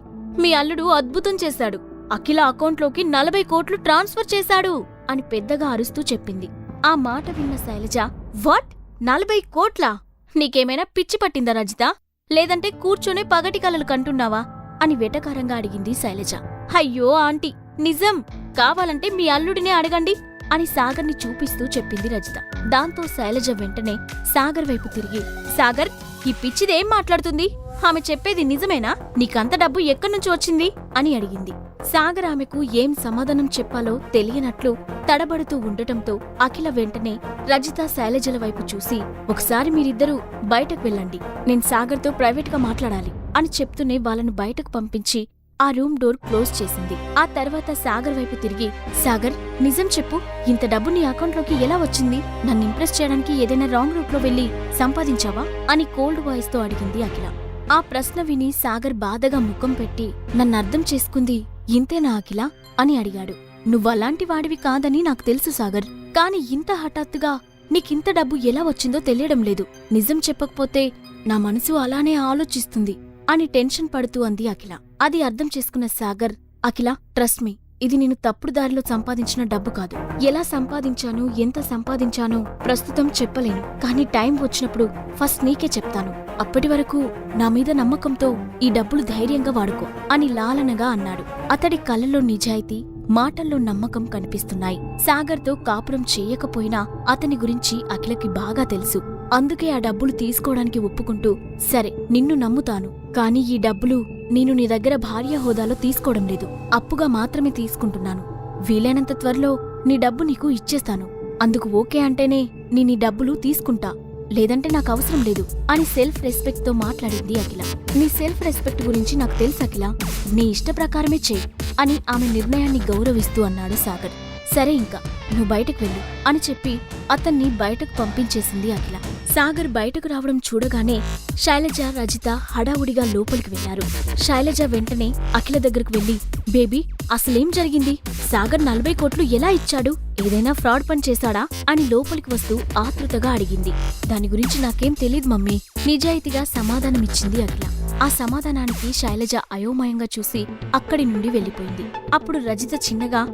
మీ అల్లుడు అద్భుతం చేశాడు. అఖిల అకౌంట్లోకి 40 కోట్లు ట్రాన్స్ఫర్ చేశాడు అని పెద్దగా అరుస్తూ చెప్పింది. ఆ మాట విన్న శైలజ, వాట్, 40 కోట్లా? నీకేమైనా పిచ్చి పట్టిందా రజిత? లేదంటే కూర్చొనే పగటి కలలు కంటున్నావా అని వెటకారంగా అడిగింది శైలజ. అయ్యో ఆంటీ, నిజం, కావాలంటే మీ అల్లుడినే అడగండి అని సాగర్ని చూపిస్తూ చెప్పింది రజిత. దాంతో శైలజ వెంటనే సాగర్ వైపు తిరిగి, సాగర్, ఈ పిచ్చిదేం మాట్లాడుతుంది? ఆమె చెప్పేది నిజమేనా? నీకంత డబ్బు ఎక్కడ్నుంచి వచ్చింది అని అడిగింది. సాగర్ ఆమెకు ఏం సమాధానం చెప్పాలో తెలియనట్లు తడబడుతూ ఉండటంతో అఖిల వెంటనే రజిత, శైలజల వైపు చూసి, ఒకసారి మీరిద్దరూ బయటకు వెళ్ళండి, నేను సాగర్తో ప్రైవేట్గా మాట్లాడాలి అని చెప్తూనే వాళ్ళను బయటకు పంపించి ఆ రూమ్ డోర్ క్లోజ్ చేసింది. ఆ తర్వాత సాగర్ వైపు తిరిగి, సాగర్, నిజం చెప్పు, ఇంత డబ్బు నీ అకౌంట్లోకి ఎలా వచ్చింది? నన్ను ఇంప్రెస్ చేయడానికి ఏదైనా రాంగ్ రూట్లో వెళ్ళి సంపాదించావా అని కోల్డ్ వాయిస్ తో అడిగింది అఖిల. ఆ ప్రశ్న విని సాగర్ బాధగా ముఖం పెట్టి, నన్నర్థం చేసుకుంది ఇంతేనా అఖిల అని అడిగాడు. నువ్వలాంటి వాడివి కాదని నాకు తెలుసు సాగర్, కాని ఇంత హఠాత్తుగా నీకింత డబ్బు ఎలా వచ్చిందో తెలియడం లేదు. నిజం చెప్పకపోతే నా మనసు అలానే ఆలోచిస్తుంది. అని టెన్షన్ పడుతూ అంది అఖిల. అది అర్థం చేసుకున్న సాగర్, అఖిల ట్రస్ట్ మీ, ఇది నేను తప్పుడు దారిలో సంపాదించిన డబ్బు కాదు. ఎలా సంపాదించాను, ఎంత సంపాదించానో ప్రస్తుతం చెప్పలేను, కానీ టైం వచ్చినప్పుడు ఫస్ట్ నీకే చెప్తాను. అప్పటి వరకు నా మీద నమ్మకంతో ఈ డబ్బులు ధైర్యంగా వాడుకో అని లాలనగా అన్నాడు. అతడి కళ్ళలో నిజాయితీ, మాటల్లో నమ్మకం కనిపిస్తున్నాయి. సాగర్తో కాపురం చేయకపోయినా అతని గురించి అఖిలకి బాగా తెలుసు. అందుకే ఆ డబ్బులు తీసుకోవడానికి ఒప్పుకుంటూ, సరే నిన్ను నమ్ముతాను, కానీ ఈ డబ్బులు నేను నీ దగ్గర భార్య హోదాలో తీసుకోవడం లేదు, అప్పుగా మాత్రమే తీసుకుంటున్నాను. వీలైనంత త్వరలో నీ డబ్బు నీకు ఇచ్చేస్తాను. అందుకు ఓకే అంటేనే నీ డబ్బులు తీసుకుంటా, లేదంటే నాకు అవసరం లేదు అని సెల్ఫ్ రెస్పెక్ట్ తో మాట్లాడింది అఖిల. నీ సెల్ఫ్ రెస్పెక్ట్ గురించి నాకు తెలుసు అఖిల, నీ ఇష్ట ప్రకారమే చెయ్యి అని ఆమె నిర్ణయాన్ని గౌరవిస్తూ అన్నాడు సాగర్. సరే ఇంకా నువ్వు బయటకు వెళ్ళు అని చెప్పి అతన్ని బయటకు పంపించేసింది అఖిల. సాగర్ బయటకు రావడం చూడగానే శైలజ, రజిత హడావుడిగా లోపలికి వెళ్లారు. శైలజ వెంటనే అఖిల దగ్గరకు వెళ్లి, బేబీ అసలేం జరిగింది? సాగర్ 40 కోట్లు ఎలా ఇచ్చాడు? ఏదైనా ఫ్రాడ్ పని చేశాడా అని లోపలికి వస్తూ ఆతృతగా అడిగింది. దాని గురించి నాకేం తెలీదు మమ్మీ, నిజాయితీగా సమాధానమిచ్చింది అఖిల. ఆ సమాధానానికి శైలజ అయోమయంగా చూసి అక్కడి నుండి వెళ్లిపోయింది. అప్పుడు రజిత చిన్నగా,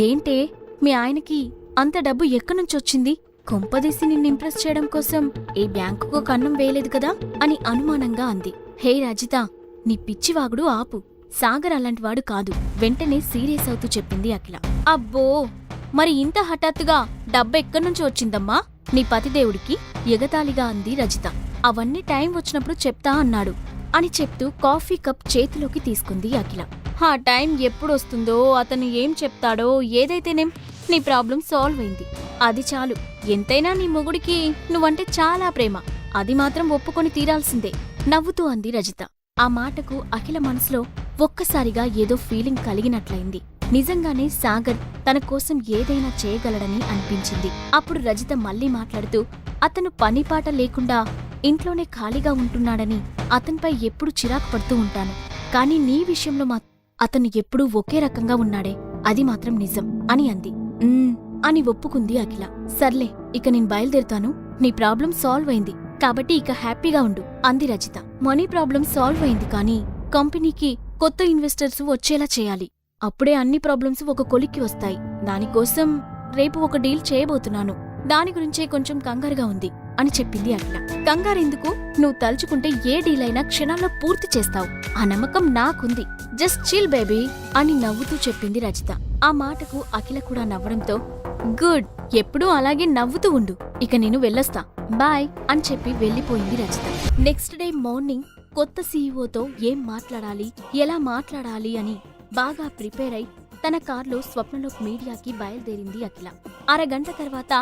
ఏంటే మీ ఆయనకి అంత డబ్బు ఎక్కడ్నుంచొచ్చింది? కొంపదీసి నిన్ను ఇంప్రెస్ చేయడం కోసం ఏ బ్యాంకుకో కన్నం వేయలేదు కదా అని అనుమానంగా అంది. హే రజిత, నీ పిచ్చివాగుడు ఆపు, సాగర్ అలాంటివాడు కాదు వెంటనే సీరియస్ అవుతూ చెప్పింది అఖిల. అబ్బో, మరి ఇంత హఠాత్తుగా డబ్బెక్కడ్నుంచి వచ్చిందమ్మా నీ పతిదేవుడికి? ఎగతాళిగా అంది రజిత. అవన్నీ టైం వచ్చినప్పుడు చెప్తా అన్నాడు అని చెప్తూ కాఫీ కప్ చేతిలోకి తీసుకుంది అఖిల. ఆ టైం ఎప్పుడొస్తుందో, అతను ఏం చెప్తాడో, ఏదైతేనేం నీ ప్రాబ్లం సాల్వ్ అయింది. అది చాలు. ఎంతైనా నీ మొగుడికి నువ్వంటే చాలా ప్రేమ, అది మాత్రం ఒప్పుకొని తీరాల్సిందే నవ్వుతూ అంది రజిత. ఆ మాటకు అఖిల మనసులో ఒక్కసారిగా ఏదో ఫీలింగ్ కలిగినట్లయింది. నిజంగానే సాగర్ తన కోసం ఏదైనా చేయగలడని అనిపించింది. అప్పుడు రజిత మళ్లీ మాట్లాడుతూ, అతను పనిపాట లేకుండా ఇంట్లోనే ఖాళీగా ఉంటున్నాడని అతనిపై ఎప్పుడు చిరాకు పడుతూ ఉంటాను, కానీ నీ విషయంలో అతను ఎప్పుడూ ఒకే రకంగా ఉన్నాడే, అది మాత్రం నిజం అని అంది. అని ఒప్పుకుంది అఖిల. సర్లే, ఇక నేను బయలుదేరుతాను, నీ ప్రాబ్లం సాల్వ్ అయింది కాబట్టి ఇక హ్యాపీగా ఉండు అంది రజిత. మనీ ప్రాబ్లం సాల్వ్ అయింది, కానీ కంపెనీకి కొత్త ఇన్వెస్టర్స్ వచ్చేలా చేయాలి. అప్పుడే అన్ని ప్రాబ్లమ్స్ ఒక కొలిక్కి వస్తాయి. దానికోసం రేపు ఒక డీల్ చేయబోతున్నాను, దాని గురించే కొంచెం కంగారుగా ఉంది అని చెప్పింది అఖిల. కంగారెందుకు? నువ్వు తలుచుకుంటే ఏ డీల్ అయినా క్షణాల్లో పూర్తి చేస్తావు, ఆ నమ్మకం నాకుంది, జస్ట్ చిల్ బేబీ అని నవ్వుతూ చెప్పింది రజిత. ఆ మాటకు అఖిల కూడా నవ్వడంతో, గుడ్, ఎప్పుడూ అలాగే నవ్వుతూ ఉండు, ఇక నేను వెళ్ళొస్తా, బాయ్ అని చెప్పి వెళ్లిపోయింది రజిత. నెక్స్ట్ డే మార్నింగ్ కొత్త సీఈఓతో ఏం మాట్లాడాలి, ఎలా మాట్లాడాలి అని బాగా ప్రిపేర్ అయి తన కార్లో స్వప్నలోక్ మీడియాకి బయలుదేరింది అఖిల. అరగంట తర్వాత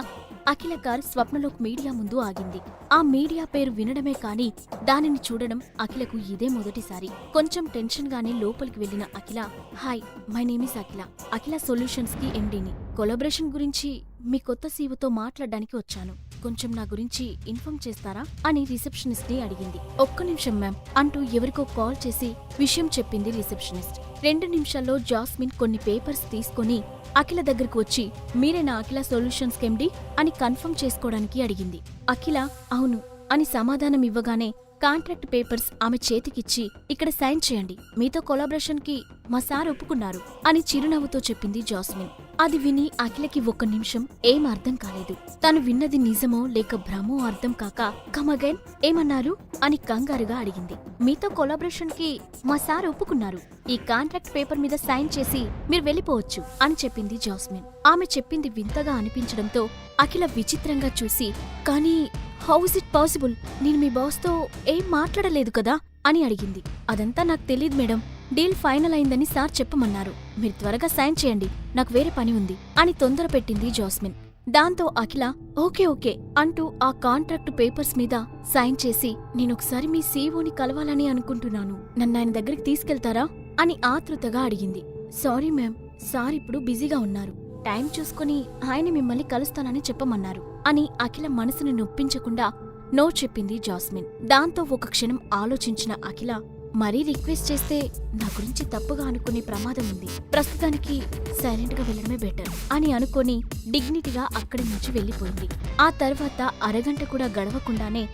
అఖిల కార్ స్వప్నలోక్ మీడియా ముందు ఆగింది. ఆ మీడియా పేరు వినడమే కాని దానిని చూడడం అఖిలకు ఇదే మొదటిసారి. కొంచెం టెన్షన్ గానే లోపలికి వెళ్లిన Akhila, hi, my name is Akhila, Akhila solutions కి ఎండీని. కొలాబరేషన్ గురించి మీ కొత్త సీఈఓతో మాట్లాడడానికి వచ్చాను, కొంచెం నా గురించి ఇన్ఫార్మ్ చేస్తారా అని రిసెప్షనిస్ట్ ని అడిగింది. ఒక్క నిమిషం మ్యామ్ అంటూ ఎవరికో కాల్ చేసి విషయం చెప్పింది రిసెప్షనిస్ట్. 2 నిమిషాల్లో జాస్మిన్ కొన్ని పేపర్స్ తీసుకొని అఖిల దగ్గరకు వచ్చి, మీరేనా అఖిల సొల్యూషన్స్ ఎండీ అని కన్ఫర్మ్ చేసుకోవడానికి అడిగింది. అఖిల అవును అని సమాధానం ఇవ్వగానే కాంట్రాక్ట్ పేపర్స్ ఆమె చేతికిచ్చి, ఇక్కడ సైన్ చేయండి, మీతో కొలాబరేషన్ కి మా సార్ ఒప్పుకున్నారు అని చిరునవ్వుతో చెప్పింది జాస్మిన్. అది విని అఖిలకి 1 నిమిషం ఏం అర్థం కాలేదు. తను విన్నది నిజమో లేక భ్రమో అర్థం కాక, కమ్ అగైన్, ఏమన్నారు అని కంగారుగా అడిగింది. మీతో కొలాబరేషన్ కి మా సార్ ఒప్పుకున్నారు, ఈ కాంట్రాక్ట్ పేపర్ మీద సైన్ చేసి మీరు వెళ్ళిపోవచ్చు అని చెప్పింది జాస్మిన్. ఆమె చెప్పింది వింతగా అనిపించడంతో అఖిల విచిత్రంగా చూసి, కానీ హౌ ఇస్ ఇట్ పాసిబుల్, నేను మీ బాస్తో ఏం మాట్లాడలేదు కదా అని అడిగింది. అదంతా నాకు తెలీదు మేడం, డీల్ ఫైనల్ అయిందని సార్ చెప్పమన్నారు, మీరు త్వరగా సైన్ చేయండి, నాకు వేరే పని ఉంది అని తొందర పెట్టింది జాస్మిన్. దాంతో అఖిల ఓకే ఓకే అంటూ ఆ కాంట్రాక్ట్ పేపర్స్ మీద సైన్ చేసి, నేనొకసారి మీ సీఈఓని కలవాలని అనుకుంటున్నాను, నన్ను ఆయన దగ్గరికి తీసుకెళ్తారా అని ఆతృతగా అడిగింది. సారీ మ్యామ్, సార్ ఇప్పుడు బిజీగా ఉన్నారు, టైం చూసుకుని ఆయన మిమ్మల్ని కలుస్తానని చెప్పమన్నారు అని అఖిల మనసుని నొప్పించకుండా నో చెప్పింది జాస్మిన్. దాంతో ఒక క్షణం ఆలోచించిన అఖిల, మరీ రిక్వెస్ట్ చేస్తే నా గురించి తప్పుగా అనుకునే ప్రమాదం ఉంది, ప్రస్తుతానికి సైలెంట్ గా వెళ్ళడమే బెటర్ అని అనుకొని డిగ్నిటీగా అక్కడి నుంచి వెళ్లిపోయింది. ఆ తర్వాత అరగంట కూడా గడవకుండానే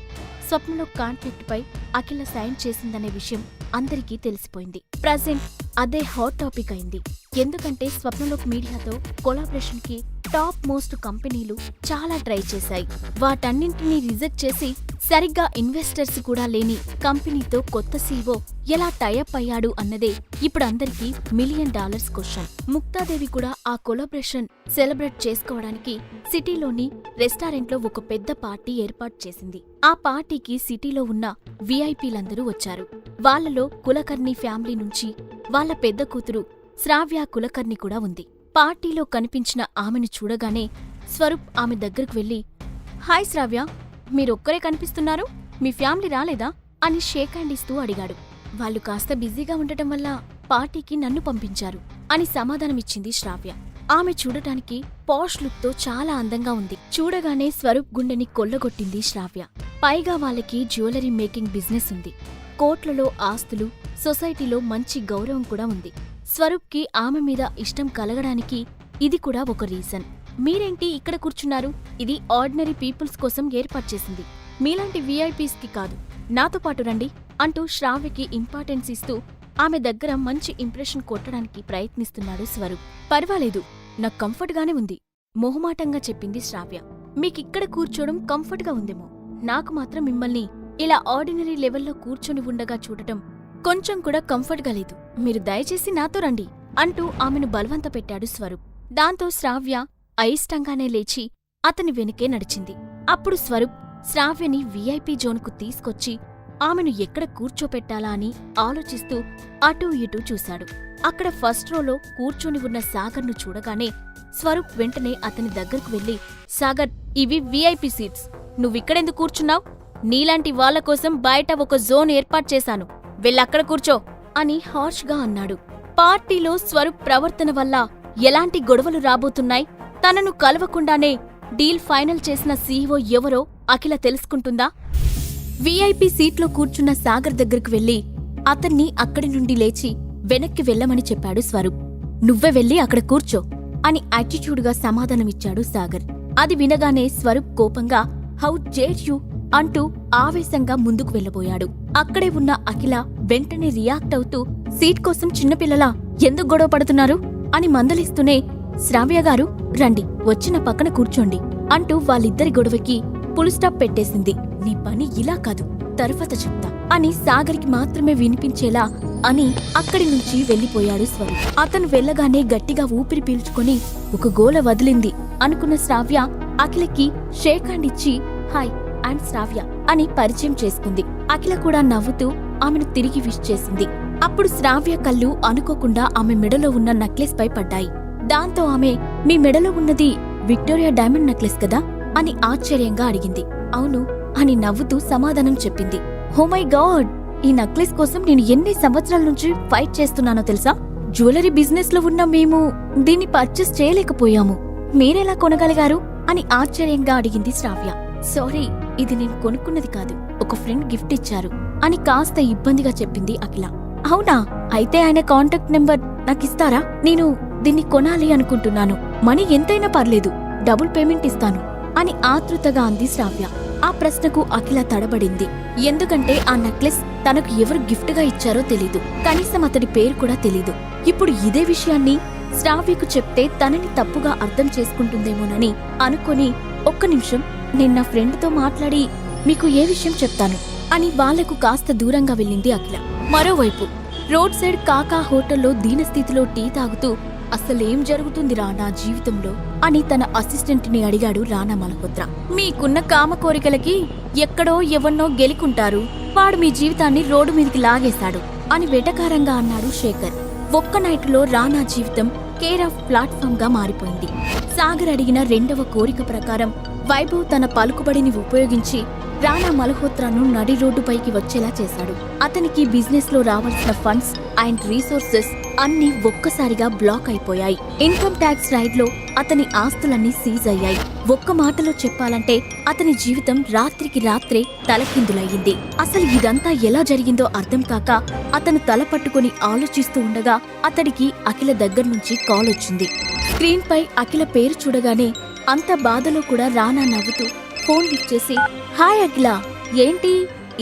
స్వప్నలో కాంట్రాక్ట్ పై అఖిల సైన్ చేసిందనే విషయం అందరికీ తెలిసిపోయింది. ప్రజెంట్ అదే హాట్ టాపిక్ అయింది. ఎందుకంటే స్వప్నలోక్ మీడియాతో కొలాబరేషన్ కి టాప్ మోస్ట్ కంపెనీలు చాలా ట్రై చేశాయి. వాటన్నింటినీ రిజెక్ట్ చేసి సరిగ్గా ఇన్వెస్టర్స్ కూడా లేని కంపెనీతో కొత్త సీఈఓ ఎలా టైఅప్ అయ్యాడు అన్నదే ఇప్పుడు అందరికీ $1 మిలియన్ క్వశ్చన్. ముక్తాదేవి కూడా ఆ కొలాబరేషన్ సెలబ్రేట్ చేసుకోవడానికి సిటీలోని రెస్టారెంట్లో ఒక పెద్ద పార్టీ ఏర్పాటు చేసింది. ఆ పార్టీకి సిటీలో ఉన్న విఐపీలందరూ వచ్చారు. వాళ్లలో కులకర్ణి ఫ్యామిలీ నుంచి వాళ్ళ పెద్ద కూతురు శ్రావ్య కులకర్ణి కూడా ఉంది. పార్టీలో కనిపించిన ఆమెను చూడగానే స్వరూప్ ఆమె దగ్గరకు వెళ్లి, హాయ్ శ్రావ్య, మీరొక్కరే కనిపిస్తున్నారు, మీ ఫ్యామిలీ రాలేదా అని షేక్ హ్యాండ్ ఇస్తూ అడిగాడు. వాళ్ళు కాస్త బిజీగా ఉండటం వల్ల పార్టీకి నన్ను పంపించారు అని సమాధానమిచ్చింది శ్రావ్య. ఆమె చూడటానికి పాష్ లుక్తో చాలా అందంగా ఉంది. చూడగానే స్వరూప్ గుండెని కొల్లగొట్టింది శ్రావ్య. పైగా వాళ్ళకి జ్యువెలరీ మేకింగ్ బిజినెస్ ఉంది. కోట్లలో ఆస్తులు, సొసైటీలో మంచి గౌరవం కూడా ఉంది. స్వరూప్కి ఆమె మీద ఇష్టం కలగడానికి ఇది కూడా ఒక రీజన్. మీరేంటి ఇక్కడ కూర్చున్నారు? ఇది ఆర్డినరీ పీపుల్స్ కోసం ఏర్పాటు చేసింది, మీలాంటి వీఐపీస్కి కాదు. నాతో పాటు రండి అంటూ శ్రావ్యకి ఇంపార్టెన్స్ ఇస్తూ ఆమె దగ్గర మంచి ఇంప్రెషన్ కొట్టడానికి ప్రయత్నిస్తున్నాడు స్వరూప్. పర్వాలేదు, నాకు కంఫర్ట్గానే ఉంది, మొహమాటంగా చెప్పింది శ్రావ్య. మీకిక్కడ కూర్చోవడం కంఫర్ట్గా ఉందేమో, నాకు మాత్రం మిమ్మల్ని ఇలా ఆర్డినరీ లెవెల్లో కూర్చొని ఉండగా చూడటం కొంచెం కూడా కంఫర్ట్గా లేదు. మీరు దయచేసి నాతో రండి అంటూ ఆమెను బలవంత పెట్టాడు స్వరూప్. దాంతో శ్రావ్య అయిష్టంగానే లేచి అతని వెనుకే నడిచింది. అప్పుడు స్వరూప్ శ్రావ్యని వీఐపీ జోన్కు తీసుకొచ్చి ఆమెను ఎక్కడ కూర్చోపెట్టాలా అని ఆలోచిస్తూ అటూ ఇటూ చూశాడు. అక్కడ ఫస్ట్ రోలో కూర్చొని ఉన్న సాగర్ను చూడగానే స్వరూప్ వెంటనే అతని దగ్గరకు వెళ్లి, సాగర్, ఇవి వీఐపీ సీట్స్, నువ్విక్కడెందుకు కూర్చున్నావ్? నీలాంటి వాళ్ల కోసం బయట ఒక జోన్ ఏర్పాటు చేశాను, వెళ్ళక్కడ కూర్చో అని హార్ష్గా అన్నాడు. పార్టీలో స్వరూప్ ప్రవర్తన వల్ల ఎలాంటి గొడవలు రాబోతున్నాయి? తనను కలవకుండానే డీల్ ఫైనల్ చేసిన సీఈఓ ఎవరో అఖిల తెలుసుకుంటుందా? వీఐపీ సీట్లో కూర్చున్న సాగర్ దగ్గరకు వెళ్లి అతన్ని అక్కడి నుండి లేచి వెనక్కి వెళ్లమని చెప్పాడు స్వరూప్. నువ్వే వెళ్లి అక్కడ కూర్చో అని యాటిట్యూడ్గా సమాధానమిచ్చాడు సాగర్. అది వినగానే స్వరూప్ కోపంగా హౌ డేర్ యూ అంటూ ఆవేశంగా ముందుకు వెళ్లబోయాడు. అక్కడే ఉన్న అఖిల వెంటనే రియాక్ట్ అవుతూ, సీట్ కోసం చిన్నపిల్లలా ఎందుకు గొడవ పడుతున్నారు అని మందలిస్తూనే, శ్రావ్య గారు రండి, వచ్చిన పక్కన కూర్చోండి అంటూ వాళ్ళిద్దరి గొడవకి పులుస్టాప్ పెట్టేసింది. నీ పని ఇలా కాదు, తర్వాత చెప్తా అని సాగర్కి మాత్రమే వినిపించేలా అని అక్కడి నుంచి వెళ్లిపోయాడు స్వరూప్. అతను వెళ్లగానే గట్టిగా ఊపిరి పీల్చుకొని ఒక గోల వదిలింది అనుకున్న శ్రావ్య అఖిలకి షేక్ హ్యాండ్ ఇచ్చి, హాయ్, అండ్ శ్రావ్య అని పరిచయం చేసుకుంది. అఖిల కూడా నవ్వుతూ ఆమెను తిరిగి విష్ చేసింది. అప్పుడు శ్రావ్య కళ్ళు అనుకోకుండా ఆమె మెడలో ఉన్న నెక్లెస్ పై పడ్డాయి. దాంతో ఆమె, మీ మెడలో ఉన్నది విక్టోరియా డైమండ్ నెక్లెస్ కదా అని ఆశ్చర్యంగా అడిగింది. అవును అని నవ్వుతూ సమాధానం చెప్పింది. ఓ మై గాడ్, ఈ నెక్లెస్ కోసం నేను ఎన్ని సంవత్సరాల నుంచి ఫైట్ చేస్తున్నానో తెలుసా? జ్యువెలరీ బిజినెస్ లో ఉన్న మేము దీన్ని పర్చేస్ చేయలేకపోయాము, మీరెలా కొనగలిగారు అని ఆశ్చర్యంగా అడిగింది శ్రావ్య. సారీ, ఇది నేను కొనుక్కున్నది కాదు, ఒక ఫ్రెండ్ గిఫ్ట్ ఇచ్చారు అని కాస్త ఇబ్బందిగా చెప్పింది అఖిల. అవునా, అయితే ఆయన కాంటాక్ట్ నెంబర్ నాకిస్తారా? నేను దీన్ని కొనాలి అనుకుంటున్నాను, మనీ ఎంతైనా పర్లేదు, డబుల్ పేమెంట్ ఇస్తాను అని ఆతృతగా అంది శ్రావ్య. ఆ ప్రశ్నకు అఖిల తడబడింది. ఎందుకంటే ఆ నెక్లెస్ తనకు ఎవరు గిఫ్ట్గా ఇచ్చారో తెలీదు, కనీసం అతడి పేరు కూడా తెలీదు. ఇప్పుడు ఇదే విషయాన్ని శ్రావ్యకు చెప్తే తనని తప్పుగా అర్థం చేసుకుంటుందేమోనని అనుకొని, ఒక్క నిమిషం, నేను నా ఫ్రెండ్తో మాట్లాడి మీకు ఏ విషయం చెప్తాను అని వాళ్లకు కాస్త దూరంగా వెళ్ళింది అఖిల. మరోవైపు రోడ్ సైడ్ కాకా హోటల్లో దీనస్థితిలో టీ తాగుతూ, అసలేం జరుగుతుందిరా నా జీవితంలో అని తన అసిస్టెంట్ని అడిగాడు రానా మల్హోత్రా. మీకున్న కామ కోరికలకి ఎక్కడో ఎవన్నో గెలుకుంటారు, వాడు మీ జీవితాన్ని రోడ్డు మీదికి లాగేశాడు అని వెటకారంగా అన్నాడు శేఖర్. ఒక్క నైట్లో రానా జీవితం కేర్ ఆఫ్ ప్లాట్ఫామ్ గా మారిపోయింది. సాగర్ అడిగిన రెండవ కోరిక ప్రకారం వైభవ్ తన పలుకుబడిని ఉపయోగించి రానా మల్హోత్రాను నడి రోడ్డుపైకి వచ్చేలా చేశాడు. అతనికి బిజినెస్ లో రావాల్సిన ఫండ్స్ అండ్ రీసోర్సెస్ అన్నీ ఒక్కసారిగా బ్లాక్ అయిపోయాయి. ఇన్కమ్ ట్యాక్స్ రైడ్ లో అతని ఆస్తులన్నీ సీజ్ అయ్యాయి. ఒక్క మాటలో చెప్పాలంటే అతని జీవితం రాత్రికి రాత్రే తలకిందులయ్యింది. అసలు ఇదంతా ఎలా జరిగిందో అర్థం కాక అతను తల పట్టుకుని ఆలోచిస్తూ ఉండగా అతడికి అఖిల దగ్గర నుంచి కాల్ వచ్చింది. స్క్రీన్ పై అఖిల పేరు చూడగానే అంత బాధలో కూడా రానా నవ్వుతూ ఫోన్ లిఫ్ట్ చేసి, హాయ్ అఖిల, ఏంటి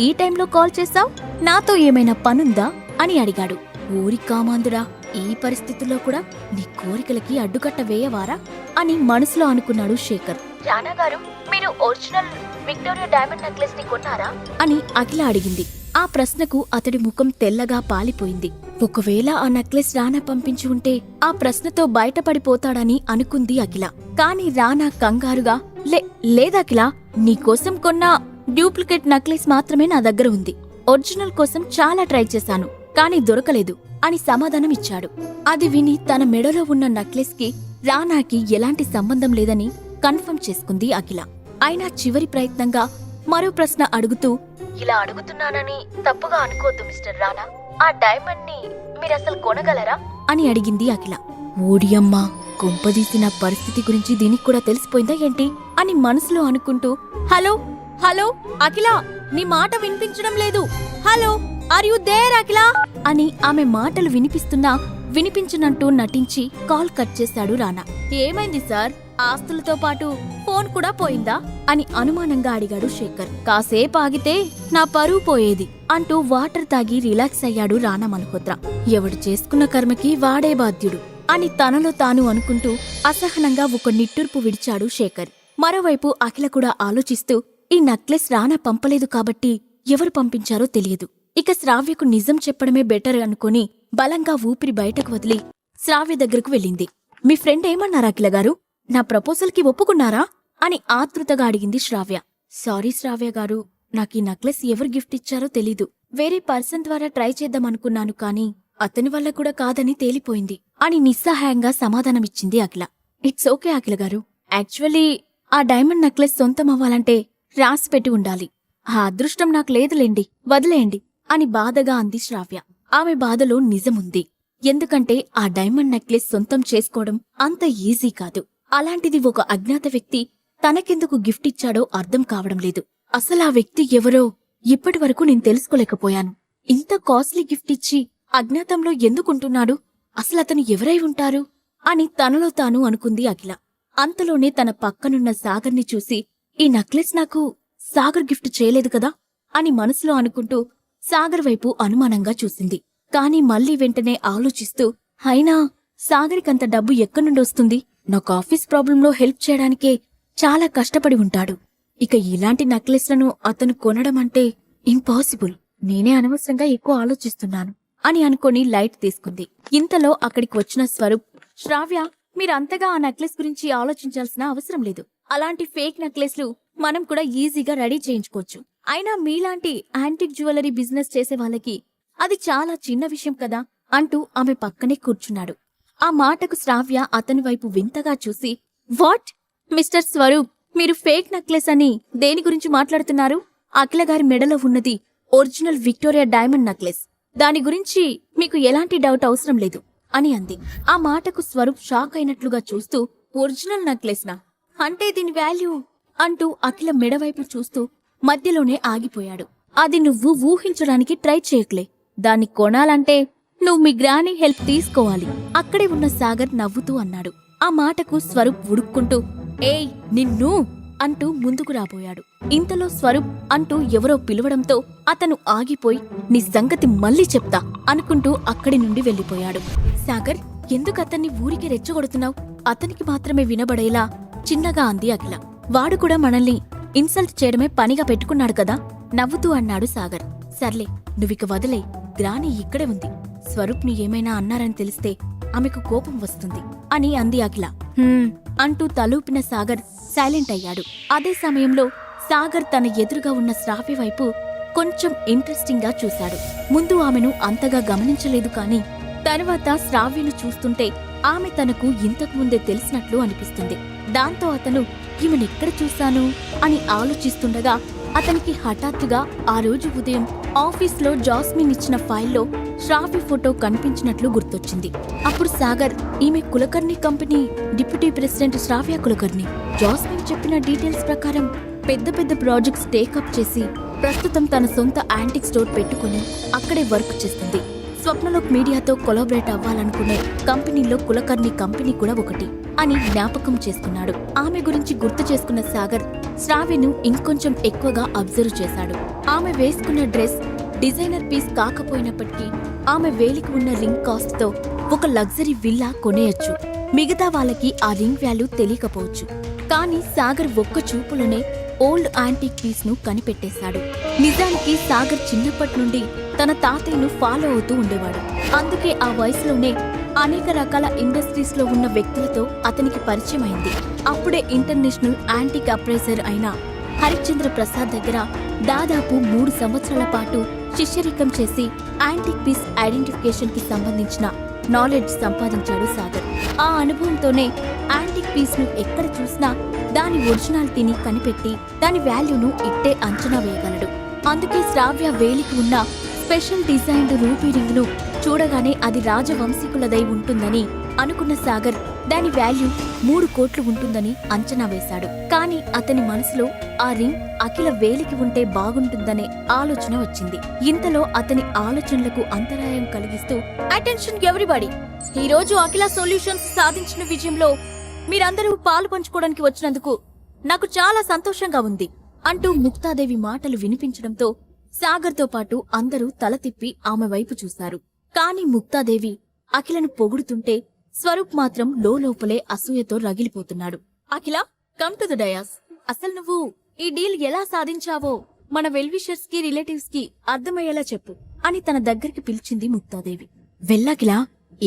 ఈ టైంలో కాల్ చేశావ్? నాతో ఏమైనా పనుందా అని అడిగాడు. ఊరి కామాందుడా, ఈ పరిస్థితుల్లో కూడా నీ కోరికలకి అడ్డుకట్ట వేయవారా అని మనసులో అనుకున్నాడు శేఖర్. రానా గారు, మీరు ఒరిజినల్ విక్టోరియా డైమండ్ నెక్లెస్ ని కొన్నారా అని అఖిల అడిగింది. ఆ ప్రశ్నకు అతడి ముఖం తెల్లగా పాలిపోయింది. ఒకవేళ ఆ నెక్లెస్ రానా పంపించి ఉంటే ఆ ప్రశ్నతో బయటపడిపోతాడని అనుకుంది అఖిల. కాని రానా కంగారుగా లేదఖిల, నీకోసం కొన్న డూప్లికేట్ నెక్లెస్ మాత్రమే నా దగ్గర ఉంది. ఒరిజినల్ కోసం చాలా ట్రై చేశాను, కాని దొరకలేదు అని సమాధానం ఇచ్చాడు. అది విని తన మెడలో ఉన్న నెక్లెస్ కి రానాకి ఎలాంటి సంబంధం లేదని కన్ఫర్మ్ చేసుకుంది అఖిల. అయినా చివరి ప్రయత్నంగా మరో ప్రశ్న అడుగుతూ, ఇలా అడుగుతున్నానని తప్పుగా అనుకోవద్దు మిస్టర్ రానా, ఆ డైమండ్ ని మీరసలు కొనగలరా అని అడిగింది అఖిల. ఓడియమ్మా, కొంపదీసిన పరిస్థితి గురించి దీనికి కూడా తెలిసిపోయిందా ఏంటి అని మనసులో అనుకుంటూ, హలో హలో అఖిల, నీ మాట వినిపించడం లేదు, హలో ఆర్ యు దేర్ అఖిల అని ఆమె మాటలు వినిపించినట్టు నటించి కాల్ కట్ చేశాడు రానా. ఏమైంది సార్, ఆస్తులతో పాటు ఫోన్ కూడా పోయిందా అని అనుమానంగా అడిగాడు శేఖర్. కాసేపు ఆగితే నా పరువు పోయేది అంటూ వాటర్ తాగి రిలాక్స్ అయ్యాడు రానా మల్హోత్రా. ఎవడు చేసుకున్న కర్మకి వాడే బాధ్యుడు అని తనలో తాను అనుకుంటూ అసహనంగా ఒక నిట్టూర్పు విడిచాడు శేఖర్. మరోవైపు అఖిల కూడా ఆలోచిస్తూ, ఈ నెక్లెస్ రానా పంపలేదు కాబట్టి ఎవరు పంపించారో తెలియదు. ఇక శ్రావ్యకు నిజం చెప్పడమే బెటర్ అనుకుని బలంగా ఊపిరి బయటకు వదిలి శ్రావ్య దగ్గరకు వెళ్ళింది. మీ ఫ్రెండ్ ఏమన్నారా అఖిల గారు, నా ప్రపోజల్ కి ఒప్పుకున్నారా అని ఆతృతగా అడిగింది శ్రావ్య. సారీ శ్రావ్య గారు, నాకీ నెక్లెస్ ఎవరు గిఫ్ట్ ఇచ్చారో తెలీదు. వేరే పర్సన్ ద్వారా ట్రై చేద్దామనుకున్నాను, కానీ అతని వల్ల కూడా కాదని తేలిపోయింది అని నిస్సహాయంగా సమాధానమిచ్చింది అఖిల. ఇట్స్ ఓకే అఖిల గారు, యాక్చువల్లీ ఆ డైమండ్ నెక్లెస్ సొంతం అవ్వాలంటే రాసిపెట్టి ఉండాలి. ఆ అదృష్టం నాకు లేదులేండి, వదిలేయండి అని బాధగా అంది శ్రావ్య. ఆమె బాధలో నిజముంది. ఎందుకంటే ఆ డైమండ్ నెక్లెస్ సొంతం చేసుకోవడం అంత ఈజీ కాదు. అలాంటిది ఒక అజ్ఞాత వ్యక్తి తనకెందుకు గిఫ్ట్ ఇచ్చాడో అర్థం కావడం లేదు. అసలా వ్యక్తి ఎవరో ఇప్పటివరకు నేను తెలుసుకోలేకపోయాను. ఇంత కాస్ట్లీ గిఫ్ట్ ఇచ్చి అజ్ఞాతంలో ఎందుకుంటున్నాడు, అసలతను ఎవరై ఉంటారు అని తనలో తాను అనుకుంది అఖిల. అంతలోనే తన పక్కనున్న సాగర్ని చూసి, ఈ నెక్లెస్ నాకు సాగర్ గిఫ్ట్ చేయలేదు కదా అని మనసులో అనుకుంటూ సాగర్ వైపు అనుమానంగా చూసింది. కాని మళ్లీ వెంటనే ఆలోచిస్తూ, అయినా సాగరికంత డబ్బు ఎక్కడ్నుండొస్తుంది, నాకు ఆఫీస్ ప్రాబ్లంలో హెల్ప్ చేయడానికే చాలా కష్టపడి ఉంటాడు. ఇక ఇలాంటి నెక్లెస్లను అతను కొనడమంటే ఇంపాసిబుల్. నేనే అనవసరంగా ఎక్కువ ఆలోచిస్తున్నాను అని అనుకొని లైట్ తీసుకుంది. ఇంతలో అక్కడికి వచ్చిన స్వరూప్, శ్రావ్య, మీరంతగా ఆ నెక్లెస్ గురించి ఆలోచించాల్సిన అవసరం లేదు. అలాంటి ఫేక్ నెక్లెస్లు మనం కూడా ఈజీగా రెడీ చేయించుకోవచ్చు. అయినా మీలాంటి యాంటిక్ జ్యువెలరీ బిజినెస్ చేసే వాళ్ళకి అది చాలా చిన్న విషయం కదా అంటూ ఆమె పక్కనే కూర్చున్నాడు. ఆ మాటకు శ్రావ్య అతని వైపు వింతగా చూసి, వాట్ మిస్టర్ స్వరూప్, మీరు ఫేక్ నెక్లెస్ అని దేని గురించి మాట్లాడుతున్నారు? అఖిల గారి మెడలో ఉన్నది ఒరిజినల్ విక్టోరియా డైమండ్ నెక్లెస్. దాని గురించి మీకు ఎలాంటి డౌట్ అవసరం లేదు అని అంది. ఆ మాటకు స్వరూప్ షాక్ అయినట్లుగా చూస్తూ, ఒరిజినల్ నెక్లెస్నా? అంటే దీని వాల్యూ అంటూ అఖిల మెడవైపు చూస్తూ మధ్యలోనే ఆగిపోయాడు. అది నువ్వు ఊహించడానికి ట్రై చేయట్లే. దాన్ని కొనాలంటే నువ్వు మీ గ్రానీ హెల్ప్ తీసుకోవాలి. అక్కడే ఉన్న సాగర్ నవ్వుతూ అన్నాడు. ఆ మాటకు స్వరూప్ ఉడుక్కుంటూ, ఏయ్ నిన్ను అంటూ ముందుకు రాబోయాడు. ఇంతలో స్వరూప్ అంటూ ఎవరో పిలవడంతో అతను ఆగిపోయి, నీ సంగతి మళ్ళీ చెప్తా అనుకుంటూ అక్కడి నుండి వెళ్లిపోయాడు. సాగర్, ఎందుకు అతన్ని ఊరికే రెచ్చగొడుతున్నావు? అతనికి మాత్రమే వినబడేలా చిన్నగా అంది అఖిల. వాడు కూడా మనల్ని ఇన్సల్ట్ చేయడమే పనిగా పెట్టుకున్నాడు కదా నవ్వుతూ అన్నాడు సాగర్. సర్లే, నువ్విక వదిలే, గ్రాని ఇక్కడే ఉంది. స్వరూప్ని ఏమైనా అన్నారని తెలిస్తే ఆమెకు కోపం వస్తుంది అని అంది అఖిల. అంటూ తలూపిన సాగర్ సైలెంట్ అయ్యాడు. అదే సమయంలో సాగర్ తన ఎదురుగా ఉన్న శ్రావ్య వైపు కొంచెం ఇంట్రెస్టింగ్ గా చూశాడు. ముందు ఆమెను అంతగా గమనించలేదు, కాని తర్వాత శ్రావ్యను చూస్తుంటే ఆమె తనకు ఇంతకు ముందే తెలిసినట్లు అనిపిస్తుంది. దాంతో అతను ఈమెనెక్కడ చూశాను అని ఆలోచిస్తుండగా అతనికి హఠాత్తుగా ఆ రోజు ఉదయం ఆఫీస్లో జాస్మిన్ ఇచ్చిన ఫైల్లో శ్రావ్య ఫోటో కనిపించినట్లు గుర్తొచ్చింది. అప్పుడు సాగర్, ఈమె కులకర్ణి కంపెనీ డిప్యూటీ ప్రెసిడెంట్ శ్రావ్య కులకర్ణి. జాస్మిన్ చెప్పిన డీటెయిల్స్ ప్రకారం పెద్ద పెద్ద ప్రాజెక్ట్స్ టేకప్ చేసి ప్రస్తుతం తన సొంత యాంటిక్ స్టోర్ పెట్టుకుని అక్కడే వర్క్ చేస్తుంది. స్వప్నలోక్ మీడియాతో కొలాబరేట్ అవ్వాలనుకునే కంపెనీలో కులకర్ణి కంపెనీ కూడా ఒకటి అని జ్ఞాపకం చేసుకున్నాడు. ఆమె గురించి గుర్తు చేసుకున్న సాగర్ శ్రావ్యను ఇంకొంచెం ఎక్కువగా అబ్జర్వ్ చేశాడు. ఆమె వేసుకున్న డ్రెస్ డిజైనర్ పీస్ కాకపోయినప్పటికీ ఆమె వేలికి ఉన్న రింగ్ కాస్ట్ తో ఒక లగ్జరీ విల్లా కొనేయొచ్చు. మిగతా వాళ్ళకి ఆ రింగ్ వాల్యూ తెలియకపోవచ్చు. కానీ సాగర్ ఒక్క చూపులోనే ఓల్డ్ యాంటిక్ పీస్ ను కనిపెట్టేశాడు. నిజానికి సాగర్ చిన్నప్పటి నుండి తన తాతయ్యను ఫాలో అవుతూ ఉండేవాడు. అందుకే ఆ వయసులోనే అనేక రకాల ఇండస్ట్రీస్ లో ఉన్న వ్యక్తులతో అతనికి పరిచయం అయింది. అప్పుడే ఇంటర్నేషనల్ యాంటిక్ అప్రైజర్ అయిన హరిశ్చంద్ర ప్రసాద్ దగ్గర దాదాపు 3 సంవత్సరాల పాటు శిష్యరికం చేసి యాంటిక్ పీస్ ఐడెంటిఫికేషన్ కి సంబంధించిన నాలెడ్జ్ సంపాదించాడు సాగర్. ఆ అనుభవంతోనే యాంటిక్ పీస్ ను ఎక్కడ చూసినా దాని ఒరిజినాలిటీని కనిపెట్టి దాని వాల్యూను ఇట్టే అంచనా వేయగలడు. అందుకే శ్రావ్య వేలికి ఉన్న స్పెషల్ డిజైన్డ్ రూపీ రింగ్ ను చూడగానే అది రాజవంశీకులదై ఉంటుందని అనుకున్న సాగర్ దాని వాల్యూ 3 కోట్లు ఉంటుందని అంచనా వేశాడు. కానీ అతని మనసులో ఆ రింగ్ అఖిల వేలికి ఉంటే బాగుంటుందనే ఆలోచన వచ్చింది. ఇంతలో అతని ఆలోచనలకు అంతరాయం కలిగిస్తూ అటెన్షన్ ఎవ్రీబడి, ఈ రోజు అఖిల సొల్యూషన్స్ సాధించిన విజయంలో మీరందరూ పాలు పంచుకోవడానికి వచ్చినందుకు నాకు చాలా సంతోషంగా ఉంది అంటూ ముక్తాదేవి మాటలు వినిపించడంతో సాగర్తో పాటు అందరూ తల తిప్పి ఆమె వైపు చూశారు. కాని ముక్తాదేవి అఖిలను పొగుడుతుంటే స్వరూప్ మాత్రం లోపలే అసూయతో రగిలిపోతున్నాడు. అఖిల, కమ్ టు ద డయాస్. అసలు నువ్వు ఈ డీల్ ఎలా సాధించావో మన వెల్విషర్స్ కి రిలేటివ్స్ కి అర్థమయ్యేలా చెప్పు అని తన దగ్గరికి పిలిచింది ముక్తాదేవి. వెళ్ళకిలా,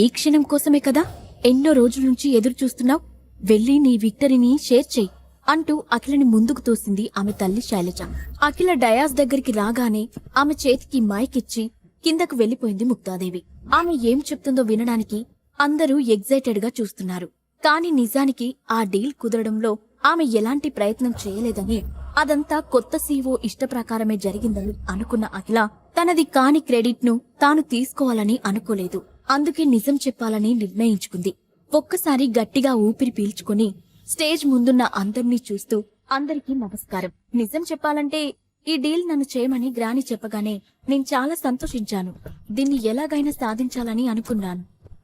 ఈ క్షణం కోసమే కదా ఎన్నో రోజుల నుంచి ఎదురు చూస్తున్నావు. వెళ్ళి నీ విక్టరీని షేర్ చెయ్యి అంటూ అఖిలని ముందుకు తోసింది ఆమె తల్లి శైలజ. అఖిల డయాస్ దగ్గరికి రాగానే ఆమె చేతికి మైక్ ఇచ్చి కిందకు వెళ్లిపోయింది ముక్తాదేవి. ఆమె ఏం చెప్తుందో వినడానికి అందరూ ఎగ్జైటెడ్ గా చూస్తున్నారు. కాని నిజానికి ఆ డీల్ కుదరడంలో ఆమె ఎలాంటి ప్రయత్నం చేయలేదని, అదంతా కొత్త సీఓ ఇష్టప్రకారమే జరిగిందని అనుకున్న అఖిల తనది కాని క్రెడిట్ ను తాను తీసుకోవాలని అనుకోలేదు. అందుకే నిజం చెప్పాలని నిర్ణయించుకుంది. ఒక్కసారి గట్టిగా ఊపిరి పీల్చుకుని స్టేజ్ ముందున్న అందర్నీ చూస్తూ అందరికీ నమస్కారం. నిజం చెప్పాలంటే ఈ డీల్ నన్ను చేయమని గ్రాని చెప్పగానే నేను చాలా సంతోషించాను. దీన్ని ఎలాగైనా సాధించాలని అనుకున్నాను.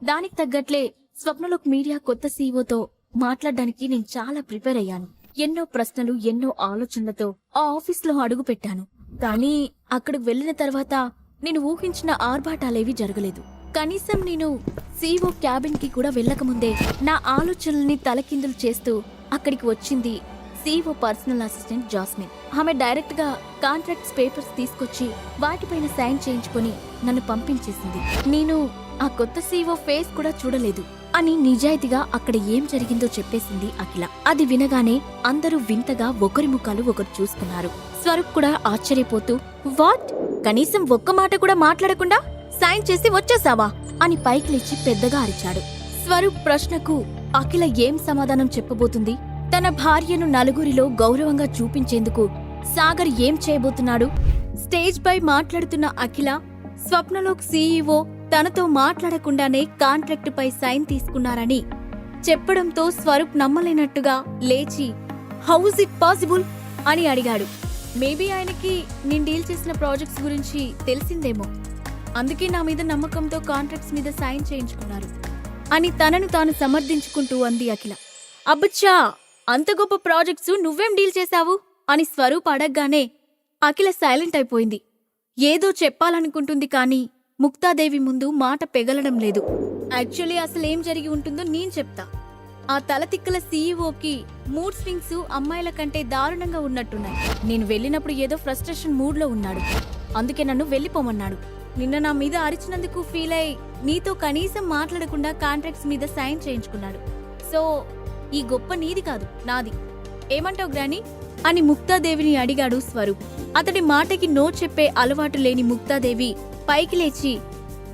దానికి తగ్గట్లే స్వప్నలోక్ మీడియా కొత్త సీఈఓతో మాట్లాడడానికి నేను చాలా ప్రిపేర్ అయ్యాను. ఎన్నో ప్రశ్నలు, ఎన్నో ఆలోచనలతో ఆ ఆఫీస్లో అడుగు పెట్టాను. కానీ అక్కడికి వెళ్లిన తర్వాత నేను ఊహించిన ఆర్భాటాలేవీ జరగలేదు. కనీసం నేను సీఈఓ క్యాబిన్ కి కూడా వెళ్లకముందే నా ఆలోచనల్ని తలకిందులు చేస్తూ అక్కడికి వచ్చింది సీఈఓ పర్సనల్ అసిస్టెంట్ జాస్మిన్. ఆమె డైరెక్ట్ గా కాంట్రాక్ట్స్ పేపర్స్ తీసుకొచ్చి వాటిపైన సైన్ చేయించుకుని నన్ను పంపించేసింది. నేను ఆ కొత్త సీఈఓ ఫేస్ కూడా చూడలేదు అని నిజాయితీగా అక్కడ ఏం జరిగిందో చెప్పేసింది అఖిల. అది వినగానే అందరూ వింతగా ఒకరి ముఖాలు ఒకరు చూసుకున్నారు. స్వరూప్ కూడా ఆశ్చర్యపోతూ, వాట్, కనీసం ఒక్క మాట కూడా మాట్లాడకుండా సైన్ చేసి వచ్చేసావా అని పైకి లేచి పెద్దగా అరిచాడు. స్వరూప్ ప్రశ్నకు అఖిల ఏం సమాధానం చెప్పబోతుంది? తన భార్యను నలుగురిలో గౌరవంగా చూపించేందుకు సాగర్ ఏం చేయబోతున్నాడు? స్టేజ్ పై మాట్లాడుతున్న అఖిల స్వప్నలోక్ సీఈఓ తనతో మాట్లాడకుండానే కాంట్రాక్ట్ పై సైన్ తీసుకున్నారని చెప్పడంతో స్వరూప్ నమ్మలేనట్టుగా లేచి హౌ ఇస్ ఇట్ పాసిబుల్ అని అడిగాడు. మేబీ ఆయనకి నేను డీల్ చేసిన ప్రాజెక్ట్స్ గురించి తెలిసిందేమో, అందుకే నా మీద నమ్మకంతో కాంట్రాక్ట్స్ మీద సైన్ చేయించుకున్నారు అని తనను తాను సమర్థించుకుంటూ అంది అఖిల. అబ్బచ్చా, అంత గొప్ప ప్రాజెక్ట్స్ నువ్వేం డీల్ చేశావు అని స్వరూప్ అడగ్గానే అఖిల సైలెంట్ అయిపోయింది. ఏదో చెప్పాలనుకుంటుంది కానీ ముక్తాదేవి ముందు మాట పెగలడం లేదు. యాక్చువల్లీ అసలేం జరిగి ఉంటుందో నేను చెప్తా. ఆ తలతిక్కల సీఈఓకి మూడ్ స్వింగ్స్ అమ్మాయిల కంటే దారుణంగా ఉన్నట్టున్నాయి. నేను వెళ్ళినప్పుడు ఏదో ఫ్రస్ట్రేషన్ మూడ్ లో ఉన్నాడు, అందుకే నన్ను వెళ్ళిపోమన్నాడు. నిన్న నా మీద అరిచినందుకు ఫీల్ అయి నీతో కనీసం మాట్లాడకుండా కాంట్రాక్ట్స్ మీద సైన్ చేయించుకున్నాడు. సో ఈ గొప్ప నీది కాదు, నాది. ఏమంటావు గ్రాని అని ముక్తాదేవిని అడిగాడు స్వరూప్. అతడి మాటకి నో చెప్పే అలవాటు లేని ముక్తాదేవి పైకి లేచి,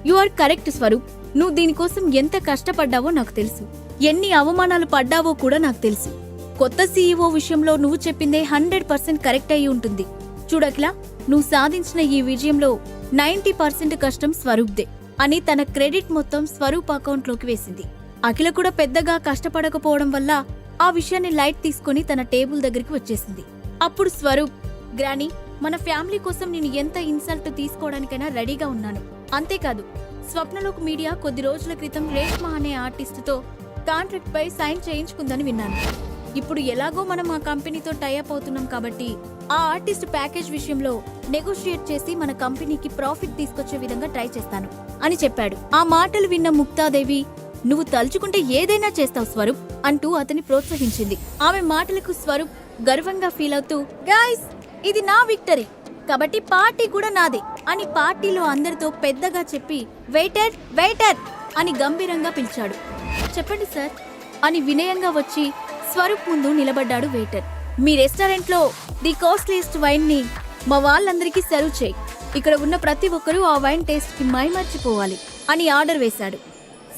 యు ఆర్ కరెక్ట్ స్వరూప్, నువ్వు దీనికోసం ఎంత కష్టపడ్డావో నాకు తెలుసు, ఎన్ని అవమానాలు పడ్డావో కూడా నాకు తెలుసు. కొత్త సీఈఓ విషయంలో నువ్వు చెప్పిందే 100% కరెక్ట్ అయి ఉంటుంది. చూడకిలా, నువ్వు సాధించిన ఈ విజయంలో 90% కష్టం స్వరూప్దే అని తన క్రెడిట్ మొత్తం స్వరూప్ అకౌంట్లోకి వేసింది. అఖిల కూడా పెద్దగా కష్టపడకపోవడం వల్ల ఆ విషయాన్ని లైట్ తీసుకుని తన టేబుల్ దగ్గరికి వచ్చేసింది. అప్పుడు స్వరూప్, గ్రాని, మన ఫ్యామిలీ కోసం నేను ఎంత ఇన్సల్ట్ తీసుకోవడానికైనా రెడీగా ఉన్నాను. అంతేకాదు, స్వప్నలోక్ మీడియా కొద్ది రోజుల క్రితం రేష్మా అనే ఆర్టిస్టుతో కాంట్రాక్ట్ పై సైన్ చేయించుకుందని విన్నాను. ఇప్పుడు ఎలాగో మనం ఆ కంపెనీతో టైఅప్ అవుతున్నాం కాబట్టి ఆ ఆర్టిస్ట్ ప్యాకేజ్ విషయంలో నెగోషియేట్ చేసి మన కంపెనీకి ప్రాఫిట్ తీసుకొచ్చే విధంగా ట్రై చేస్తాను అని చెప్పాడు. ఆ మాటలు విన్న ముక్తాదేవి, నువ్వు తలుచుకుంటే ఏదైనా చేస్తావు స్వరూప్ అంటూ అతని ప్రోత్సహించింది. ఆమె మాటలకు స్వరూప్ గర్వంగా ఫీల్ అవుతూ, గైస్ ఇది నా విక్టరీ కాబట్టి పార్టీ కూడా నాదే అని పార్టీలో అందరితో పెద్దగా చెప్పి వెయిటర్ వెయిటర్ అని గంభీరంగా పిలిచాడు. చెప్పండి సార్ అని వినయంగా వచ్చి స్వరూప్ ముందు నిలబడ్డాడు వెయిటర్. మీ రెస్టారెంట్లో ది కాస్ట్లీయెస్ట్ వైన్ ని మా వాళ్ళందరికీ సర్వ్ చేయి. ఇక్కడ ఉన్న ప్రతి ఒక్కరూ ఆ వైన్ టేస్ట్ కి మైమర్చిపోవాలి అని ఆర్డర్ వేశాడు.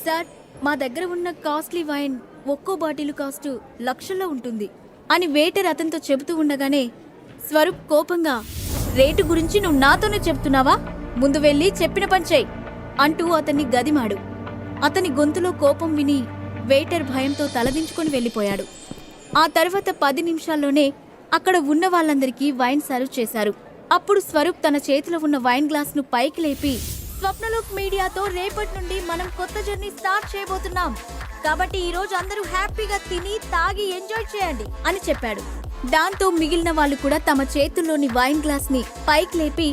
సార్ మా దగ్గర ఉన్న కాస్ట్లీ వైన్ ఒక్కో బాటిల్ కాస్ట్ లక్షల్లో ఉంటుంది అని వెయిటర్ అతనితో చెబుతూ ఉండగానే స్వరూప్ కోపంగా, రేటు గురించి నువ్వు నాతోనే చెప్తున్నావా? ముందు వెళ్ళి చెప్పిన పని చెయ్ అంటూ అతన్ని గదిమాడు. అతని గొంతులో కోపం విని వెయిటర్ భయంతో తలదించుకొని వెళ్ళిపోయాడు. ఆ తర్వాత 10 నిమిషాల్లోనే అక్కడ ఉన్న వాళ్ళందరికీ వైన్ సర్వ్ చేశారు. అప్పుడు స్వరూప్ తన చేతిలో ఉన్న వైన్ గ్లాస్ ను పైకి లేపి, స్వప్నలోక్ మీడియాతో రేపటి నుండి మనం కొత్త జర్నీ స్టార్ట్ చేయబోతున్నాం కాబట్టి ఈ రోజు అందరూ హ్యాపీగా తిని తాగి ఎంజాయ్ చేయండి అని చెప్పాడు. దాంతో మిగిలిన వాళ్ళు కూడా తమ చేతుల్లోని వైన్ గ్లాస్ ని పైకి లేపి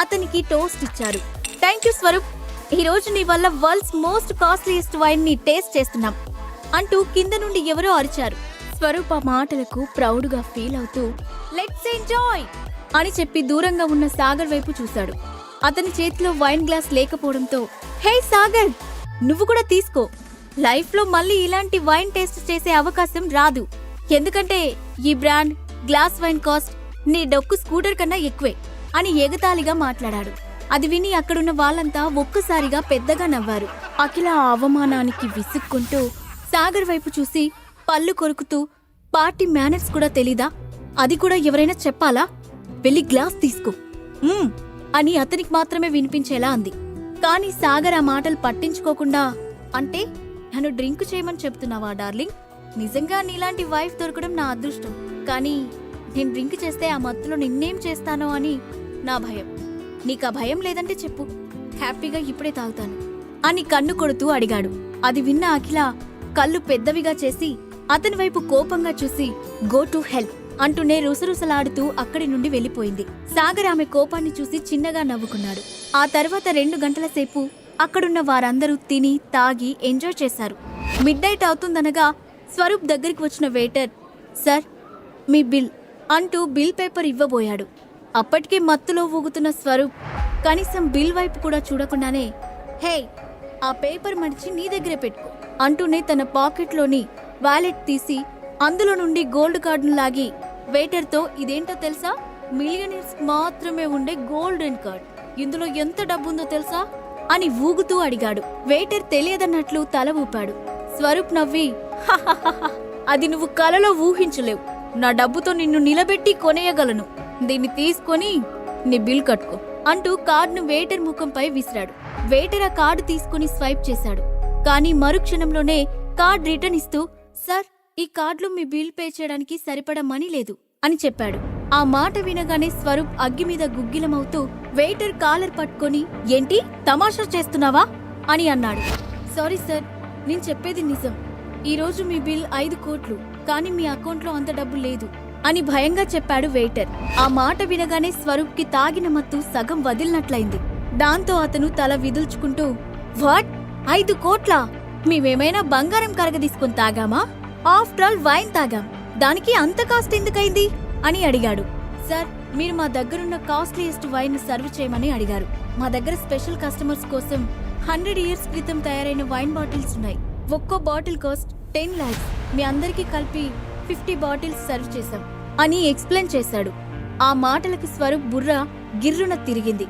అతనికి టోస్ట్ ఇచ్చారు. థ్యాంక్ యూ స్వరూప్, ఈ రోజు నీ వల్ల వరల్డ్స్ మోస్ట్ కాస్ట్లీయెస్ట్ వైన్ ని టేస్ట్ చేస్తున్నాం అంటూ కింద నుండి ఎవరో అరిచారు. స్వరూప్ ఆ మాటలకు ప్రౌడ్ గా ఫీల్ అవుతూ లెట్స్ ఎంజాయ్ అని చెప్పి దూరంగా ఉన్న సాగర్ వైపు చూశాడు. అతని చేతిలో వైన్ గ్లాస్ లేకపోవడంతో, హే సాగర్ నువ్వు కూడా తీసుకో, లైఫ్ లో మళ్ళీ ఇలాంటి వైన్ టేస్ట్ చేసే అవకాశం రాదు, ఎందుకంటే ఈ బ్రాండ్ గ్లాస్ వైన్ కాస్ట్ నీ డొక్కు స్కూటర్ కన్నా ఎక్కువే అని ఎగతాళిగా మాట్లాడాడు. అది విని అక్కడున్న వాళ్ళంతా ఒక్కసారిగా పెద్దగా నవ్వారు. అఖిల ఆ అవమానానికి విసుక్కుంటూ సాగర్ వైపు చూసి పళ్ళు కొరుకుతూ, పార్టీ మేనర్స్ కూడా తెలీదా? అది కూడా ఎవరైనా చెప్పాలా? వెళ్ళి గ్లాస్ తీసుకో అని అతనికి మాత్రమే వినిపించేలా అంది. కాని సాగర్ ఆ మాటలు పట్టించుకోకుండా, అంటే నన్ను డ్రింక్ చేయమని చెప్తున్నావా డార్లింగ్? నిజంగా నీలాంటి వైఫ్ దొరకడం నా అదృష్టం, కానీ నేను డ్రింక్ చేస్తే ఆ మత్తులో నిన్నేం చేస్తానో అని నా భయం. నీకా భయం లేదంటే చెప్పు, హ్యాపీగా ఇప్పుడే తాగుతాను అని కన్ను కొడుతూ అడిగాడు. అది విన్న అఖిల కళ్ళు పెద్దవిగా చేసి అతని వైపు కోపంగా చూసి, గో టు హెల్ప్ అంటూనే రుసరుసలాడుతూ అక్కడి నుండి వెళ్లిపోయింది. సాగర్ ఆమె కోపాన్ని చూసి చిన్నగా నవ్వుకున్నాడు. ఆ తర్వాత 2 గంటల సేపు అక్కడున్న వారందరూ తిని తాగి ఎంజాయ్ చేశారు. మిడ్ నైట్ అవుతుందనగా స్వరూప్ దగ్గరికి వచ్చిన వెయిటర్, సార్ మీ బిల్ అంటూ బిల్ పేపర్ ఇవ్వబోయాడు. అప్పటికే మత్తులో ఊగుతున్న స్వరూప్ కనీసం బిల్ వైపు కూడా చూడకుండానే, హే ఆ పేపర్ మడిచి నీ దగ్గరే పెట్టుకో అంటూనే తన పాకెట్లోని వాలెట్ తీసి అందులో నుండి గోల్డ్ కార్డును లాగి వెయిటర్తో, ఇదేంటో తెలుసా? మిలియనీర్స్ మాత్రమే ఉండే గోల్డెన్ కార్డ్, ఇందులో ఎంత డబ్బుందో తెలుసా అని ఊగుతూ అడిగాడు. వెయిటర్ తెలియదన్నట్లు తల ఊపాడు. స్వరూప్ నవ్వి, అది నువ్వు కలలో ఊహించలేవు, నా డబ్బుతో నిన్ను నిలబెట్టి కొనేయగలను, దీన్ని తీసుకొని నీ బిల్ కట్టుకో అంటూ కార్డును వెయిటర్ ముఖంపై విసిరాడు. వెయిటర్ ఆ కార్డు తీసుకుని స్వైప్ చేశాడు. కానీ మరుక్షణంలోనే కార్డ్ రిటర్న్ ఇస్తూ, సార్ ఈ కార్డులో మీ బిల్ పే చేయడానికి సరిపడా మనీ లేదు అని చెప్పాడు. ఆ మాట వినగానే స్వరూప్ అగ్గి మీద గుగ్గిలమవుతూ వెయిటర్ కాలర్ పట్టుకొని, ఏంటి తమాషా చేస్తున్నావా అని అన్నాడు. సారీ సార్, నేను చెప్పేది నిజం, ఈరోజు మీ బిల్ 5 కోట్లు, కానీ మీ అకౌంట్లో అంత డబ్బు లేదు అని భయంగా చెప్పాడు వెయిటర్. ఆ మాట వినగానే స్వరూప్కి తాగిన మత్తు సగం వదిలినట్లయింది. దాంతో అతను తల విదుల్చుకుంటూ, వాట్ 5 కోట్లా? మేమేమైనా బంగారం కరగదీసుకొని తాగామా? ఆఫ్టర్ ఆల్ వైన్ తాగాం, దానికి అంత కాస్ట్ ఎందుకైంది అని అడిగాడు. సార్ మీరు మా దగ్గరున్న కాస్ట్లీయెస్ట్ వైన్ సర్వ్ చేయమని అడిగారు. మా దగ్గర స్పెషల్ కస్టమర్స్ కోసం 100 ఇయర్స్ క్రితం తయారైన వైన్ బాటిల్స్ ఉన్నాయి. ఒక్కో బాటిల్ కాస్ట్ 10 lakhs. మీ అందరికీ కలిపి 50 బాటిల్స్ సర్వ్ చేశాం అని ఎక్స్ప్లెయిన్ చేశాడు. ఆ మాటలకు స్వరూప్ బుర్ర గిర్రున తిరిగింది.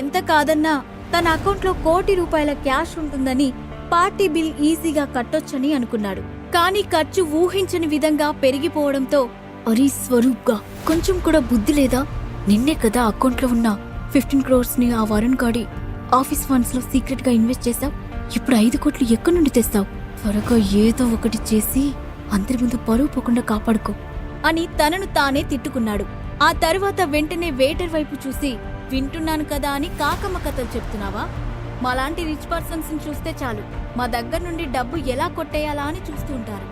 ఎంత కాదన్నా తన అకౌంట్లో ₹1 కోటి క్యాష్ ఉంటుందని, పార్టీ బిల్ ఈజీగా కట్టొచ్చని అనుకున్నాడు. కానీ ఖర్చు ఊహించని విధంగా పెరిగిపోవడంతో, అరే స్వరూప్గా కొంచెం కూడా బుద్ధి లేదా? నిన్నే కదా అకౌంట్లో ఉన్న 15 crores ని ఆ వరుణ్ గాడి ఆఫీస్ ఫండ్స్ లో సీక్రెట్ గా ఇన్వెస్ట్ చేశావు. ఇప్పుడు 5 కోట్లు ఎక్కడి నుండి తెస్తావు? త్వరగా ఏదో ఒకటి చేసి అందరి ముందు పరువు పోకుండా కాపాడుకో అని తనను తానే తిట్టుకున్నాడు. ఆ తర్వాత వెంటనే వెయిటర్ వైపు చూసి, వింటున్నాను కదా అని కాకమ్మ కథలు చెప్తున్నావా? మాలాంటి రిచ్ పర్సన్స్ ని చూస్తే చాలు, మా దగ్గర నుండి డబ్బు ఎలా కొట్టేయాలా అని చూస్తూ ఉంటారు.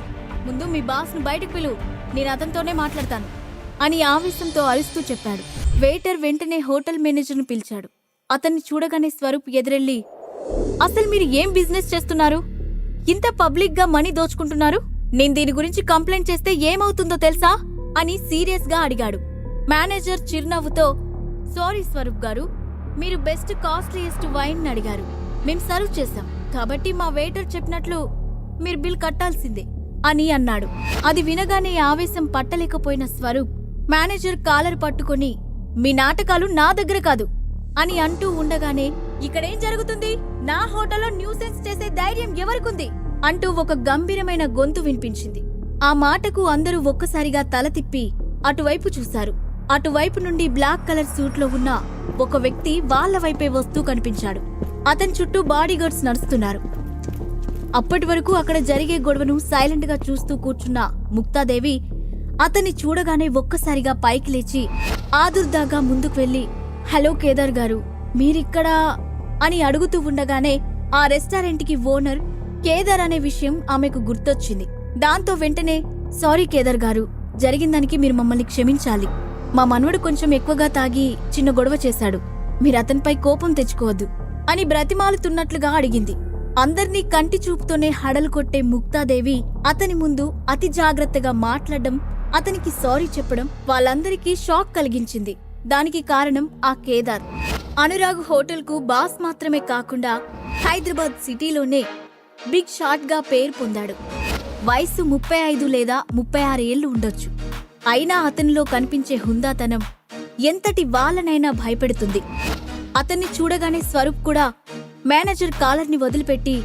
ముందు మీ బాస్ ను బయటకు పిలువు నేను అతనితోనే మాట్లాడతాను అని ఆవేశంతో అరుస్తూ చెప్పాడు. వెయిటర్ వెంటనే హోటల్ మేనేజర్ను పిలిచాడు. అతన్ని చూడగానే స్వరూప్ ఎదురెళ్ళి, అసలు మీరు ఏం బిజినెస్ చేస్తున్నారు? ఇంత పబ్లిక్ గా మనీ దోచుకుంటున్నారు. నేను దీని గురించి కంప్లైంట్ చేస్తే ఏమవుతుందో తెలుసా అని సీరియస్ గా అడిగాడు. మేనేజర్ చిరునవ్వుతో, సారీ స్వరూప్ గారు, మీరు బెస్ట్ కాస్ట్లీయెస్ట్ వైన్ అడిగారు. మేం సర్వ్ చేశాం, కాబట్టి మా వెయిటర్ చెప్పినట్లు మీరు బిల్ కట్టాల్సిందే అని అన్నాడు. అది వినగానే ఆవేశం పట్టలేకపోయిన స్వరూప్ మేనేజర్ కాలర్ పట్టుకొని, మీ నాటకాలు నా దగ్గర కాదు అని అంటూ ఉండగానే, ఇక్కడేం జరుగుతుంది? నా హోటల్లో న్యూసెన్స్ చేసే ధైర్యం ఎవరికుంది అంటూ ఒక గంభీరమైన గొంతు వినిపించింది. ఆ మాటకు అందరూ ఒక్కసారిగా తల తిప్పి అటువైపు చూశారు. అటువైపు నుండి బ్లాక్ కలర్ సూట్లో ఉన్న ఒక వ్యక్తి వాళ్ల వైపే వస్తూ కనిపించాడు. అతని చుట్టూ బాడీగార్డ్స్ నడుస్తున్నారు. అప్పటి వరకు అక్కడ జరిగే గొడవను సైలెంట్ గా చూస్తూ కూర్చున్న ముక్తాదేవి అతన్ని చూడగానే ఒక్కసారిగా పైకి లేచి ఆదుర్దాగా ముందుకు వెళ్లి, హలో కేదార్ గారు, మీరిక్కడా అని అడుగుతూ ఉండగానే ఆ రెస్టారెంట్కి ఓనర్ కేదార్ అనే విషయం ఆమెకు గుర్తొచ్చింది. దాంతో వెంటనే, సారీ కేదార్ గారు, జరిగిందానికి మీరు మమ్మల్ని క్షమించాలి. మా మనవడు కొంచెం ఎక్కువగా తాగి చిన్న గొడవ చేశాడు. మీరు అతనిపై కోపం తెచ్చుకోవద్దు అని బ్రతిమాలుతున్నట్లుగా అడిగింది. అందర్నీ కంటి చూపుతోనే హడలు కొట్టే ముక్తాదేవి అతని ముందు అతి జాగ్రత్తగా మాట్లాడడం, అతనికి సారీ చెప్పడం వాళ్ళందరికీ షాక్ కలిగించింది. దానికి కారణం ఆ కేదార్. అనురాగ్ హోటల్కు బాస్ మాత్రమే కాకుండా హైదరాబాద్ సిటీలోనే బిగ్ షాట్ గా పేరు పొందాడు. వయసు 35 లేదా 36 ఏళ్లు ఉండొచ్చు. అయినా అతనిలో కనిపించే హుందాతనం ఎంతటి వాళ్ళనైనా భయపెడుతుంది. అతన్ని చూడగానే స్వరూప్ కూడా మేనేజర్ కాలర్ని వదిలిపెట్టి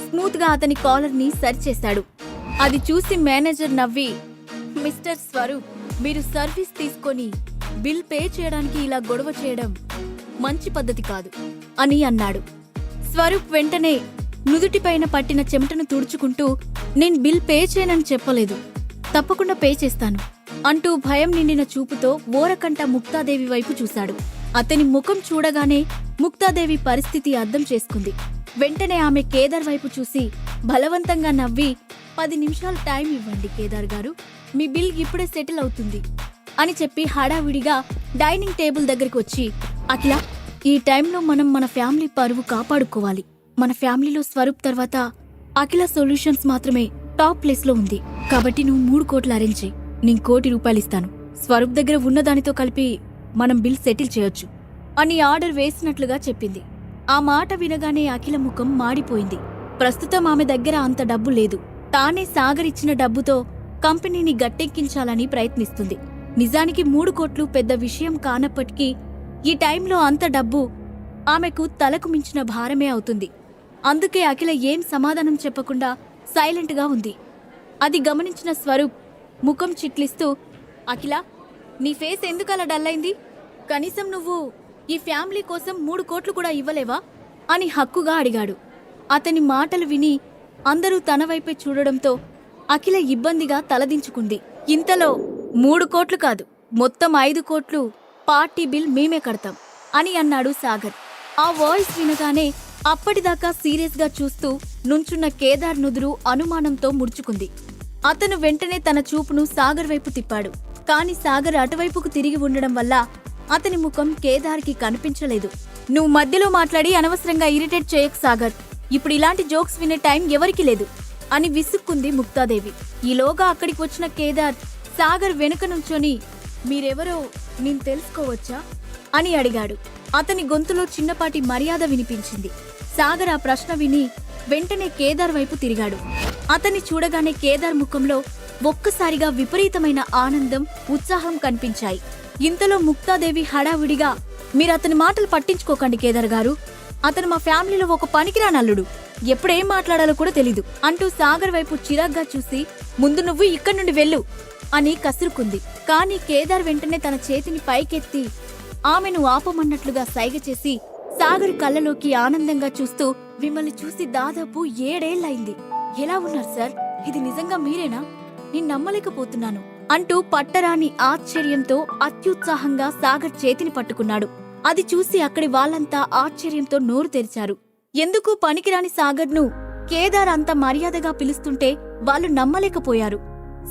స్మూత్ గా అతని కాలర్ని సరిచేశాడు. అది చూసి మేనేజర్ నవ్వి, మిస్టర్ స్వరూప్, మీరు సర్వీస్ తీసుకొని బిల్ పే చేయడానికి ఇలా గొడవ చేయడం మంచి పద్ధతి కాదు అని అన్నాడు. స్వరూప్ వెంటనే నుదుటిపైన పట్టిన చెమటను తుడుచుకుంటూ, నేను బిల్ పే చేయనని చెప్పలేదు, తప్పకుండా పే చేస్తాను అంటూ భయం నిండిన చూపుతో ఓరకంట ముక్తాదేవి వైపు చూశాడు. అతని ముఖం చూడగానే ముక్తాదేవి పరిస్థితి అర్థం చేసుకుంది. వెంటనే ఆమె కేదార్ వైపు చూసి బలవంతంగా నవ్వి, 10 నిమిషాలు టైం ఇవ్వండి కేదార్ గారు, మీ బిల్ ఇప్పుడే సెటిల్ అవుతుంది అని చెప్పి హడావిడిగా డైనింగ్ టేబుల్ దగ్గరికి వచ్చి, అఖిల, ఈ టైంలో మనం మన ఫ్యామిలీ పరువు కాపాడుకోవాలి. మన ఫ్యామిలీలో స్వరూప్ తర్వాత అఖిల సొల్యూషన్స్ మాత్రమే టాప్ ప్లేస్ లో ఉంది. కాబట్టి నువ్వు 3 కోట్లు అరేంజ్ చేయి. నేను ₹1 ఇస్తాను. స్వరూప్ దగ్గర ఉన్నదానితో కలిపి మనం బిల్ సెటిల్ చేయొచ్చు అని ఆర్డర్ వేసినట్లుగా చెప్పింది. ఆ మాట వినగానే అఖిల ముఖం మాడిపోయింది. ప్రస్తుతం ఆమె దగ్గర అంత డబ్బు లేదు. తానే సాగర్ ఇచ్చిన డబ్బుతో కంపెనీని గట్టెక్కించాలని ప్రయత్నిస్తుంది. నిజానికి 3 కోట్లు పెద్ద విషయం కానప్పటికీ ఈ టైంలో అంత డబ్బు ఆమెకు తలకు మించిన భారమే అవుతుంది. అందుకే అఖిల ఏం సమాధానం చెప్పకుండా సైలెంట్గా ఉంది. అది గమనించిన స్వరూప్ ముఖం చిట్లిస్తూ, అఖిల, నీ ఫేస్ ఎందుకలా డల్ అయింది? కనీసం నువ్వు ఈ ఫ్యామిలీ కోసం 3 కోట్లు కూడా ఇవ్వలేవా అని హక్కుగా అడిగాడు. అతని మాటలు విని అందరూ తన వైపే చూడడంతో అఖిల ఇబ్బందిగా తలదించుకుంది. ఇంతలో 3 కోట్లు కాదు, మొత్తం 5 కోట్లు పార్టీ బిల్ మేమే కడతాం అని అన్నాడు సాగర్. ఆ వాయిస్ వినగానే అప్పటిదాకా సీరియస్ గా చూస్తూ నుంచున్న కేదార్ నుదురు అనుమానంతో ముడుచుకుంది. అతను వెంటనే తన చూపును సాగర్ వైపు తిప్పాడు. కాని సాగర్ అటువైపుకు తిరిగి ఉండడం వల్ల అతని ముఖం కేదార్కి కనిపించలేదు. నువ్వు మధ్యలో మాట్లాడి అనవసరంగా ఇరిటేట్ చేయకు సాగర్, ఇప్పుడు ఇలాంటి జోక్స్ వినే టైం ఎవరికీ లేదు అని విసుక్కుంది ముక్తాదేవి. ఈలోగా అక్కడికి వచ్చిన కేదార్ సాగర్ వెనుక నుంచొని, మీరెవరో నేను తెలుసుకోవచ్చా అని అడిగాడు. అతని గొంతులో చిన్నపాటి మర్యాద వినిపించింది. సాగర్ ఆ ప్రశ్న విని వెంటనే కేదార్ వైపు తిరిగాడు. అతన్ని చూడగానే కేదార్ ముఖంలో ఒక్కసారిగా విపరీతమైన ఆనందం, ఉత్సాహం కనిపించాయి. ఇంతలో ముక్తాదేవి హడావిడిగా, మీరతని మాటలు పట్టించుకోకండి కేదార్ గారు, అతను మా ఫ్యామిలీలో ఒక పనికిరానల్లుడు, ఎప్పుడేం మాట్లాడాలో కూడా తెలీదు అంటూ సాగర్ వైపు చిరాగ్గా చూసి, ముందు నువ్వు ఇక్కడి నుండి వెళ్ళు అని కసురుకుంది. కాని కేదార్ వెంటనే తన చేతిని పైకెత్తి ఆమెను ఆపమన్నట్లుగా సైగ చేసి సాగర్ కళ్ళలోకి ఆనందంగా చూస్తూ, మిమ్మల్ని చూసి దాదాపు 7 ఏళ్లయింది. ఎలా ఉన్నారు సార్? ఇది నిజంగా మీరేనా? నేను నమ్మలేకపోతున్నాను అంటూ పట్టరాని ఆశ్చర్యంతో అత్యుత్సాహంగా సాగర్ చేతిని పట్టుకున్నాడు. అది చూసి అక్కడి వాళ్ళంతా ఆశ్చర్యంతో నోరు తెరిచారు. ఎందుకు పనికిరాని సాగర్ను కేదార్ అంత మర్యాదగా పిలుస్తుంటే వాళ్ళు నమ్మలేకపోయారు.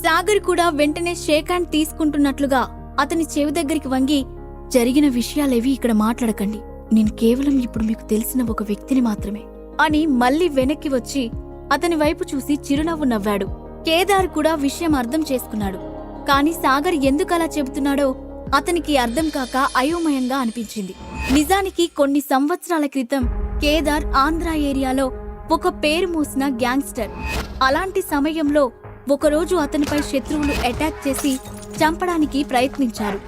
సాగర్ కూడా వెంటనే షేక్ హ్యాండ్ తీసుకుంటున్నట్లుగా అతని చెవి దగ్గరికి వంగి, జరిగిన విషయాలేవి ఇక్కడ మాట్లాడకండి, నేను కేవలం ఇప్పుడు మీకు తెలిసిన ఒక వ్యక్తిని మాత్రమే అని మళ్ళీ వెనక్కి వచ్చి అతని వైపు చూసి చిరునవ్వు నవ్వాడు. కేదార్ కూడా విషయం అర్థం చేసుకున్నాడు. కాని సాగర్ ఎందుకలా చెబుతున్నాడో అతనికి అర్థం కాక అయోమయంగా అనిపించింది. నిజానికి కొన్ని సంవత్సరాల క్రితం కేదార్ ఆంధ్ర ఏరియాలో ఒక పేరు మోసిన గ్యాంగ్స్టర్. అలాంటి సమయంలో ఒకరోజు అతనిపై శత్రువులు అటాక్ చేసి చంపడానికి ప్రయత్నించారు.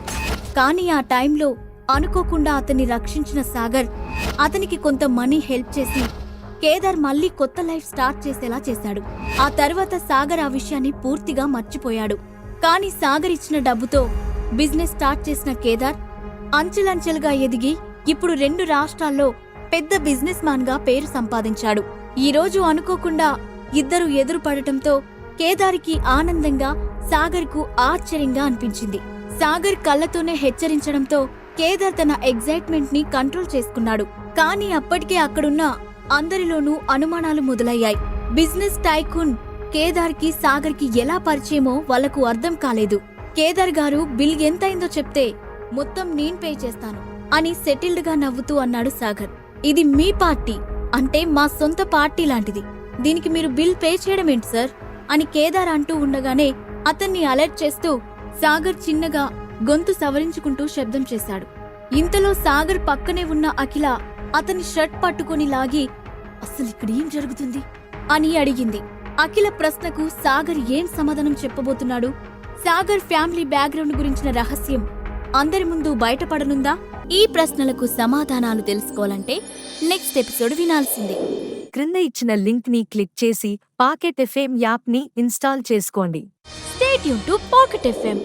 కానీ ఆ టైంలో అనుకోకుండా అతన్ని రక్షించిన సాగర్ అతనికి కొంత మనీ హెల్ప్ చేసి కేదార్ మళ్ళీ కొత్త లైఫ్ స్టార్ట్ చేసేలా చేశాడు. ఆ తర్వాత సాగర్ ఆ విషయాన్ని పూర్తిగా మర్చిపోయాడు. కానీ సాగర్ ఇచ్చిన డబ్బుతో బిజినెస్ స్టార్ట్ చేసిన కేదార్ అంచెలంచెలుగా ఎదిగి ఇప్పుడు 2 రాష్ట్రాల్లో పెద్ద బిజినెస్ మ్యాన్ గా పేరు సంపాదించాడు. ఈ రోజు అనుకోకుండా ఇద్దరు ఎదురుపడటంతో కేదార్కి ఆనందంగా, సాగర్కు ఆశ్చర్యంగా అనిపించింది. సాగర్ కళ్ళతోనే హెచ్చరించడంతో కేదార్ తన ఎగ్జైట్మెంట్ ని కంట్రోల్ చేసుకున్నాడు. కానీ అప్పటికే అక్కడున్న అందరిలోనూ అనుమానాలు మొదలయ్యాయి. బిజినెస్ టైకూన్ కేదార్కి సాగర్కి ఎలా పరిచయమో వాళ్లకు అర్థం కాలేదు. కేదార్ గారు బిల్ ఎంతైందో చెప్తే మొత్తం నేను పే చేస్తాను అని సెటిల్డ్ గా నవ్వుతూ అన్నాడు సాగర్. ఇది మీ పార్టీ, అంటే మా సొంత పార్టీ లాంటిది, దీనికి మీరు బిల్ పే చేయడం ఏంటి సార్ అని కేదార్ అంటూ ఉండగానే అతన్ని అలర్ట్ చేస్తూ సాగర్ చిన్నగా గొంతు సవరించుకుంటూ శబ్దం చేశాడు. ఇంతలో సాగర్ పక్కనే ఉన్న అఖిల అతని షర్ట్ పట్టుకుని లాగి, అసలు ఇక్కడ ఏం జరుగుతుంది అని అడిగింది. అఖిల ప్రశ్నకు సాగర్ ఏం సమాధానం చెప్పబోతున్నాడు? సాగర్ ఫ్యామిలీ బ్యాక్గ్రౌండ్ గురించిన రహస్యం అందరి ముందు బయటపడనుందా? ఈ ప్రశ్నలకు సమాధానాలు తెలుసుకోవాలంటే నెక్స్ట్ ఎపిసోడ్ వినాల్సిందే. క్రింద ఇచ్చిన లింక్ ని క్లిక్ చేసి పాకెట్ ఎఫ్ఎం యాప్ ని ఇన్స్టాల్ చేసుకోండి. Stay tuned to Pocket FM.